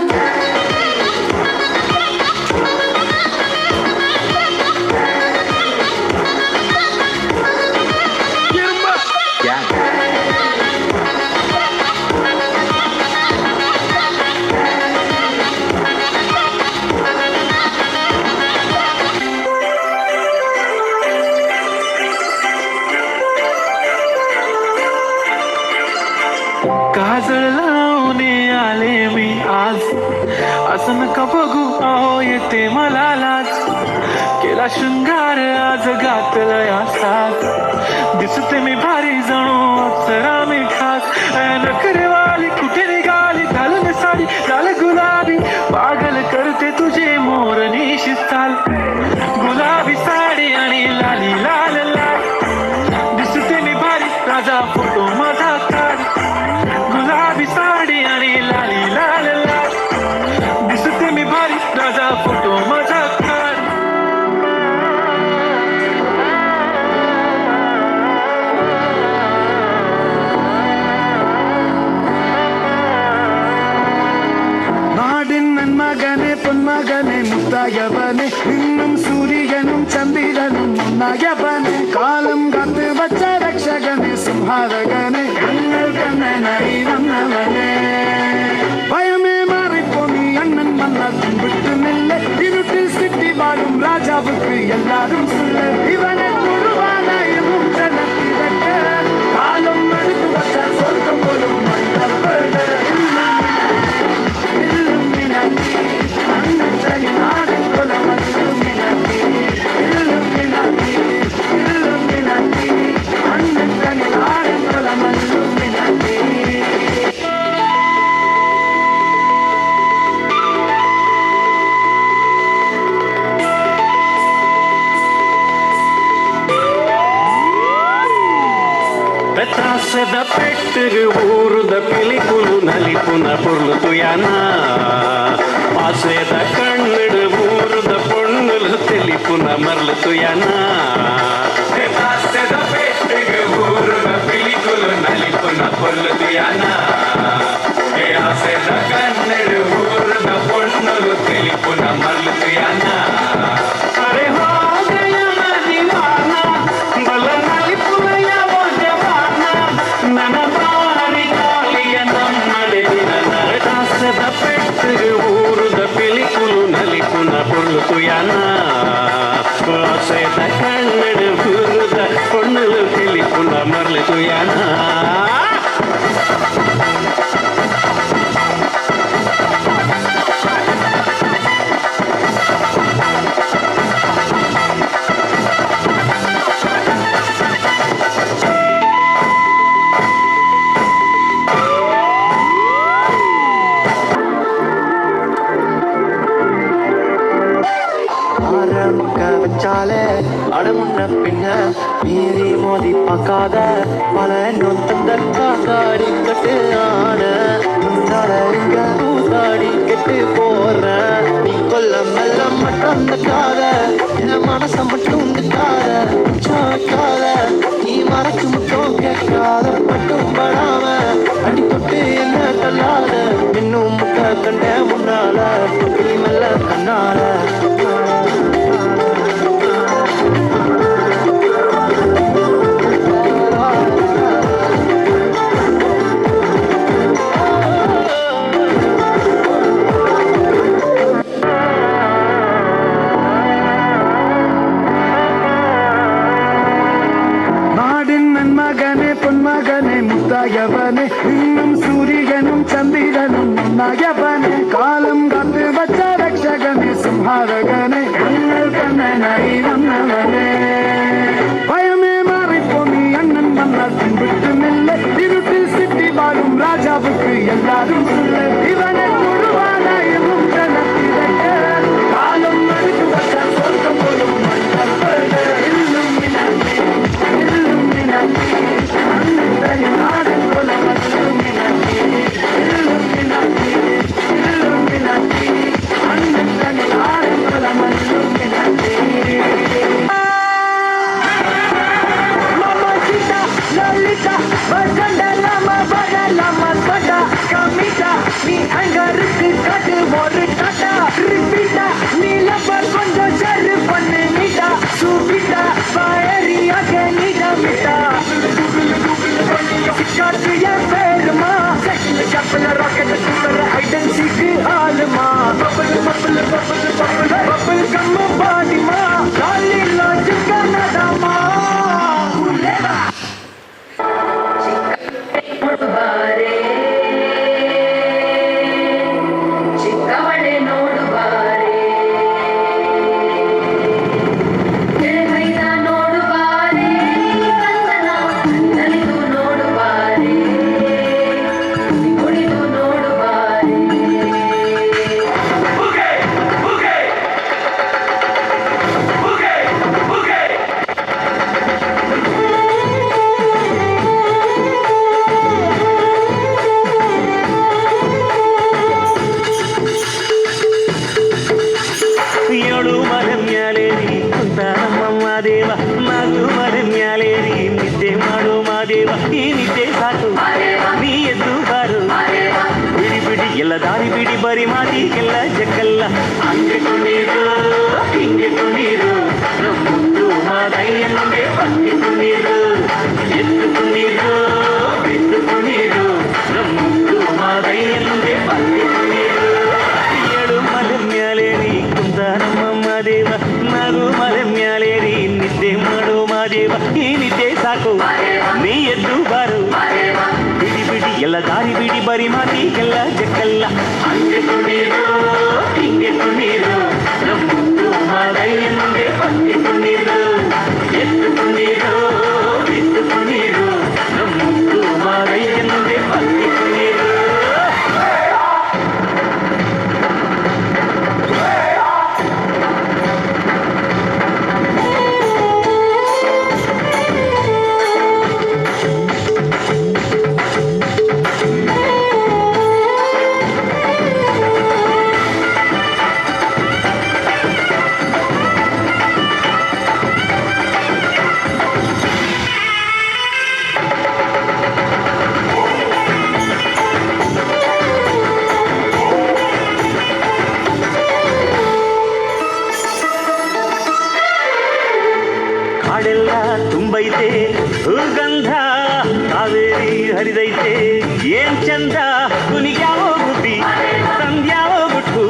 Get 'em up. काजळ लावणे आले मी आज, असं नका बघू अहो येते मला लाज, केला शृंगार आज घातलं या साज, दिसते मी भारी जणू अप्सरा मी खास, नखरेवाली कुठे निघाली घालून साडी लाल गुलाबी, पागल करते तुझे मोरनी शिस्ताल, गुलाबी साडी आणि लाली लाल लाल, दिसते मी भारी राजा फोटो माझा काढ, गुलाबी साडी आणि लाली लाल लाल, दिसते मी भारी राजा फोटो माझा काढ. ನಾಡಿನ ನನ್ನ ಮಗನೇ ಪೊನ್ಮಗನೇ முத்தாயவனே இன்னும் சூரியனும் சந்திரனும் முன்னாயவனே காலம் காத்து வச்ச ரக்ஷகனே சிம்ஹாரகனே கண்ணல் கண்ணனை வந்தவனே பயமே மாறிப்போனி அண்ணன் மன்னர் விட்டு நில்ல இருட்டில் சிட்டி வாழும் ராஜாவுக்கு எல்லாரும் சொல்ல இவனை குருவானாயமும் ஜனத்திரக்க காலம் எடுத்து வச்ச சொர்க்கம் போலும் மன்னப்பட పెద్ద పెట్టుగు ఊరుద పిలిపులు నలిపున పొర్లుతు యానా ఆసేద కన్నుడు ఊరుద పొన్నులు తెలిపున మర్లుతు యానా పెద్ద పెట్టుగు ఊరుద పిలిపులు నలిపున పొర్లుతు యానా ఆసేద కన్నుడు ఊరుద పొన్నులు తెలిపున మర్లుతు యానా అరే హో గయా దీవానా బల నలిపున ఊరుద పిలిపులు నలిపున పొర్లుతు యానా ఆసేద కన్నడు ఊరుద పొన్నులు తెలిపున మర్లుతు యానా அடமுன்ன பின்ன மீறி மோதி பார்க்காத பல நொந்தக்காடி கட்டு ஆன இங்க பூத்தாடி கெட்டு போற நீ கொல்ல மெல்ல மட்டும் தக்காத என் மனச மட்டும் தக்காத நீ மறைச்சு மட்டும் கேட்காத மட்டும் படாம அடி தொட்டு என்ன தள்ளாத இன்னும் முட்டை கண்ட முன்னால நீ மெல்ல கண்ணால பொன்மகனே முத்தாயவனே இன்னும் சூரியனும் சந்திரனும் முன்னாயவனே காலம் காத்து வச்ச ரக்ஷகனே சிம்ஹாரகனே கண்ணல் கண்ணனை வந்தவனே பயமே மாறிப்போனி அண்ணன் மன்னர் விட்டு நில்ல இருட்டில் சிட்டி வாழும் ராஜாவுக்கு எல்லாரும் சொல்ல இவனை குருவானாயமும் ஜனத்திரக்க காலம் எடுத்து வச்ச சொர்க்கம் போலும் மன்னப்பட இன்னும் I'm ದಾರಿ ಬಿಡಿ ಬರಿ ಮಾತಿಗೆಲ್ಲ ಜಕ್ಕಲ್ಲ ಹಂಗೆ ಕುಣೀರು ಹಿಂಗೆ ಕುಣೀರು ಮುದ್ದು ಮಾದಯ್ಯ ಮುಂದೆ ಪಂಗಿ ಕುಣೀರು ಎದ್ದು ಕುಣೀರು ಬಿದ್ದು ಕುಣೀರು ಮುದ್ದು ಮಾದಯ್ಯ ಮುಂದೆ ಪಂಗಿ ಕುಣೀರು ಏಳು ಮಲೆ ಮ್ಯಾಲೇರಿ ಕುಂದ ನಮ್ಮ ಮಾದೇವ ನಗು ಮಲೆ ಮ್ಯಾಲೇರಿ ನಿದ್ದೆ ಮಾಡು ಮಾದೇವ ಈ ನಿದ್ದೆ ಸಾಕು ನೀ ಎದ್ದು ಬಾರು ಬಿಡಿ ಬಿಡಿ ಎಲ್ಲ ದಾರಿ ಬಿಡಿ ಬರಿ ಮಾತಿಗೆಲ್ಲ ಜಕ್ಕಲ್ಲ ಹಂಗೆ ಕುಣೀರು ಹಿಂಗೆ ಕುಣೀರು ಮುದ್ದು ಮಾದಯ್ಯ ಮುಂದೆ ಪಂಗಿ ಕುಣೀರು ಎದ್ದು ಕುಣೀರು ಬಿದ್ದು ಕುಣೀರು ಮುದ್ದು ಮಾದಯ್ಯ ಮುಂದೆ ಪಂಗಿ ಕುಣೀರು ಕಾಡೆಲ್ಲ ತುಂಬೈತೆ ಹೂಗಂಧ ಕಾವೇರಿ ಹರಿದೈತೆ ಏನ್ ಚಂದ ಕುನಿಗ್ಯಾವೋ ಬುದ್ಧಿ ತಂದ್ಯಾವೋ ಗುಟ್ಟು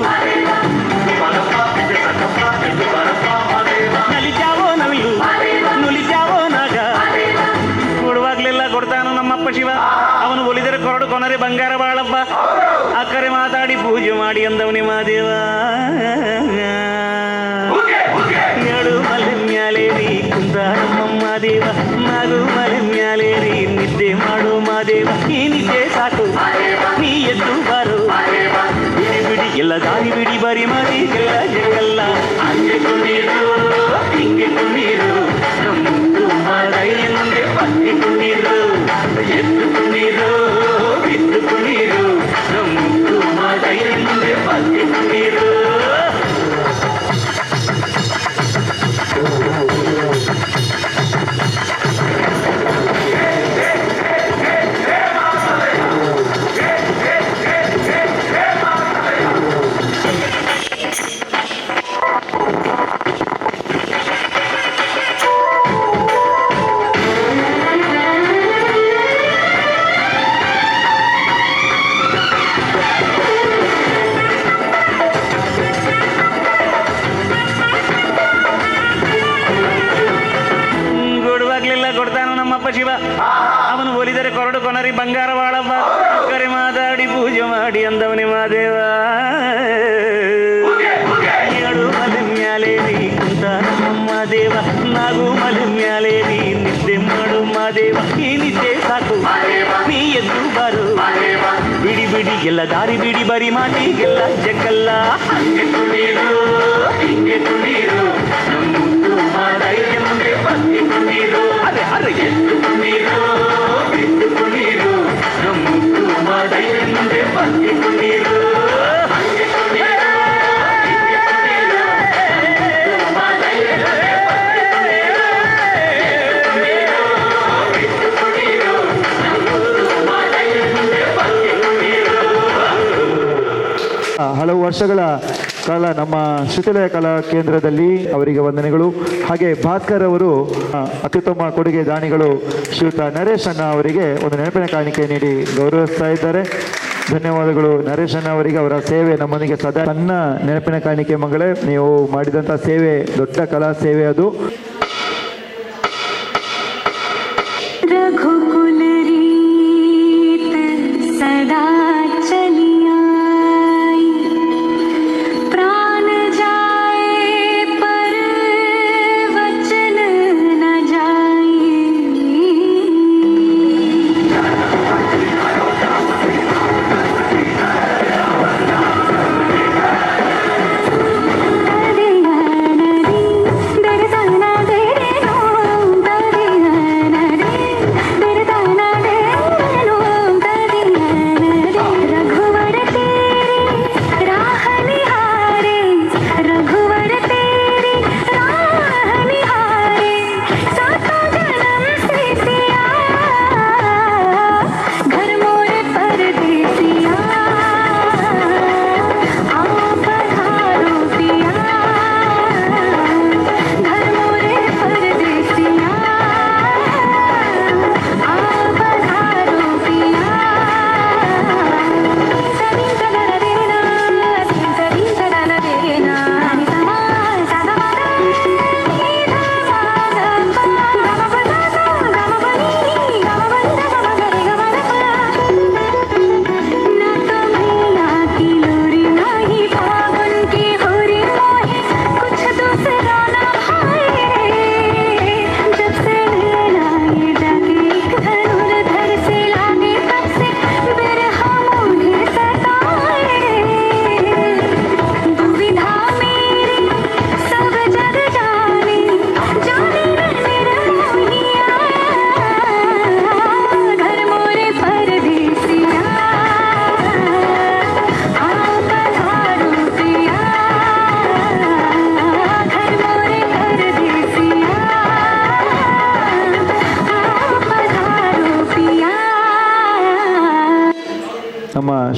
ನಲಿಜಾವೋ ನವಿಲು ನುಲಿಜಾವೋ ನಾಗ ಕೊಡುವಾಗ್ಲೆಲ್ಲ ಕೊಡ್ತಾನು ನಮ್ಮಪ್ಪ ಶಿವ ಅವನು ಒಲಿದರೆ ಕೊರಡು ಕೊನರೆ ಬಂಗಾರ ಬಾಳಪ್ಪ ಅಕ್ಕರೆ ಮಾತಾಡಿ ಪೂಜೆ ಮಾಡಿ ಅಂದವನಿ ಮಾದೇವ ಏಳು ಮಲೆ ಮ್ಯಾಲೇರಿ ಕುಂದ ನಮ್ಮ ಮಾದೇವ ನಗು ಮಲೆ ಮ್ಯಾಲೇರಿ ನಿದ್ದೆ ಮಾಡು ಮಾದೇವ ಈ ನಿದ್ದೆ ಸಾಕು ನೀ ಎದ್ದು ಬಾರು ಬಿಡಿ ಬಿಡಿ ಎಲ್ಲ ದಾರಿ ಬಿಡಿ ಬರಿ ಮಾತಿಗೆಲ್ಲ ಜಗಲ್ಲ ಹಂಗೆ ಕುಣೀರು ಹಿಂಗೆ ಕುಣೀರು ಮುದ್ದು ಮಾದಯ್ಯ ಮುಂದೆ ಪಂಗಿ ಕುಣೀರು ಎದ್ದು ಕುಣೀರು ಬಿದ್ದು ಕುಣೀರು ಮುದ್ದು ಮಾದಯ್ಯ ಮುಂದೆ ಪಂಗಿ ಕುಣೀರು ಕೊಡ್ತಾನು ನಮ್ಮಪ್ಪ ಶಿವ ಅವನು ಒಲಿದರೆ ಕೊರಡು ಕೊನರಿ ಬಂಗಾರ ಬಾಳಪ್ಪ ಕರೆ ಮಾತಾಡಿ ಪೂಜೆ ಮಾಡಿ ಅಂದವನಿ ಮಾದೇವ ಏಳು ಮಲೆ ಮ್ಯಾಲೇರಿ ಕುಂತ ನಮ್ಮ ದೇವ ನಾಗು ಮಲೆ ಮ್ಯಾಲೇರಿ ನಿದ್ದೆ ಮಾಡು ಮಾದೇವ ಈ ನಿದ್ದೆ ಸಾಕು ನೀ ಎದ್ದು ಬಾರು ಬಿಡಿ ಬಿಡಿ ಎಲ್ಲ ದಾರಿ ಬಿಡಿ ಬರಿ ಮಾತಿಗೆಲ್ಲ ಜಕ್ಕಲ್ಲ ಹಂಗೆ ಕುಣೀರು ಹಿಂಗೆ ಕುಣೀರು ಮುದ್ದು ಮಾದಯ್ಯ ಮುಂದೆ ಪಂಗಿ ಕುಣೀರು ಅರೆ ಅರೆ ಎದ್ದು ಕುಣೀರು ಬಿದ್ದು ಕುಣೀರು ಮುದ್ದು ಮಾದಯ್ಯ ಮುಂದೆ ಪಂಗಿ ಕುಣೀರು ಹಂಗೆ ಕುಣೀರು ಹಿಂಗೆ ಕುಣೀರು ಮುದ್ದು ಮಾದಯ್ಯ ಮುಂದೆ ಪಂಗಿ ಕುಣೀರು ಬಿದ್ದು ಕುಣೀರು ಮುದ್ದು ಮಾದಯ್ಯ ಮುಂದೆ ಪಂಗಿ ಕುಣೀರು. ಹಲವು ವರ್ಷಗಳ ಕಾಲ ನಮ್ಮ ಶ್ರುತಿಲಯ ಕಲಾ ಕೇಂದ್ರದಲ್ಲಿ ಅವರಿಗೆ ವಂದನೆಗಳು. ಹಾಗೆ ಭಾಸ್ಕರ್ ಅವರು ಅತ್ಯುತ್ತಮ ಕೊಡುಗೆ ದಾನಿಗಳು ಶ್ರೀಯುತ ನರೇಶ್ ಅಣ್ಣ ಅವರಿಗೆ ಒಂದು ನೆನಪಿನ ಕಾಣಿಕೆ ನೀಡಿ ಗೌರವಿಸ್ತಾ ಇದ್ದಾರೆ. ಧನ್ಯವಾದಗಳು ನರೇಶ್ ಅಣ್ಣ ಅವರಿಗೆ. ಅವರ ಸೇವೆ ನಮ್ಮನಿಗೆ ಸದಾ ಸಣ್ಣ ನೆನಪಿನ ಕಾಣಿಕೆ ಮಗಳೇ. ನೀವು ಮಾಡಿದಂಥ ಸೇವೆ ದೊಡ್ಡ ಕಲಾ ಸೇವೆ ಅದು. सदा चली आई प्राण जाए पर वचन न जाए दर्शना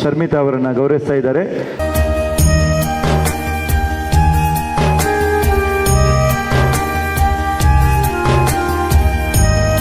ಶರ್ಮಿತಾ ಅವರನ್ನು ಗೌರವಿಸ್ತಾ ಇದ್ದಾರೆ.